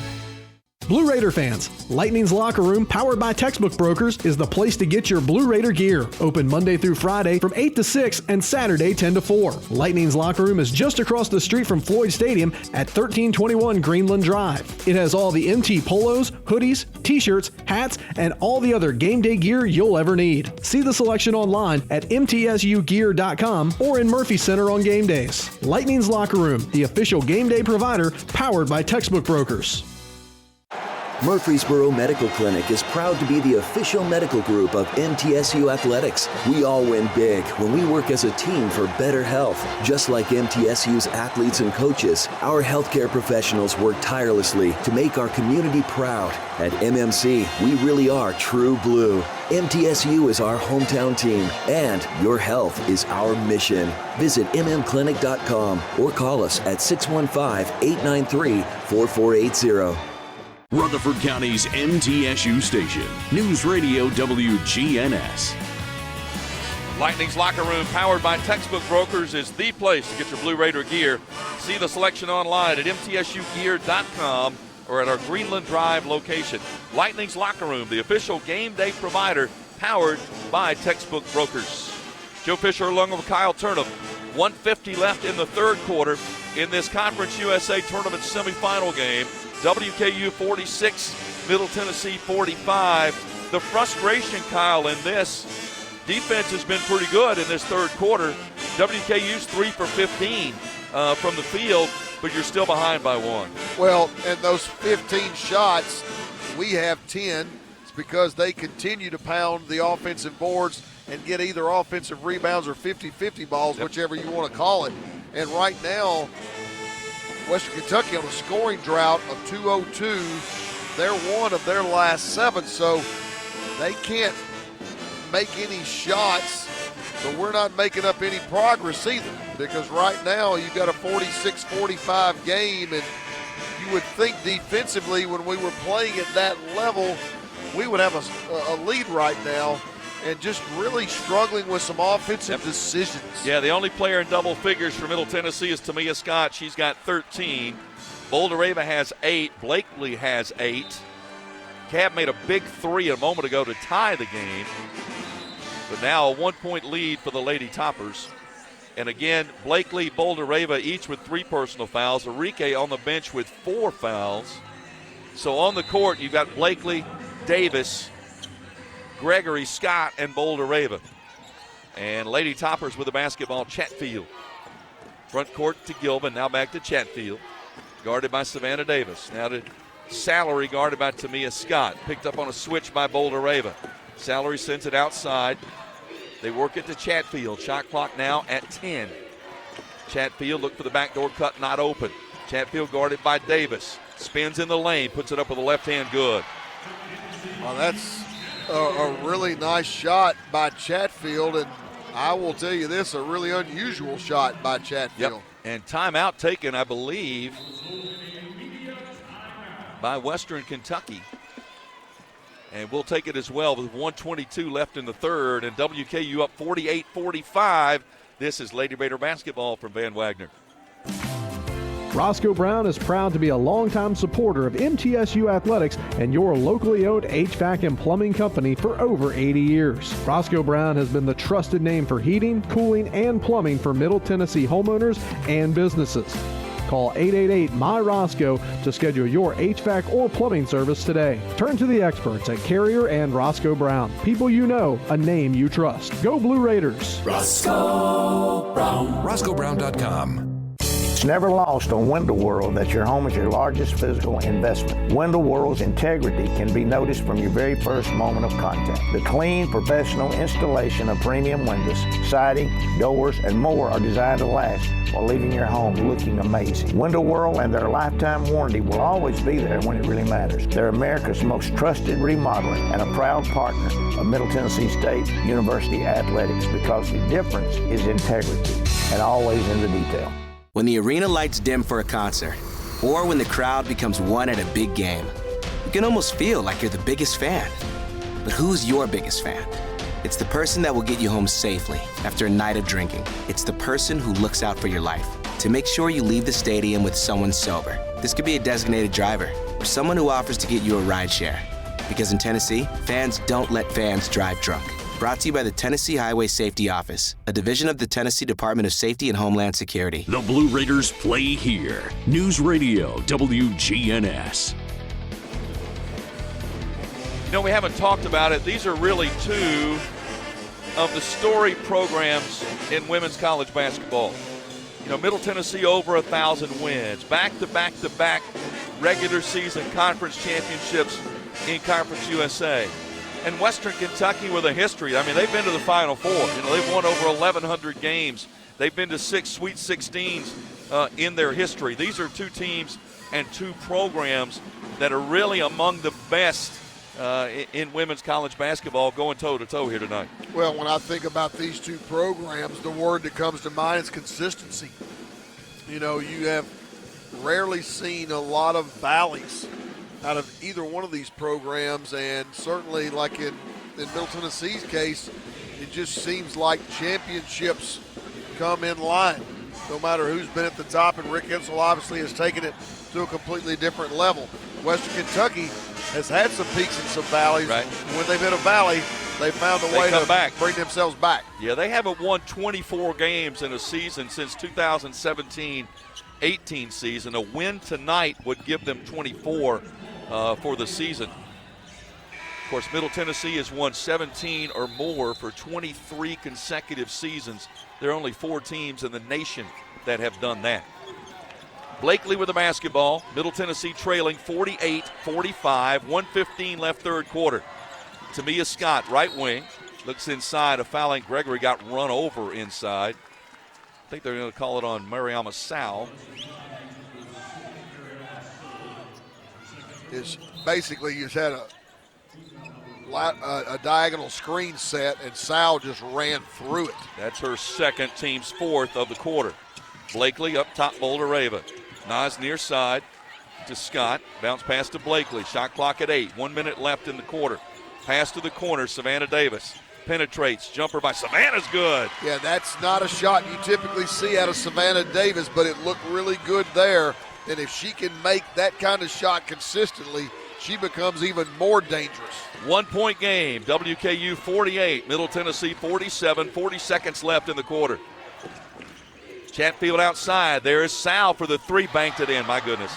L: Blue Raider fans, Lightning's Locker Room, powered by Textbook Brokers, is the place to get your Blue Raider gear. Open Monday through Friday from 8 to 6 and Saturday 10 to 4. Lightning's Locker Room is just across the street from Floyd Stadium at 1321 Greenland Drive. It has all the MT polos, hoodies, t-shirts, hats, and all the other game day gear you'll ever need. See the selection online at mtsugear.com or in Murphy Center on game days. Lightning's Locker Room, the official game day provider, powered by Textbook Brokers.
G: Murfreesboro Medical Clinic is proud to be the official medical group of MTSU Athletics. We all win big when we work as a team for better health. Just like MTSU's athletes and coaches, our healthcare professionals work tirelessly to make our community proud. At MMC, we really are true blue. MTSU is our hometown team, and your health is our mission. Visit mmclinic.com or call us at 615-893-4480.
A: Rutherford County's MTSU station, News Radio WGNS.
B: Lightning's Locker Room, powered by Textbook Brokers, is the place to get your Blue Raider gear. See the selection online at mtsugear.com or at our Greenland Drive location. Lightning's Locker Room, the official game day provider, powered by Textbook Brokers. Joe Fisher along with Kyle Turnip 1:50 left in the third quarter in this Conference USA Tournament semifinal game. WKU 46, Middle Tennessee 45. The frustration, Kyle, in this defense has been pretty good in this third quarter. WKU's 3 for 15 from the field, but you're still behind by 1.
C: Well, and those 15 shots, we have 10. It's because they continue to pound the offensive boards and get either offensive rebounds or 50-50 balls, whichever you want to call it. And right now, Western Kentucky on a scoring drought of 202. They're 1 of their last 7, so they can't make any shots, but we're not making up any progress either, because right now you've got a 46-45 game, and you would think defensively when we were playing at that level, we would have a lead right now, and just really struggling with some offensive decisions.
B: Yeah, the only player in double figures for Middle Tennessee is Tamia Scott. She's got 13. Boulder-Ava has 8. Blakely has 8. Cab made a big 3 a moment ago to tie the game. But now a 1-point lead for the Lady Toppers. And again, Blakely, Boulder-Ava each with 3 personal fouls. Enrique on the bench with 4 fouls. So on the court, you've got Blakely, Davis, Gregory, Scott, and Boulder-Ava. And Lady Toppers with the basketball, Chatfield. Front court to Gilman, now back to Chatfield. Guarded by Savannah Davis. Now to Salary, guarded by Tamia Scott. Picked up on a switch by Boulder-Ava. Salary sends it outside. They work it to Chatfield. Shot clock now at 10. Chatfield look for the backdoor cut, not open. Chatfield guarded by Davis. Spins in the lane, puts it up with the left hand, good.
C: Well, that's a really nice shot by Chatfield, and I will tell you this, a really unusual shot by Chatfield.
B: Yep. And timeout taken, I believe, by Western Kentucky. And we'll take it as well with 1:22 left in the third, and WKU up 48-45. This is Lady Raider basketball from Van Wagner.
L: Roscoe Brown is proud to be a longtime supporter of MTSU athletics and your locally owned HVAC and plumbing company for over 80 years. Roscoe Brown has been the trusted name for heating, cooling, and plumbing for Middle Tennessee homeowners and businesses. Call 888-MY-ROSCOE to schedule your HVAC or plumbing service today. Turn to the experts at Carrier and Roscoe Brown. People you know, a name you trust. Go Blue Raiders.
M: Roscoe Brown. RoscoeBrown.com.
F: It's never lost on Window World that your home is your largest physical investment. Window World's integrity can be noticed from your very first moment of contact. The clean, professional installation of premium windows, siding, doors, and more are designed to last while leaving your home looking amazing. Window World and their lifetime warranty will always be there when it really matters. They're America's most trusted remodeler and a proud partner of Middle Tennessee State University Athletics, because the difference is integrity and always in the detail.
E: When the arena lights dim for a concert, or when the crowd becomes one at a big game, you can almost feel like you're the biggest fan. But who's your biggest fan? It's the person that will get you home safely after a night of drinking. It's the person who looks out for your life to make sure you leave the stadium with someone sober. This could be a designated driver or someone who offers to get you a ride share. Because in Tennessee, fans don't let fans drive drunk. Brought to you by the Tennessee Highway Safety Office, a division of the Tennessee Department of Safety and Homeland Security.
A: The Blue Raiders play here. News Radio WGNS.
B: You know, we haven't talked about it. These are really two of the story programs in women's college basketball. You know, Middle Tennessee over 1,000 wins, back-to-back-to-back regular season conference championships in Conference USA. And Western Kentucky with a history. I mean, they've been to the Final Four. You know, they've won over 1,100 games. They've been to 6 Sweet 16s in their history. These are two teams and two programs that are really among the best in women's college basketball, going toe-to-toe here tonight.
C: Well, when I think about these two programs, the word that comes to mind is consistency. You know, you have rarely seen a lot of valleys out of either one of these programs, and certainly like in Middle Tennessee's case, it just seems like championships come in line, no matter who's been at the top, and Rick Hensel obviously has taken it to a completely different level. Western Kentucky has had some peaks and some valleys.
B: Right.
C: When they've hit a valley, They found a way to bring themselves back.
B: Yeah, they haven't won 24 games in a season since 2017-18 season. A win tonight would give them 24 for the season. Of course, Middle Tennessee has won 17 or more for 23 consecutive seasons. There are only 4 teams in the nation that have done that. Blakely with the basketball. Middle Tennessee trailing 48-45. 1:15 left third quarter. Tamia Scott, right wing, looks inside. A fouling. Gregory got run over inside. I think they're going to call it on Mariama Sal.
C: Is basically you just had a diagonal screen set, and Sal just ran through it.
B: That's her second, team's fourth of the quarter. Blakely up top, Boulder Rava. Nas near side to Scott. Bounce pass to Blakely. Shot clock at 8. 1 minute left in the quarter. Pass to the corner, Savannah Davis. Penetrates. Jumper by Savannah's good.
C: Yeah, that's not a shot you typically see out of Savannah Davis, but it looked really good there. And if she can make that kind of shot consistently, she becomes even more dangerous.
B: 1 point game. WKU 48, Middle Tennessee 47. 40 seconds left in the quarter. Chatfield outside. There is Sal for the 3. Banked it in. My goodness.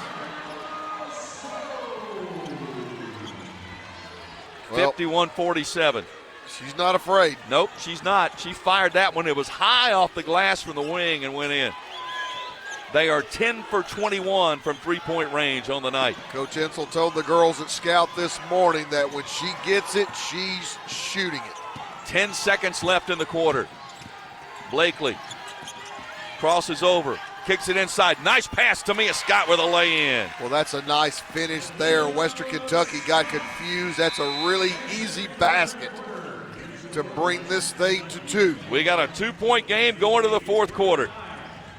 C: Well,
B: 51-47.
C: She's not afraid.
B: Nope, she's not. She fired that one. It was high off the glass from the wing and went in. They are 10 for 21 from three-point range on the night.
C: Coach Insel told the girls at Scout this morning that when she gets it, she's shooting it.
B: 10 seconds left in the quarter. Blakely crosses over, kicks it inside. Nice pass to Mia Scott with a lay-in.
C: Well, that's a nice finish there. Western Kentucky got confused. That's a really easy basket to bring this thing to 2.
B: We got a 2-point game going to the fourth quarter.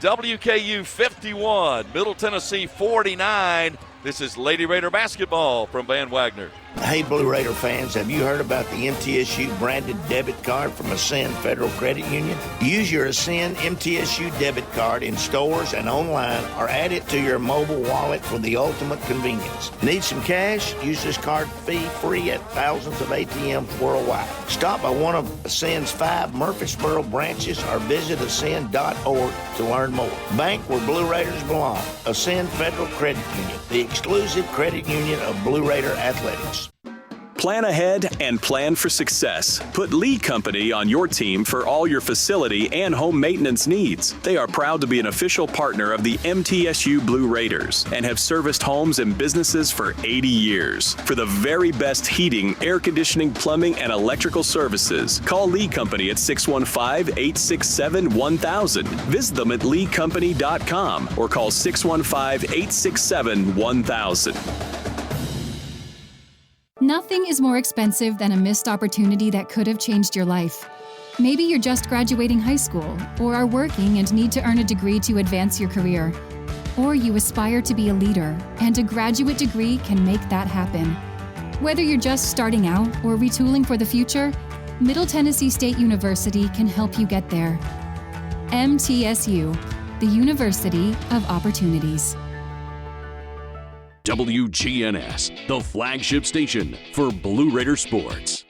B: WKU 51, Middle Tennessee 49. This is Lady Raider basketball from Van Wagner.
F: Hey, Blue Raider fans, have you heard about the MTSU branded debit card from Ascend Federal Credit Union? Use your Ascend MTSU debit card in stores and online, or add it to your mobile wallet for the ultimate convenience. Need some cash? Use this card fee-free at thousands of ATMs worldwide. Stop by one of Ascend's 5 Murfreesboro branches or visit ascend.org to learn more. Bank where Blue Raiders belong. Ascend Federal Credit Union, the exclusive credit union of Blue Raider Athletics.
R: Plan ahead and plan for success. Put Lee Company on your team for all your facility and home maintenance needs. They are proud to be an official partner of the MTSU Blue Raiders and have serviced homes and businesses for 80 years. For the very best heating, air conditioning, plumbing, and electrical services, call Lee Company at 615-867-1000. Visit them at leecompany.com or call 615-867-1000.
K: Nothing is more expensive than a missed opportunity that could have changed your life. Maybe you're just graduating high school, or are working and need to earn a degree to advance your career. Or you aspire to be a leader, and a graduate degree can make that happen. Whether you're just starting out or retooling for the future, Middle Tennessee State University can help you get there. MTSU, the University of Opportunities.
A: WGNS, the flagship station for Blue Raider sports.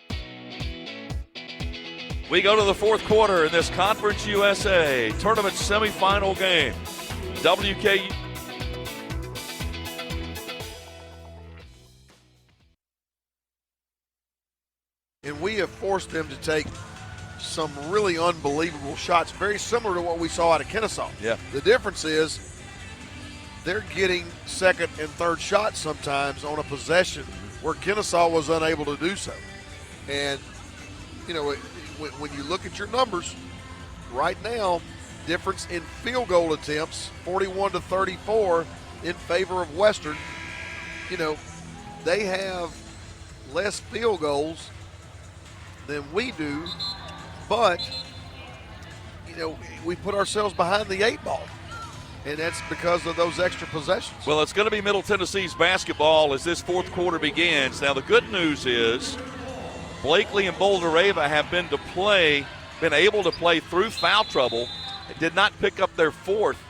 B: We go to the fourth quarter in this Conference USA tournament semifinal game. WKU.
C: And we have forced them to take some really unbelievable shots, very similar to what we saw out of Kennesaw.
B: Yeah.
C: The difference is they're getting second and third shots sometimes on a possession where Kennesaw was unable to do so. And, you know, when you look at your numbers, right now, difference in field goal attempts, 41-34 in favor of Western. You know, they have less field goals than we do, but, you know, we put ourselves behind the 8 ball. And that's because of those extra possessions.
B: Well, it's going to be Middle Tennessee's basketball as this fourth quarter begins. Now, the good news is Blakely and Boulder Rava have been able to play through foul trouble. Did not pick up their fourth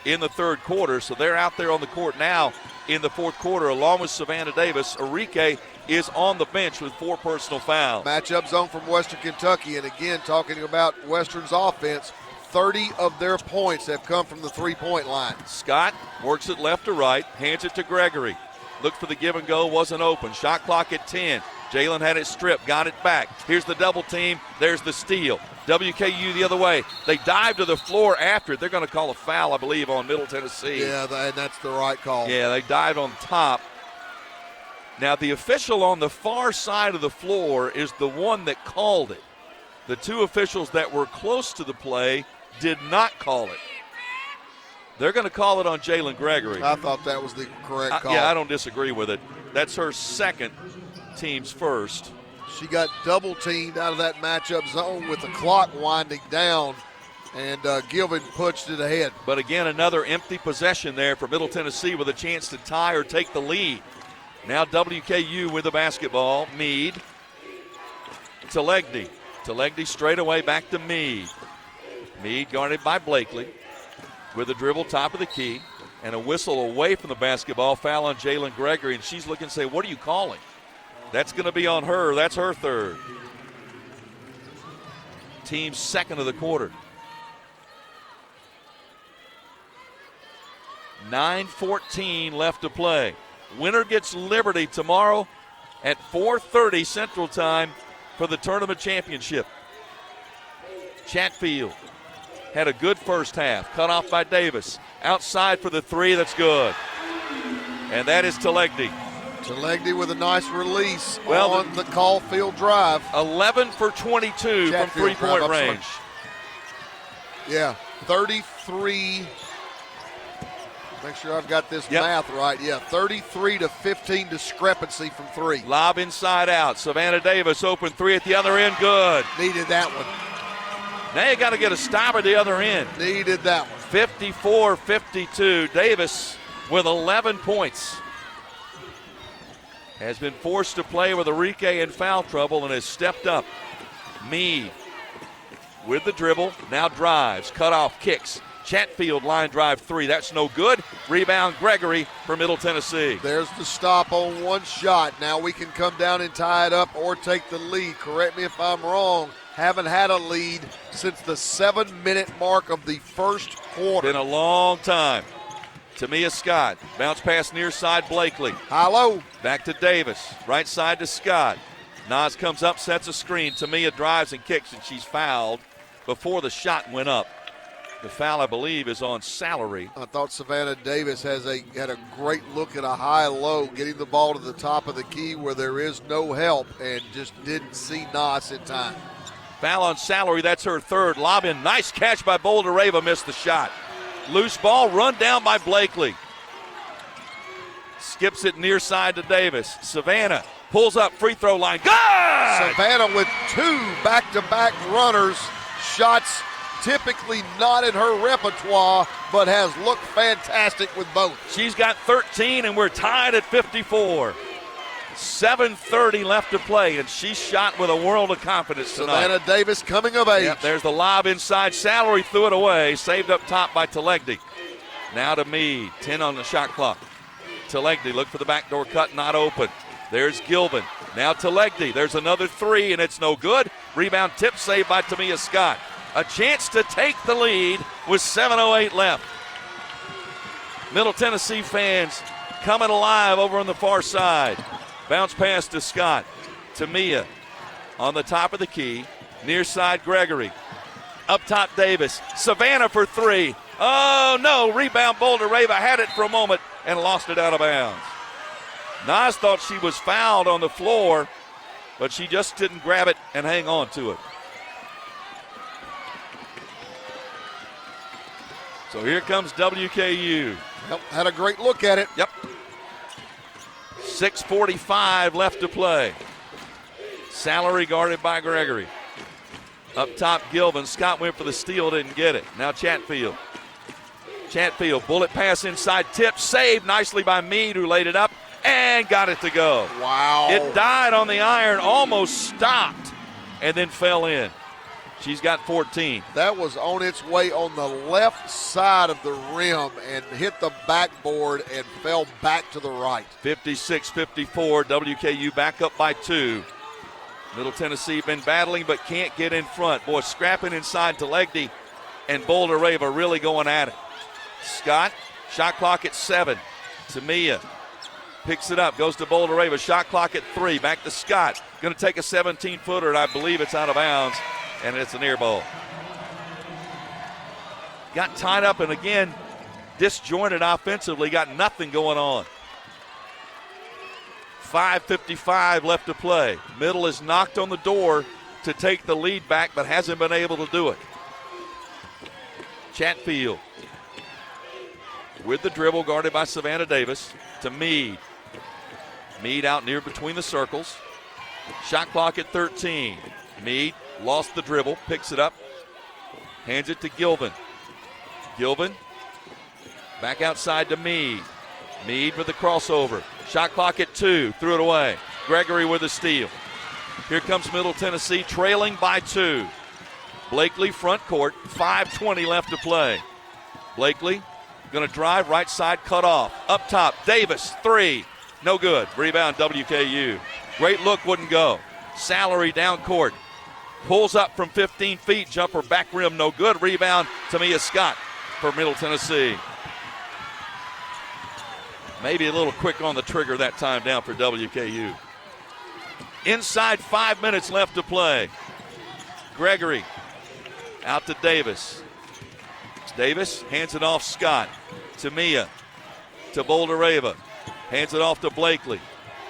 B: in the third quarter, so they're out there on the court now in the fourth quarter, along with Savannah Davis. Enrique is on the bench with 4 personal fouls.
C: Matchup zone from Western Kentucky, and again, talking about Western's offense, 30 of their points have come from the three-point line.
B: Scott works it left to right, hands it to Gregory. Looked for the give and go, wasn't open. Shot clock at 10. Jalen had it stripped, got it back. Here's the double team, there's the steal. WKU the other way. They dive to the floor after it. They're going to call a foul, I believe, on Middle Tennessee.
C: Yeah, and that's the right call.
B: Yeah, they dived on top. Now, the official on the far side of the floor is the one that called it. The 2 officials that were close to the play did not call it. They're going to call it on Jalen Gregory.
C: I thought that was the correct call.
B: Yeah, I don't disagree with it. That's her second, team's first.
C: She got double teamed out of that matchup zone with the clock winding down, and Gilvin pushed it ahead.
B: But again, another empty possession there for Middle Tennessee with a chance to tie or take the lead. Now WKU with the basketball. Meade to Legdy. To Legdy straight away back to Meade. Meade guarded by Blakely with a dribble top of the key and a whistle away from the basketball. Foul on Jalen Gregory, and she's looking to say, what are you calling? That's going to be on her. That's her third. Team's second of the quarter. 9:14 left to play. Winner gets Liberty tomorrow at 4:30 Central Time for the tournament championship. Chatfield had a good first half. Cut off by Davis. Outside for the 3. That's good. And that is Telegny.
C: Telegny with a nice release on the Caulfield drive.
B: 11 for 22
C: Chatfield
B: from three-point range.
C: Yeah, 33. Make sure I've got this math right. Yeah, 33 to 15 discrepancy from 3.
B: Lob inside out. Savannah Davis open 3 at the other end. Good.
C: Needed that one.
B: Now you got to get a stop at the other end.
C: Needed that one.
B: 54-52. Davis with 11 points. Has been forced to play with Enrique in foul trouble and has stepped up. Meade with the dribble. Now drives. Cut off. Kicks. Chatfield line drive 3. That's no good. Rebound Gregory for Middle Tennessee.
C: There's the stop on one shot. Now we can come down and tie it up or take the lead. Correct me if I'm wrong. Haven't had a lead since the 7-minute mark of the first quarter.
B: Been a long time. Tamia Scott. Bounce pass near side Blakely.
C: High low.
B: Back to Davis. Right side to Scott. Nas comes up, sets a screen. Tamia drives and kicks, and she's fouled before the shot went up. The foul, I believe, is on Salary.
C: I thought Savannah Davis had a great look at a high-low, getting the ball to the top of the key where there is no help, and just didn't see Nas in time.
B: Foul on Salary, that's her third. Lob in, nice catch by Boulder-Rava, missed the shot. Loose ball, run down by Blakely. Skips it near side to Davis. Savannah pulls up, free throw line, good!
C: Savannah with 2 back-to-back runners, shots typically not in her repertoire, but has looked fantastic with both.
B: She's got 13, and we're tied at 54. 7:30 left to play, and she shot with a world of confidence tonight.
C: Savannah Davis coming of age.
B: Yep, there's the lob inside. Salary threw it away. Saved up top by Telegny. Now to Meade. 10 on the shot clock. Telegny look for the backdoor cut, not open. There's Gilvin. Now Telegny. There's another 3, and it's no good. Rebound tip saved by Tamia Scott. A chance to take the lead with 7:08 left. Middle Tennessee fans coming alive over on the far side. Bounce pass to Scott. Tamia on the top of the key. Near side Gregory. Up top Davis. Savannah for 3. Oh no, rebound Boulder-Rava had it for a moment and lost it out of bounds. Nas thought she was fouled on the floor, but she just didn't grab it and hang on to it. So here comes WKU.
C: Yep, had a great look at it.
B: Yep. 6:45 left to play. Salary guarded by Gregory. Up top, Gilvin. Scott went for the steal, didn't get it. Now Chatfield. Chatfield, bullet pass inside, tip, saved nicely by Meade, who laid it up and got it to go.
C: Wow.
B: It died on the iron, almost stopped, and then fell in. She's got 14.
C: That was on its way on the left side of the rim and hit the backboard and fell back to the right.
B: 56-54, WKU back up by 2. Middle Tennessee been battling but can't get in front. Boy, scrapping inside to Legdy and Boulder Rave are really going at it. Scott, shot clock at 7. Tamia picks it up, goes to Boulder Rave, shot clock at 3. Back to Scott. Going to take a 17-footer, and I believe it's out of bounds, and it's an air ball. Got tied up and again disjointed offensively, got nothing going on. 5:55 left to play. Middle has knocked on the door to take the lead back, but hasn't been able to do it. Chatfield with the dribble, guarded by Savannah Davis, to Meade. Meade out near between the circles. Shot clock at 13. Meade lost the dribble, picks it up, hands it to Gilvin. Gilvin back outside to Meade. Meade with the crossover. Shot clock at 2, threw it away. Gregory with the steal. Here comes Middle Tennessee trailing by 2. Blakely front court, 5:20 left to play. Blakely going to drive right side, cut off. Up top, Davis, 3, no good. Rebound WKU. Great look, wouldn't go. Salary down court. Pulls up from 15 feet, jumper back rim, no good. Rebound, Tamia Scott for Middle Tennessee. Maybe a little quick on the trigger that time down for WKU. Inside 5 minutes left to play. Gregory out to Davis. Davis hands it off Scott. Tamia to Boulder-Rava. Hands it off to Blakely.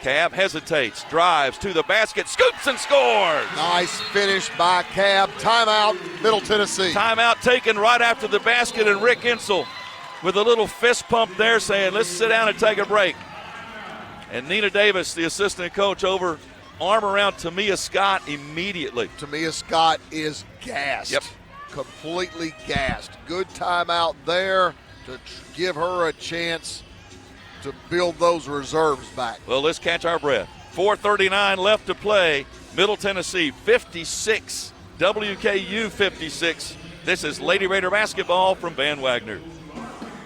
B: Cab hesitates, drives to the basket, scoops and scores.
C: Nice finish by Cab. Timeout, Middle Tennessee.
B: Timeout taken right after the basket, and Rick Insel with a little fist pump there saying, let's sit down and take a break. And Nina Davis, the assistant coach, over arm around Tamia Scott immediately.
C: Tamia Scott is gassed.
B: Yep.
C: Completely gassed. Good timeout there to give her a chance to build those reserves back.
B: Well, let's catch our breath. 4:39 left to play. Middle Tennessee 56, WKU 56. This is Lady Raider basketball from Van Wagner.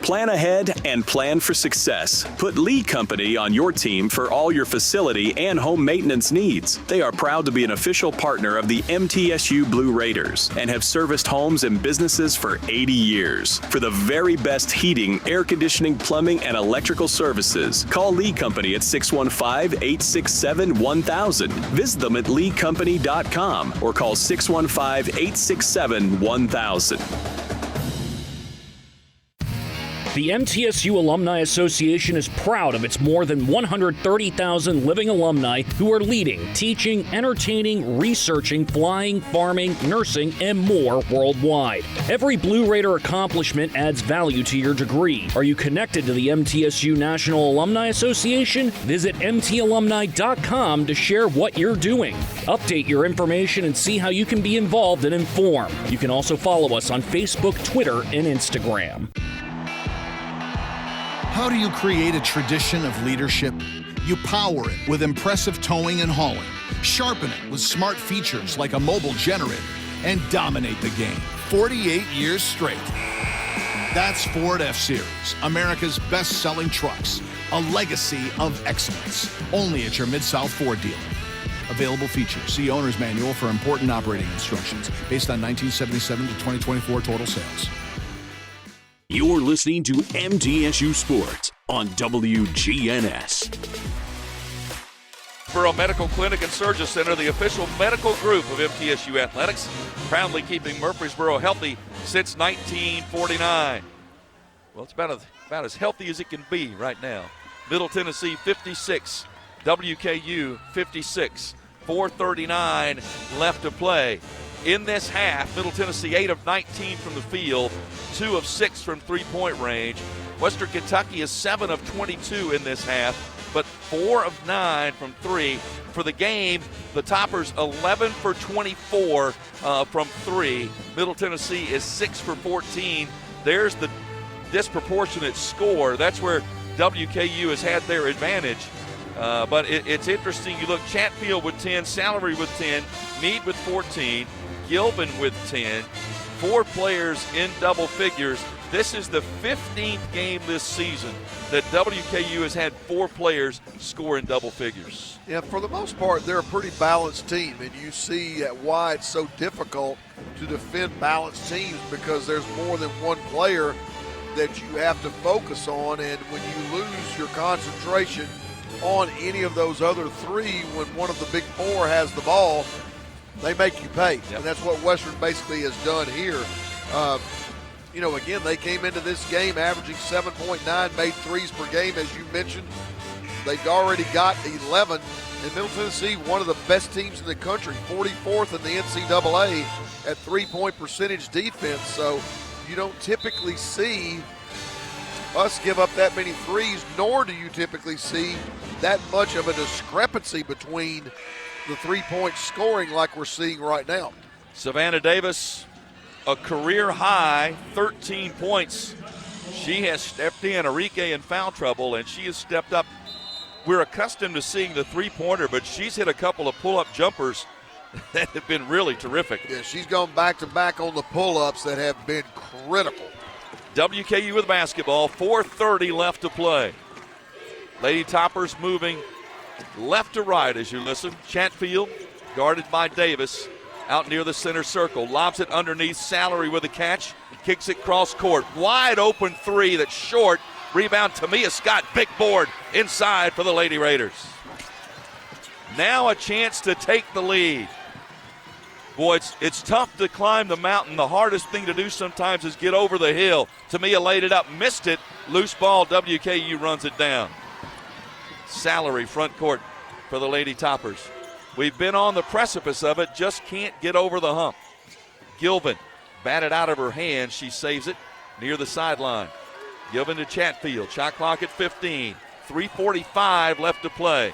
R: Plan ahead and plan for success. Put Lee Company on your team for all your facility and home maintenance needs. They are proud to be an official partner of the MTSU Blue Raiders and have serviced homes and businesses for 80 years. For the very best heating, air conditioning, plumbing, and electrical services, call Lee Company at 615-867-1000. Visit them at leecompany.com or call 615-867-1000.
V: The MTSU Alumni Association is proud of its more than 130,000 living alumni who are leading, teaching, entertaining, researching, flying, farming, nursing, and more worldwide. Every Blue Raider accomplishment adds value to your degree. Are you connected to the MTSU National Alumni Association? Visit mtalumni.com to share what you're doing. Update your information and see how you can be involved and informed. You can also follow us on Facebook, Twitter, and Instagram.
N: How do you create a tradition of leadership? You power it with impressive towing and hauling, sharpen it with smart features like a mobile generator, and dominate the game 48 years straight. That's Ford F-Series, America's best-selling trucks, a legacy of excellence, only at your Mid-South Ford dealer. Available features. See Owner's Manual for important operating instructions based on 1977 to 2024 total sales.
A: You're listening to MTSU Sports on WGNS.
B: Borough Medical Clinic and Surgery Center, the official medical group of MTSU Athletics, proudly keeping Murfreesboro healthy since 1949. Well, it's about as healthy as it can be right now. Middle Tennessee 56, WKU 56, 4:39 left to play. In this half, Middle Tennessee 8 of 19 from the field, 2 of 6 from three-point range. Western Kentucky is 7 of 22 in this half, but 4 of 9 from 3. For the game, the Toppers 11 for 24 from 3. Middle Tennessee is 6 for 14. There's the disproportionate score. That's where WKU has had their advantage. But it's interesting. You look, Chatfield with 10, Salary with 10, Meade with 14. Gilvin with 10, 4 players in double figures. This is the 15th game this season that WKU has had 4 players score in double figures.
C: Yeah, for the most part, they're a pretty balanced team, and you see why it's so difficult to defend balanced teams, because there's more than one player that you have to focus on, and when you lose your concentration on any of those other 3, when one of the big 4 has the ball, they make you pay. Yep. And that's what Western basically has done here. Again, they came into this game averaging 7.9 made threes per game, as you mentioned. They've already got 11. And Middle Tennessee, one of the best teams in the country, 44th in the NCAA at three-point percentage defense. So you don't typically see us give up that many threes, nor do you typically see that much of a discrepancy between the three-point scoring like we're seeing right now.
B: Savannah Davis, a career high 13 points. She has stepped in. Enrique in foul trouble, and she has stepped up. We're accustomed to seeing the three-pointer, but she's hit a couple of pull-up jumpers that have been really terrific.
C: Yeah, she's gone back-to-back on the pull-ups that have been critical.
B: WKU with basketball, 4:30 left to play. Lady Toppers moving left to right as you listen. Chatfield guarded by Davis out near the center circle. Lobs it underneath. Salary with a catch. Kicks it cross court. Wide open 3 that's short. Rebound, Tamia Scott. Big board inside for the Lady Raiders. Now a chance to take the lead. Boy, it's tough to climb the mountain. The hardest thing to do sometimes is get over the hill. Tamia laid it up, missed it. Loose ball, WKU runs it down. Salary front court for the Lady Toppers. We've been on the precipice of it, just can't get over the hump. Gilvin batted out of her hand. She saves it near the sideline. Gilvin to Chatfield. Shot clock at 15. 3:45 left to play.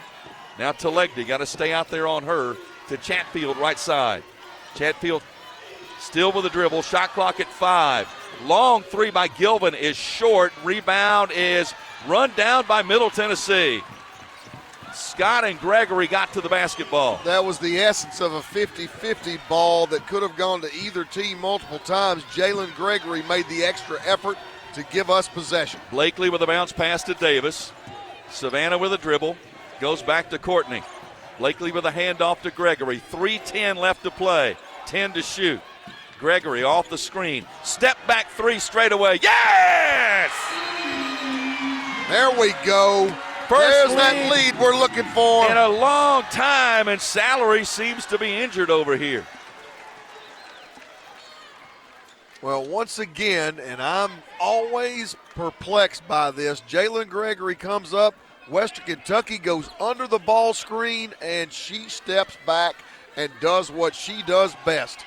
B: Now Telegny got to stay out there on her to Chatfield right side. Chatfield still with the dribble. Shot clock at 5. Long 3 by Gilvin is short. Rebound is run down by Middle Tennessee. Scott and Gregory got to the basketball.
C: That was the essence of a 50-50 ball that could have gone to either team multiple times. Jalen Gregory made the extra effort to give us possession.
B: Blakely with a bounce pass to Davis. Savannah with a dribble. Goes back to Courtney. Blakely with a handoff to Gregory. 3:10 left to play. 10 to shoot. Gregory off the screen. Step back 3 straight away. Yes!
C: There we go. There's that lead we're looking for.
B: In a long time, and Salary seems to be injured over here.
C: Well, once again, and I'm always perplexed by this, Jalen Gregory comes up. Western Kentucky goes under the ball screen, and she steps back and does what she does best.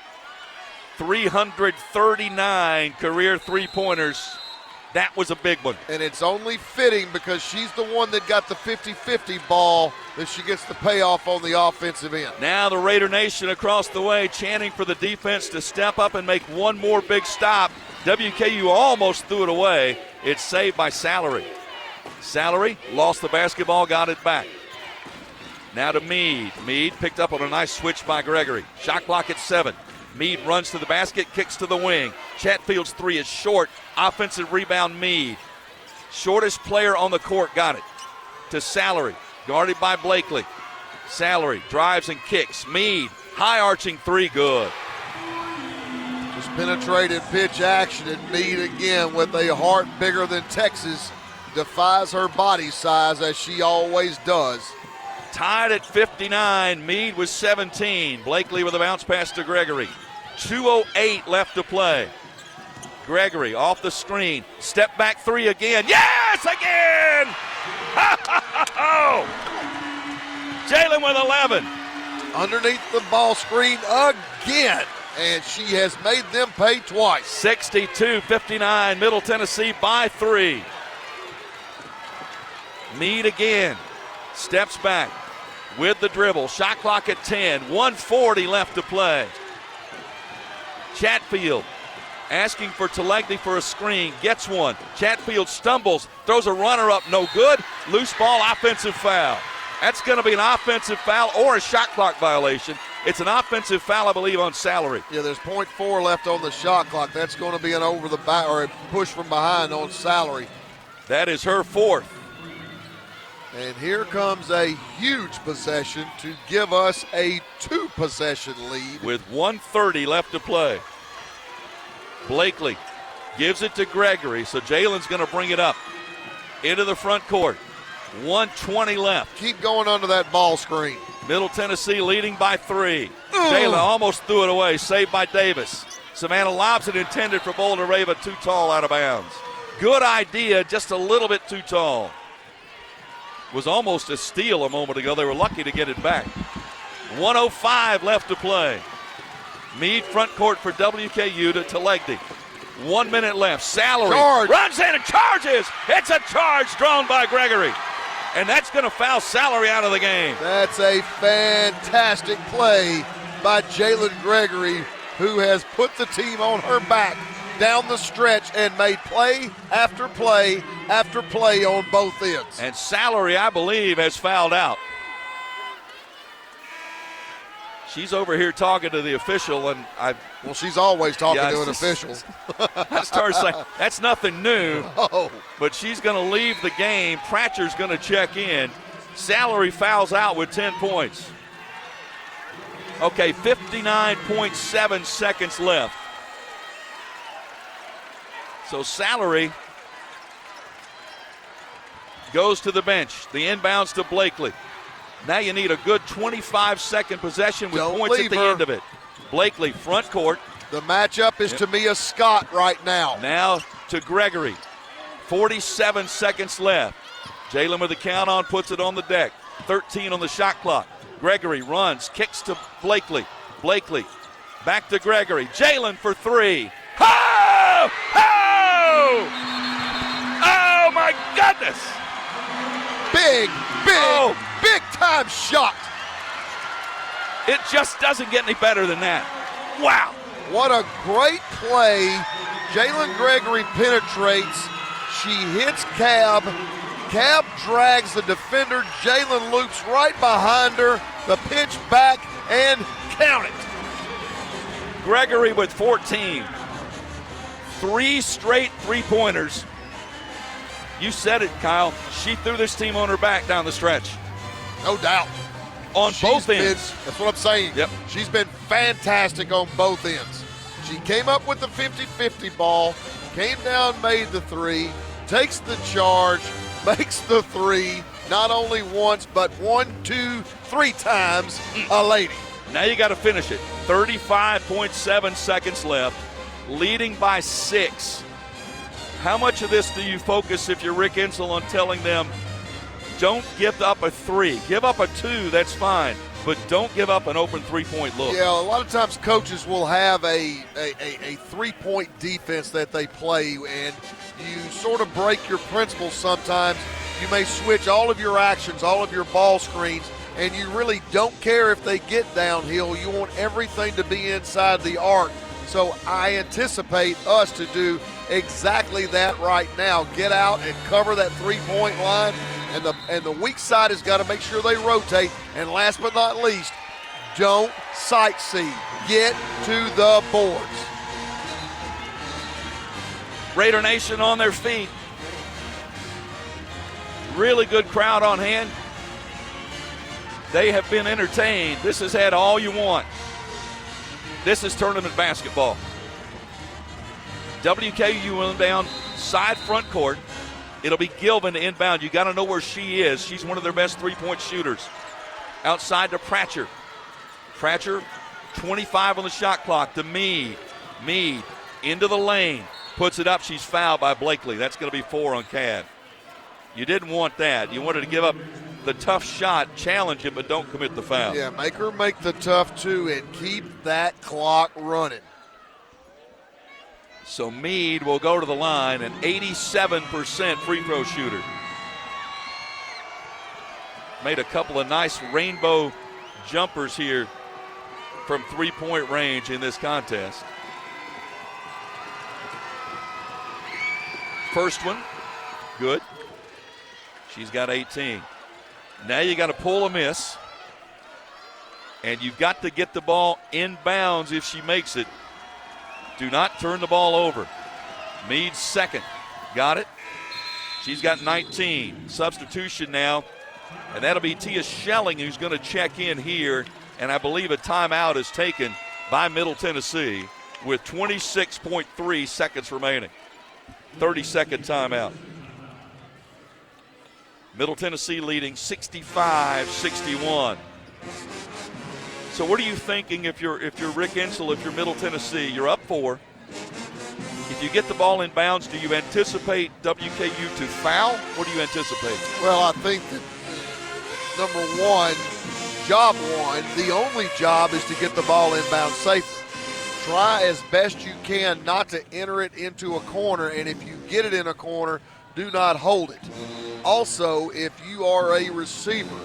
B: 339 career three-pointers. That was a big one.
C: And it's only fitting because she's the one that got the 50-50 ball that she gets the payoff on the offensive end.
B: Now the Raider Nation across the way chanting for the defense to step up and make one more big stop. WKU almost threw it away. It's saved by Salary. Salary lost the basketball, got it back. Now to Meade. Meade picked up on a nice switch by Gregory. Shot clock at 7. Meade runs to the basket, kicks to the wing. Chatfield's 3 is short. Offensive rebound, Meade. Shortest player on the court got it. To Salary, guarded by Blakely. Salary drives and kicks. Meade, high arching 3, good.
C: Just penetrated pitch action, and Meade again with a heart bigger than Texas. Defies her body size as she always does.
B: Tied at 59. Meade was 17. Blakely with a bounce pass to Gregory. 2:08 left to play. Gregory off the screen. Step back 3 again. Yes, again! Jalen with 11.
C: Underneath the ball screen again. And she has made them pay twice.
B: 62-59. Middle Tennessee by 3. Meade again. Steps back with the dribble. Shot clock at 10. 1:40 left to play. Chatfield asking for Telegny for a screen. Gets one. Chatfield stumbles. Throws a runner up. No good. Loose ball, offensive foul. That's going to be an offensive foul or a shot clock violation. It's an offensive foul, I believe, on Salary.
C: Yeah, there's 0.4 left on the shot clock. That's going to be an over the back or a push from behind on Salary.
B: That is her fourth.
C: And here comes a huge possession to give us a 2-possession lead.
B: With 1:30 left to play. Blakely gives it to Gregory, so Jalen's going to bring it up into the front court. 1:20 left.
C: Keep going under that ball screen.
B: Middle Tennessee leading by 3. Jalen almost threw it away, saved by Davis. Savannah lobs it, intended for Boulder Ray, but too tall out of bounds. Good idea, just a little bit too tall. Was almost a steal a moment ago. They were lucky to get it back. 1:05 left to play. Meade front court for WKU to Telegdi. 1 minute left. Salary runs in and charges. It's a charge drawn by Gregory. And that's going to foul Salary out of the game.
C: That's a fantastic play by Jalen Gregory, who has put the team on her back down the stretch and made play after play after play on both ends.
B: And Salary, I believe, has fouled out. She's over here talking to the official, and
C: well, she's always talking to an official.
B: I started saying, that's nothing new.
C: Oh.
B: But she's going to leave the game. Pratcher's going to check in. Salary fouls out with 10 points. Okay, 59.7 seconds left. So Salary goes to the bench. The inbounds to Blakely. Now you need a good 25-second possession with points at the end of it. Blakely, front court.
C: The matchup is to Mia Scott right now.
B: Now to Gregory. 47 seconds left. Jalen with the count on, puts it on the deck. 13 on the shot clock. Gregory runs, kicks to Blakely. Blakely back to Gregory. Jalen for 3. Oh! Oh! Oh, my goodness!
C: Big time shot.
B: It just doesn't get any better than that. Wow.
C: What a great play. Jalen Gregory penetrates. She hits Cab. Cab drags the defender. Jalen loops right behind her. The pitch back and count it.
B: Gregory with 14. 3 straight three-pointers. You said it, Kyle. She threw this team on her back down the stretch.
C: No doubt.
B: On both ends.
C: That's what I'm saying.
B: Yep.
C: She's been fantastic on both ends. She came up with the 50-50 ball, came down, made the 3, takes the charge, makes the 3, not only once, but 1, 2, 3 times a lady.
B: Now you got to finish it. 35.7 seconds left, leading by 6. How much of this do you focus if you're Rick Insell on telling them, don't give up a 3. Give up a 2, that's fine. But don't give up an open three-point look.
C: Yeah, a lot of times coaches will have a three-point defense that they play, and you sort of break your principles sometimes. You may switch all of your actions, all of your ball screens, and you really don't care if they get downhill. You want everything to be inside the arc. So I anticipate us to do exactly that right now. Get out and cover that three-point line. And the weak side has got to make sure they rotate. And last but not least, don't sightsee. Get to the boards.
B: Raider Nation on their feet. Really good crowd on hand. They have been entertained. This has had all you want. This is tournament basketball. WKU inbound, side front court. It'll be Gilvin to inbound. You got to know where she is. She's one of their best three-point shooters. Outside to Pratcher. Pratcher, 25 on the shot clock to Meade. Meade into the lane. Puts it up. She's fouled by Blakely. That's going to be 4 on Cad. You didn't want that. You wanted to give up the tough shot, challenge it, but don't commit the foul.
C: Yeah, make her make the tough 2 and keep that clock running.
B: So Meade will go to the line, an 87% free throw shooter. Made a couple of nice rainbow jumpers here from three-point range in this contest. First one, good. She's got 18. Now you got to pull a miss And you've got to get the ball inbounds if she makes it. Do not turn the ball over. Meade second. Got it. She's got 19. Substitution now. And that'll be Tia Schelling who's going to check in here. And I believe a timeout is taken by Middle Tennessee with 26.3 seconds remaining. 30-second timeout. Middle Tennessee leading 65-61. So what are you thinking if you're Rick Insel, if you're Middle Tennessee? You're up 4. If you get the ball in bounds, do you anticipate WKU to foul? What do you anticipate?
C: Well, I think that number one, job one, the only job is to get the ball in bounds safely. Try as best you can not to enter it into a corner, and if you get it in a corner, do not hold it. Also, if you are a receiver,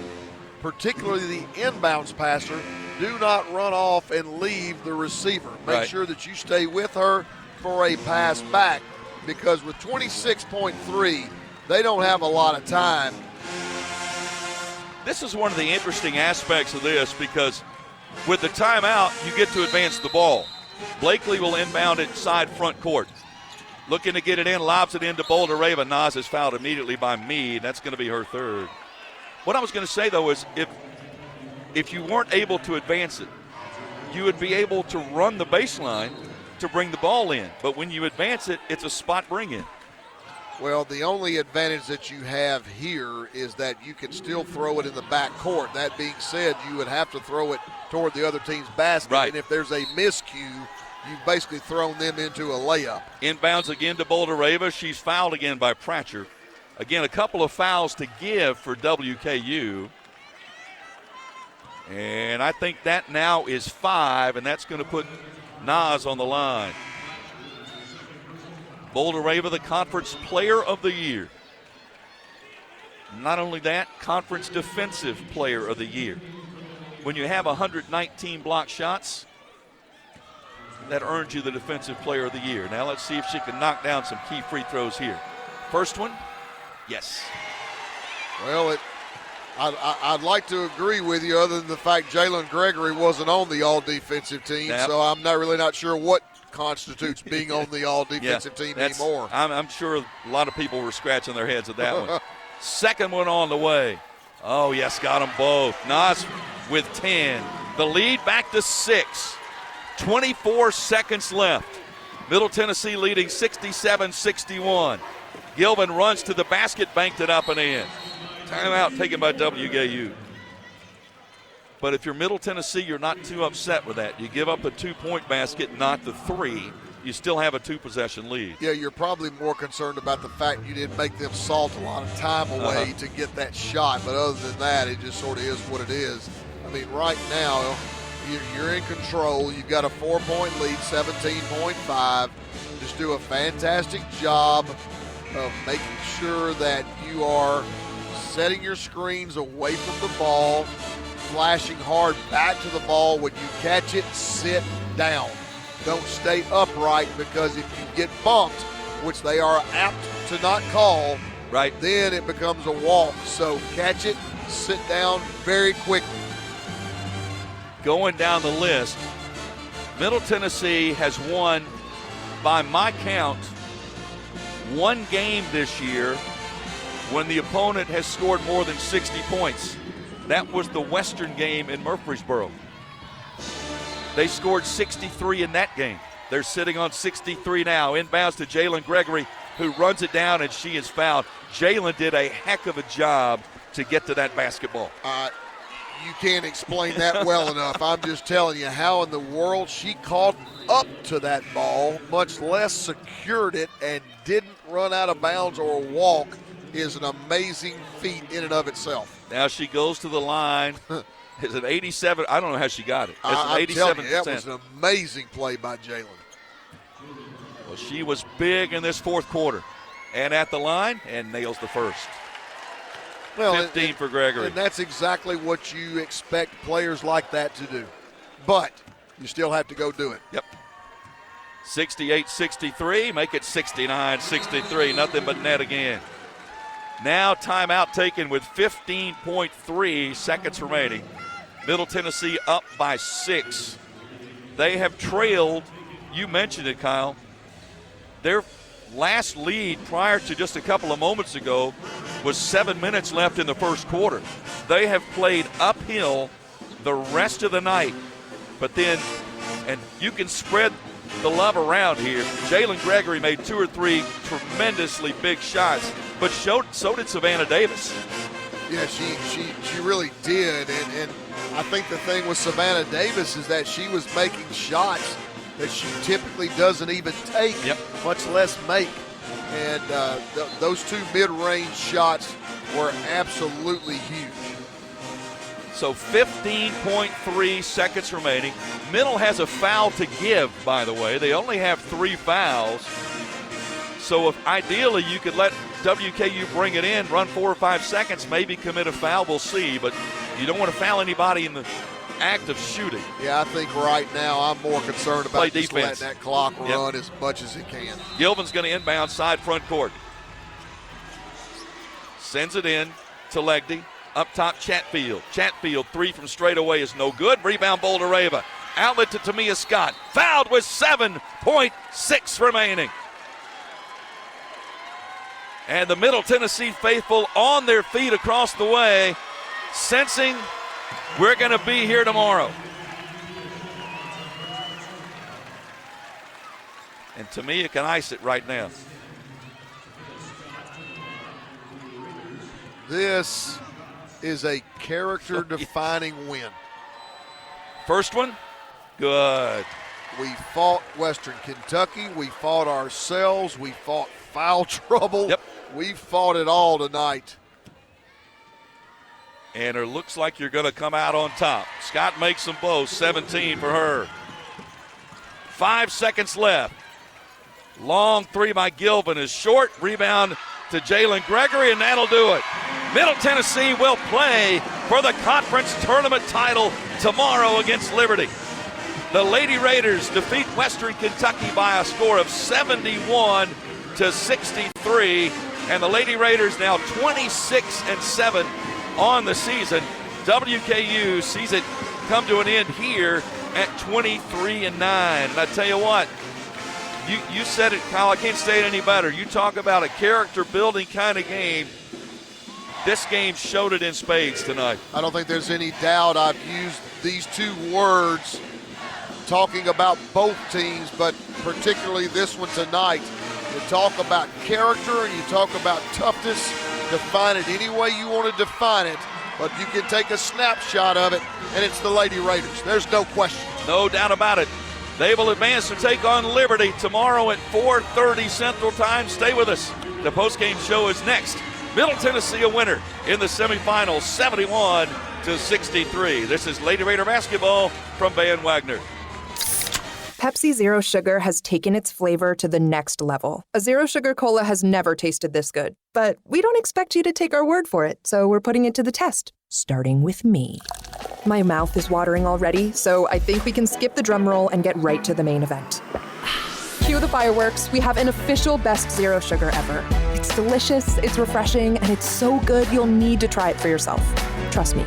C: particularly the inbounds passer, do not run off and leave the receiver. Make sure that you stay with her for a pass back, because with 26.3, they don't have a lot of time.
B: This is one of the interesting aspects of this, because with the timeout, you get to advance the ball. Blakely will inbound it side front court. Looking to get it in, lobs it into Boulder Raven. Nas is fouled immediately by Meade. That's going to be her third. What I was going to say, though, is if you weren't able to advance it, you would be able to run the baseline to bring the ball in. But when you advance it, it's a spot bring in.
C: Well, the only advantage that you have here is that you can still throw it in the back court. That being said, you would have to throw it toward the other team's basket.
B: Right.
C: And if there's a miscue, you've basically thrown them into a layup.
B: Inbounds again to Boulder Raven. She's fouled again by Pratcher. Again, a couple of fouls to give for WKU. And I think that now is 5, and that's going to put Nas on the line. Boulder Raven, the Conference Player of the Year. Not only that, Conference Defensive Player of the Year. When you have 119 block shots, that earns you the Defensive Player of the Year. Now let's see if she can knock down some key free throws here. First one, yes.
C: Well, I'd like to agree with you, other than the fact Jalen Gregory wasn't on the all-defensive team, so I'm not sure what constitutes being on the all-defensive team anymore.
B: I'm sure a lot of people were scratching their heads at that one. Second one on the way. Oh, yes, got them both. Nas with 10. The lead back to 6. 24 seconds left. Middle Tennessee leading 67-61. Gilvin runs to the basket, banked it up and in. Timeout taken by WKU. But if you're Middle Tennessee, you're not too upset with that. You give up a 2-point basket, not the 3. You still have a 2-possession lead.
C: Yeah, you're probably more concerned about the fact you didn't make them salt a lot of time away to get that shot. But other than that, it just sort of is what it is. I mean, right now, you're in control. You've got a 4-point lead, 17.5. Just do a fantastic job of making sure that you are setting your screens away from the ball, flashing hard back to the ball. When you catch it, sit down. Don't stay upright, because if you get bumped, which they are apt to not call, then it becomes a walk. So catch it, sit down very quickly.
B: Going down the list, Middle Tennessee has won, by my count, 1 game this year when the opponent has scored more than 60 points. That was the Western game in Murfreesboro. They scored 63 in that game. They're sitting on 63 now. Inbounds to Jalen Gregory, who runs it down, and she is fouled. Jalen did a heck of a job to get to that basketball.
C: You can't explain that well enough. I'm just telling you how in the world she caught up to that ball, much less secured it, and didn't run out of bounds or walk, is an amazing feat in and of itself.
B: Now she goes to the line. Is it 87? I don't know how she got it.
C: I'm telling you, that was an amazing play by Jalen.
B: Well, she was big in this fourth quarter. And at the line, and nails the first.
C: Well,
B: 15 for Gregory.
C: And that's exactly what you expect players like that to do. But you still have to go do it.
B: Yep. 68-63, make it 69-63. Nothing but net again. Now timeout taken with 15.3 seconds remaining. Middle Tennessee up by 6. They have trailed, you mentioned it, Kyle, their last lead prior to just a couple of moments ago was 7 minutes left in the first quarter. They have played uphill the rest of the night. But then, and you can spread the love around here, Jalen Gregory made 2 or 3 tremendously big shots, but so did Savannah Davis.
C: Yeah, she really did. And I think the thing with Savannah Davis is that she was making shots that she typically doesn't even take, much less make. And those 2 mid-range shots were absolutely huge.
B: So 15.3 seconds remaining. Middle has a foul to give, by the way. They only have 3 fouls. So if ideally you could let WKU bring it in, run 4 or 5 seconds, maybe commit a foul, we'll see. But you don't want to foul anybody in the act of shooting.
C: Yeah, I think right now I'm more concerned about just letting that clock run as much as it can.
B: Gilvin's going to inbound side front court. Sends it in to Legdy. Up top, Chatfield. Chatfield, 3 from straight away is no good. Rebound, Bouldereva. Outlet to Tamia Scott. Fouled with 7.6 remaining. And the Middle Tennessee faithful on their feet across the way, sensing we're going to be here tomorrow. And Tamia can ice it right now.
C: This is a character-defining win.
B: First one, good.
C: We fought Western Kentucky. We fought ourselves. We fought foul trouble.
B: Yep.
C: We fought it all tonight.
B: And it looks like you're going to come out on top. Scott makes them both, 17 for her. 5 seconds left. Long 3 by Gilvin is short. Rebound to Jalen Gregory, and that'll do it. Middle Tennessee will play for the conference tournament title tomorrow against Liberty. The Lady Raiders defeat Western Kentucky by a score of 71-63, and the Lady Raiders now 26-7 on the season. WKU sees it come to an end here at 23-9. And I tell you what, you said it, Kyle, I can't say it any better. You talk about a character-building kind of game. This game showed it in spades tonight.
C: I don't think there's any doubt I've used these 2 words talking about both teams, but particularly this one tonight. You talk about character and you talk about toughness. Define it any way you want to define it, but you can take a snapshot of it, and it's the Lady Raiders. There's no question.
B: No doubt about it. They will advance to take on Liberty tomorrow at 4:30 Central Time. Stay with us. The postgame show is next. Middle Tennessee a winner in the semifinals, 71-63. This is Lady Raider basketball from Van Wagner.
D: Pepsi Zero Sugar has taken its flavor to the next level. A Zero Sugar Cola has never tasted this good. But we don't expect you to take our word for it, so we're putting it to the test, starting with me. My mouth is watering already, so I think we can skip the drum roll and get right to the main event. Cue the fireworks. We have an official best Zero Sugar ever. It's delicious, it's refreshing, and it's so good you'll need to try it for yourself. Trust me.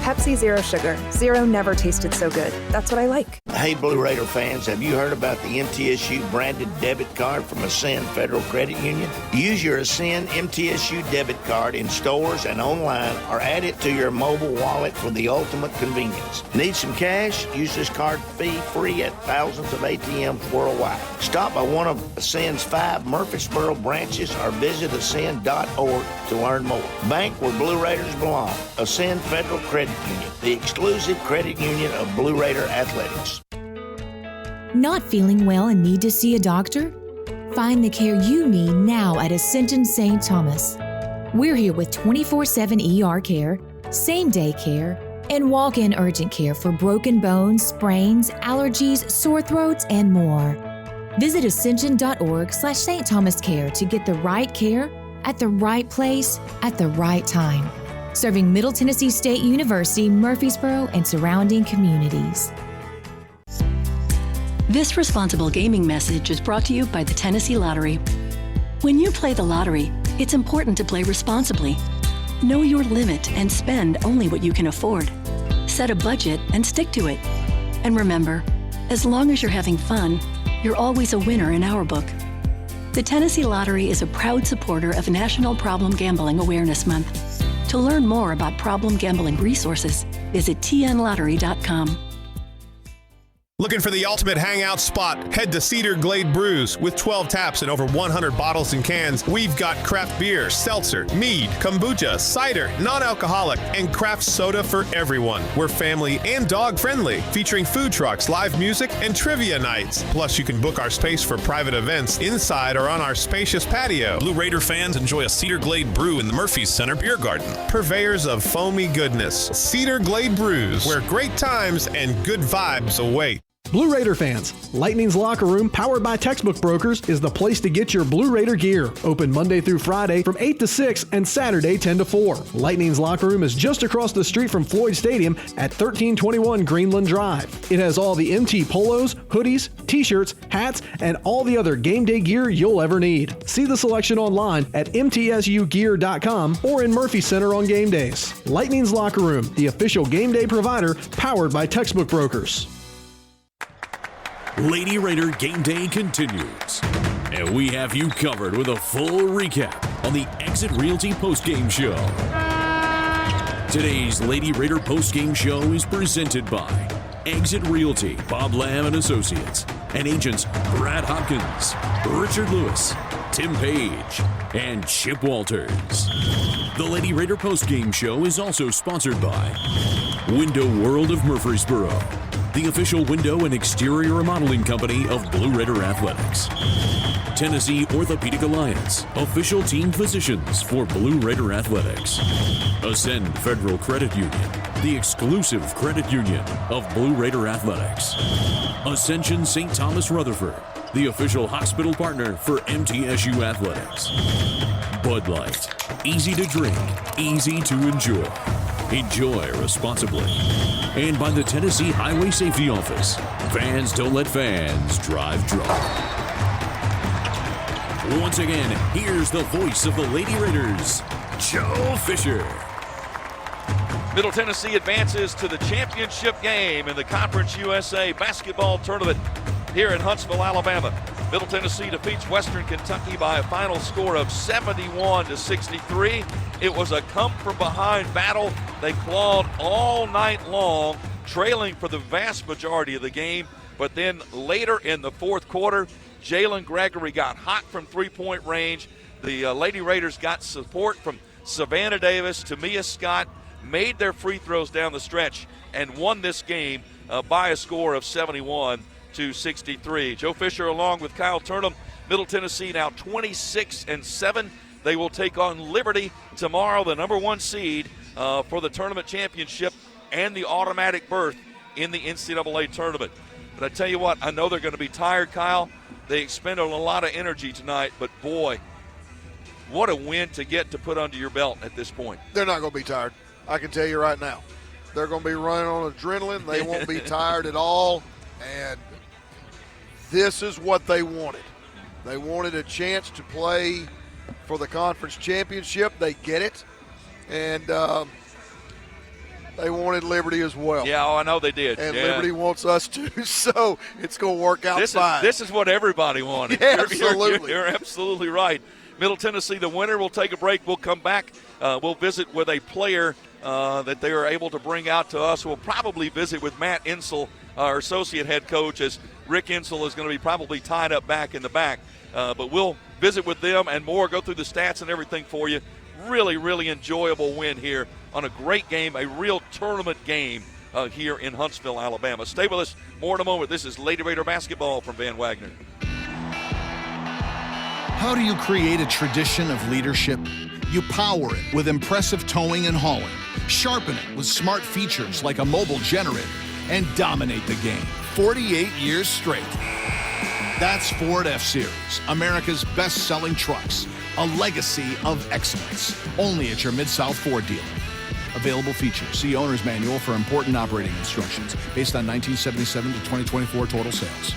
D: Pepsi Zero Sugar. Zero never tasted so good. That's what I like.
F: Hey, Blue Raider fans, have you heard about the MTSU branded debit card from Ascend Federal Credit Union? Use your Ascend MTSU debit card in stores and online, or add it to your mobile wallet for the ultimate convenience. Need some cash? Use this card fee-free at thousands of ATMs worldwide. Stop by one of Ascend's 5 Murfreesboro branches or visit ascend.org to learn more. Bank where Blue Raiders belong. Ascend Federal Credit Union, the exclusive credit union of Blue Raider Athletics.
O: Not feeling well and need to see a doctor? Find the care you need now at Ascension St. Thomas. We're here with 24/7 ER care, same-day care, and walk-in urgent care for broken bones, sprains, allergies, sore throats, and more. Visit ascension.org/St. Thomas Care to get the right care at the right place at the right time. Serving Middle Tennessee State University, Murfreesboro, and surrounding communities.
J: This responsible gaming message is brought to you by the Tennessee Lottery. When you play the lottery, it's important to play responsibly. Know your limit and spend only what you can afford. Set a budget and stick to it. And remember, as long as you're having fun, you're always a winner in our book. The Tennessee Lottery is a proud supporter of National Problem Gambling Awareness Month. To learn more about problem gambling resources, visit tnlottery.com.
I: Looking for the ultimate hangout spot? Head to Cedar Glade Brews. With 12 taps and over 100 bottles and cans, we've got craft beer, seltzer, mead, kombucha, cider, non-alcoholic, and craft soda for everyone. We're family and dog-friendly, featuring food trucks, live music, and trivia nights. Plus, you can book our space for private events inside or on our spacious patio.
Q: Blue Raider fans enjoy a Cedar Glade brew in the Murphy's Center Beer Garden.
I: Purveyors of foamy goodness, Cedar Glade Brews, where great times and good vibes await.
L: Blue Raider fans, Lightning's Locker Room, powered by Textbook Brokers, is the place to get your Blue Raider gear. Open Monday through Friday from 8 to 6 and Saturday 10 to 4. Lightning's Locker Room is just across the street from Floyd Stadium at 1321 Greenland Drive. It has all the MT polos, hoodies, t-shirts, hats, and all the other game day gear you'll ever need. See the selection online at mtsugear.com or in Murphy Center on game days. Lightning's Locker Room, the official game day provider, powered by Textbook Brokers.
A: Lady Raider Game Day continues, and we have you covered with a full recap on the Exit Realty postgame show. Today's Lady Raider postgame show is presented by Exit Realty, Bob Lamb and Associates, and agents Brad Hopkins, Richard Lewis, Tim Page, and Chip Walters. The Lady Raider postgame show is also sponsored by Window World of Murfreesboro, the official window and exterior remodeling company of Blue Raider Athletics. Tennessee Orthopedic Alliance, official team physicians for Blue Raider Athletics. Ascend Federal Credit Union, the exclusive credit union of Blue Raider Athletics. Ascension St. Thomas Rutherford, the official hospital partner for MTSU Athletics. Bud Light, easy to drink, easy to enjoy. Enjoy responsibly. And by the Tennessee Highway Safety Office. Fans don't let fans drive drunk. Once again, here's the voice of the Lady Raiders, Joe Fisher.
B: Middle Tennessee advances to the championship game in the Conference USA basketball tournament here in Huntsville, Alabama. Middle Tennessee defeats Western Kentucky by a final score of 71-63. It was a come-from-behind battle. They clawed all night long, trailing for the vast majority of the game. But then later in the fourth quarter, Jalen Gregory got hot from three-point range. The Lady Raiders got support from Savannah Davis, Tamia Scott, made their free throws down the stretch, and won this game by a score of 71-63. Joe Fisher along with Kyle Turnham. Middle Tennessee now 26-7. They will take on Liberty tomorrow, the number one seed for the tournament championship and the automatic berth in the NCAA tournament. But I tell you what, I know they're going to be tired, Kyle. They expended a lot of energy tonight, but boy, what a win to get to put under your belt at this point.
C: They're not going to be tired. I can tell you right now. They're going to be running on adrenaline. They won't be tired at all. And this is what they wanted. They wanted a chance to play for the conference championship. They get it. And they wanted Liberty as well.
B: Yeah, I know they did.
C: And Liberty wants us to, so it's going to work out fine.
B: This is what everybody wanted.
C: Yeah, absolutely.
B: You're absolutely right. Middle Tennessee, the winner, will take a break. We'll come back. We'll visit with a player that they are able to bring out to us. We'll probably visit with Matt Insel, our associate head coach, as Rick Insel is going to be probably tied up back in the back. But we'll visit with them and more, go through the stats and everything for you. Really, really enjoyable win here on a great game, a real tournament game here in Huntsville, Alabama. Stay with us. More in a moment. This is Lady Raider basketball from Van Wagner.
N: How do you create a tradition of leadership? You power it with impressive towing and hauling, sharpen it with smart features like a mobile generator, and dominate the game 48 years straight. That's Ford F-Series, America's best-selling trucks, a legacy of excellence. Only at your Mid-South Ford dealer. Available features. See Owner's Manual for important operating instructions based on 1977 to 2024 total sales.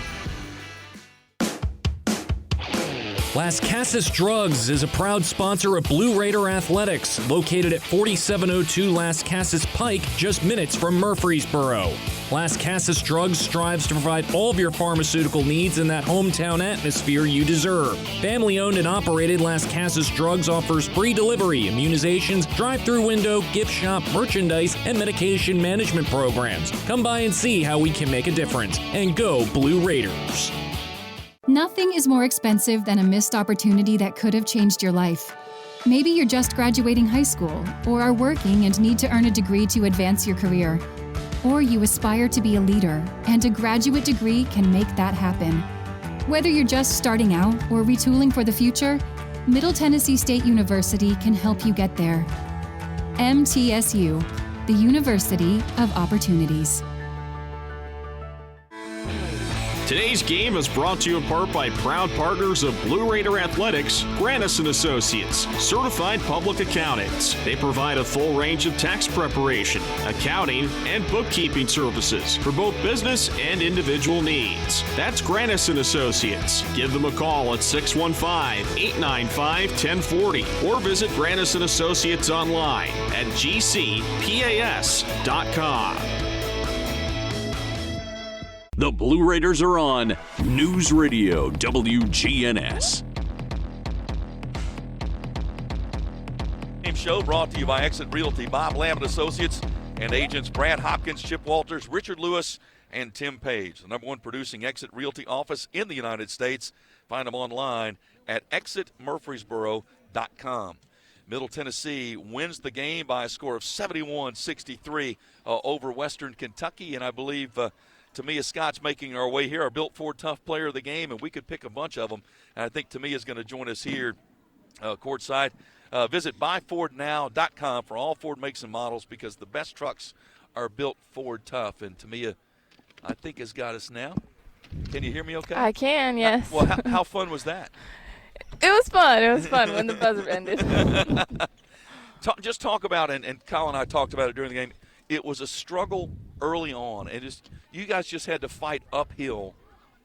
P: Las Casas Drugs is a proud sponsor of Blue Raider Athletics, located at 4702 Las Casas Pike, just minutes from Murfreesboro. Las Casas Drugs strives to provide all of your pharmaceutical needs in that hometown atmosphere you deserve. Family-owned and operated, Las Casas Drugs offers free delivery, immunizations, drive-through window, gift shop, merchandise, and medication management programs. Come by and see how we can make a difference. And go Blue Raiders.
K: Nothing is more expensive than a missed opportunity that could have changed your life. Maybe you're just graduating high school, or are working and need to earn a degree to advance your career. Or you aspire to be a leader, and a graduate degree can make that happen. Whether you're just starting out or retooling for the future, Middle Tennessee State University can help you get there. MTSU, the University of Opportunities.
S: Today's game is brought to you in part by proud partners of Blue Raider Athletics, Granis & Associates, certified public accountants. They provide a full range of tax preparation, accounting, and bookkeeping services for both business and individual needs. That's Granis & Associates. Give them a call at 615-895-1040 or visit Granis & Associates online at gcpas.com.
A: The Blue Raiders are on News Radio WGNS.
B: Game show brought to you by Exit Realty, Bob Lamb & Associates, and agents Brad Hopkins, Chip Walters, Richard Lewis, and Tim Page. The #1 producing Exit Realty office in the United States. Find them online at exitmurfreesboro.com. Middle Tennessee wins the game by a score of 71-63 over Western Kentucky, and I believe Tamia Scott's making our way here, our Built Ford Tough player of the game, and we could pick a bunch of them. And I think Tamia's going to join us here courtside. Visit buyfordnow.com for all Ford makes and models, because the best trucks are Built Ford Tough. And Tamia, I think, has got us now. Can you hear me okay?
W: I can, yes.
B: How fun was that?
W: It was fun. It was fun when the buzzer ended.
B: Just talk about, and Kyle and I talked about it during the game, it was a struggle early on, and you guys just had to fight uphill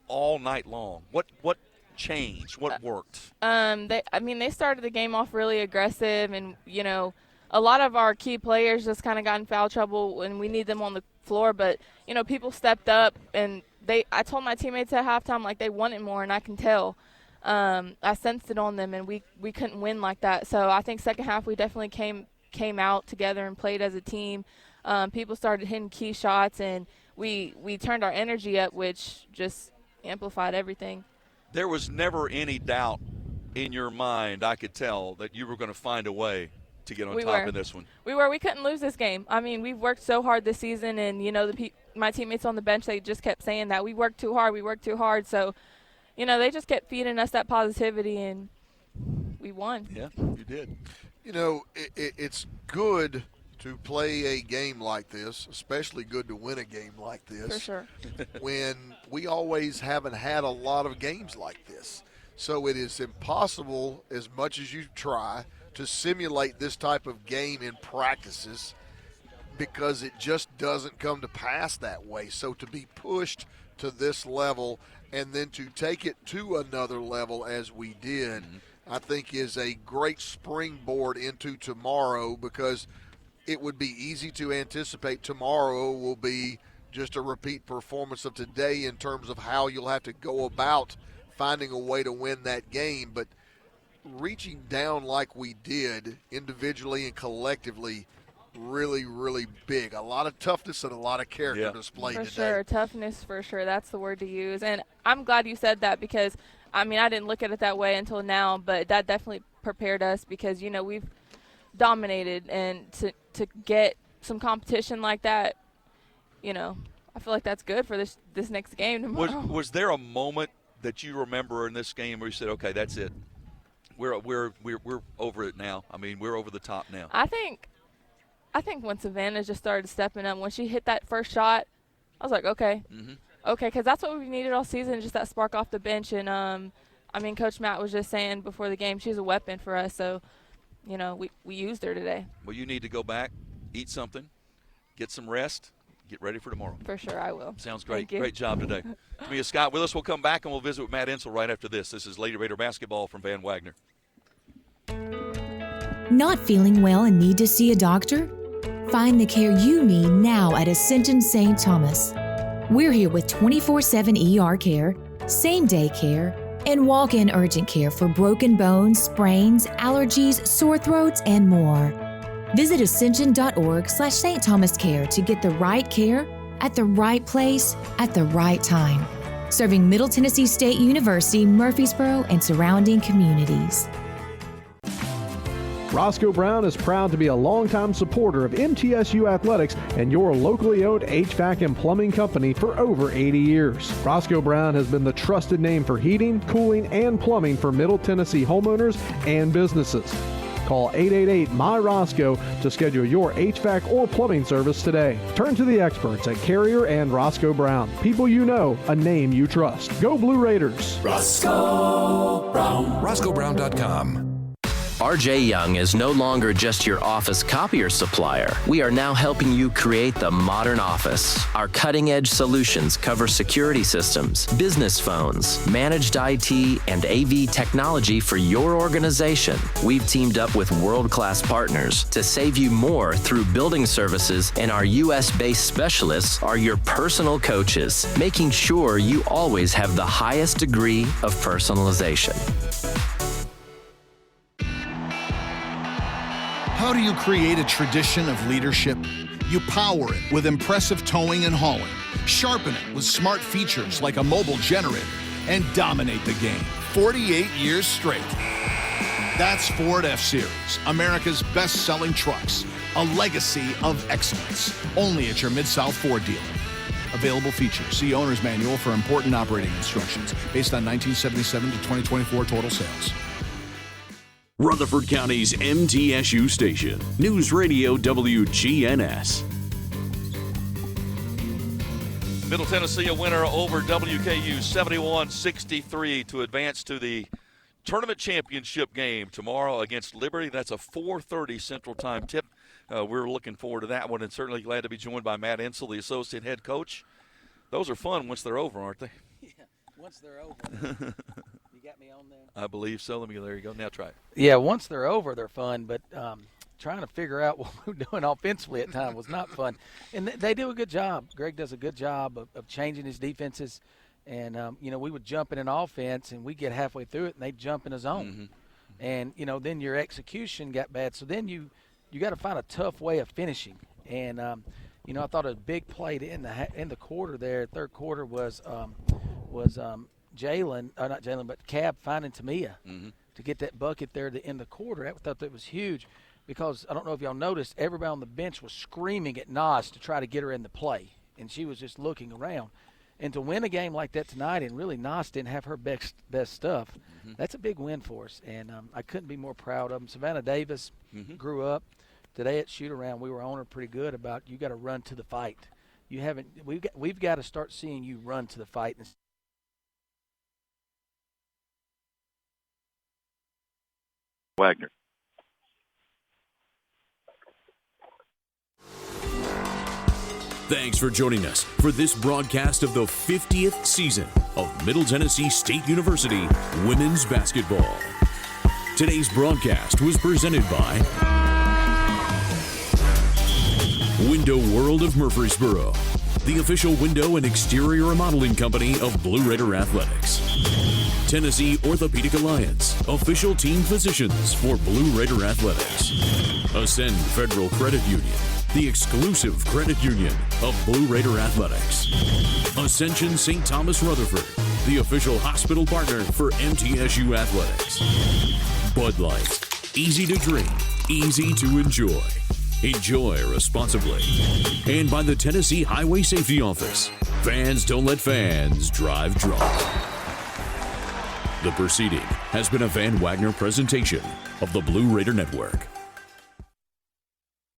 B: all night long. What changed? What worked?
W: They started the game off really aggressive, and a lot of our key players just kind of got in foul trouble when we need them on the floor. But people stepped up, and I told my teammates at halftime, like, they wanted more, and I can tell. I sensed it on them, and we couldn't win like that. So I think second half we definitely came out together and played as a team. People started hitting key shots, and we turned our energy up, which just amplified everything.
B: There was never any doubt in your mind, I could tell, that you were going to find a way to get on top of this one. We
W: couldn't lose this game. I mean, we've worked so hard this season, and my teammates on the bench, they just kept saying that we worked too hard. So they just kept feeding us that positivity, and we won.
B: Yeah, you did.
C: It's good to play a game like this, especially good to win a game like this.
W: For sure.
C: When we always haven't had a lot of games like this. So it is impossible, as much as you try, to simulate this type of game in practices, because it just doesn't come to pass that way. So to be pushed to this level and then to take it to another level as we did, I think is a great springboard into tomorrow, because it would be easy to anticipate tomorrow will be just a repeat performance of today in terms of how you'll have to go about finding a way to win that game. But reaching down like we did individually and collectively, really, really big. A lot of toughness and a lot of character displayed today.
W: For sure, toughness for sure. That's the word to use. And I'm glad you said that, because, I didn't look at it that way until now, but that definitely prepared us, because, we've dominated, and to get some competition like that, I feel like that's good for this next game tomorrow.
B: Was there a moment that you remember in this game where you said, okay, that's it, we're over it now? We're over the top now.
W: I think when Savannah just started stepping up, when she hit that first shot, I was like, okay, because that's what we needed all season, just that spark off the bench. And Coach Matt was just saying before the game, she's a weapon for us. So we used her today.
B: Well, you need to go back, eat something, get some rest, get ready for tomorrow.
W: For sure, I will.
B: Sounds great.
W: Thank you.
B: Great job today. Tamia Scott with us. We'll come back and we'll visit with Matt Insel right after this. This is Lady Raider basketball from Van Wagner.
O: Not feeling well and need to see a doctor? Find the care you need now at Ascension St. Thomas. We're here with 24/7 ER care, same-day care, and walk-in urgent care for broken bones, sprains, allergies, sore throats, and more. Visit ascension.org/St. Thomas Care to get the right care at the right place at the right time. Serving Middle Tennessee State University, Murfreesboro, and surrounding communities.
L: Roscoe Brown is proud to be a longtime supporter of MTSU athletics and your locally owned HVAC and plumbing company for over 80 years. Roscoe Brown has been the trusted name for heating, cooling, and plumbing for Middle Tennessee homeowners and businesses. Call 888-MY-ROSCOE to schedule your HVAC or plumbing service today. Turn to the experts at Carrier and Roscoe Brown. People you know, a name you trust. Go Blue Raiders.
M: Roscoe Brown. RoscoeBrown.com.
H: RJ Young is no longer just your office copier supplier. We are now helping you create the modern office. Our cutting-edge solutions cover security systems, business phones, managed IT, and AV technology for your organization. We've teamed up with world-class partners to save you more through building services, and our U.S.-based specialists are your personal coaches, making sure you always have the highest degree of personalization.
N: How do you create a tradition of leadership? You power it with impressive towing and hauling, sharpen it with smart features like a mobile generator, and dominate the game 48 years straight. That's Ford F-Series, America's best-selling trucks, a legacy of excellence, only at your Mid-South Ford dealer. Available features. See Owner's Manual for important operating instructions based on 1977 to 2024 total sales.
A: Rutherford County's MTSU station, News Radio WGNS.
B: Middle Tennessee a winner over WKU 71-63 to advance to the tournament championship game tomorrow against Liberty. That's a 4:30 Central Time tip. We're looking forward to that one and certainly glad to be joined by Matt Insel, the associate head coach. Those are fun once they're over, aren't they?
T: Yeah, once they're over. You got me on there?
B: I believe so. There you go. Now try it.
T: Yeah, once they're over, they're fun, but trying to figure out what we're doing offensively at times was not fun. And they do a good job. Greg does a good job of changing his defenses. And, we would jump in an offense, and we'd get halfway through it, and they'd jump in a zone. Mm-hmm. And, then your execution got bad. So then you got to find a tough way of finishing. And, I thought a big play in the quarter there, third quarter, was Jalen, not Jalen, but Cab finding Tamia to get that bucket there to end the quarter. I thought that was huge because I don't know if y'all noticed, everybody on the bench was screaming at Nas to try to get her in the play, and she was just looking around. And to win a game like that tonight, and really Nas didn't have her best stuff, that's a big win for us, and I couldn't be more proud of them. Savannah Davis grew up. Today at shoot-around, we were on her pretty good about you got to run to the fight. We've got to start seeing you run to the fight.
B: Wagner.
A: Thanks for joining us for this broadcast of the 50th season of Middle Tennessee State University Women's Basketball. Today's broadcast was presented by Window World of Murfreesboro, the official window and exterior remodeling company of Blue Raider Athletics. Tennessee Orthopedic Alliance, official team physicians for Blue Raider Athletics. Ascend Federal Credit Union, the exclusive credit union of Blue Raider Athletics. Ascension St. Thomas Rutherford, the official hospital partner for MTSU Athletics. Bud Light, easy to drink, easy to enjoy. Enjoy responsibly. And by the Tennessee Highway Safety Office, fans don't let fans drive drunk. The proceeding has been a Van Wagner presentation of the Blue Raider Network.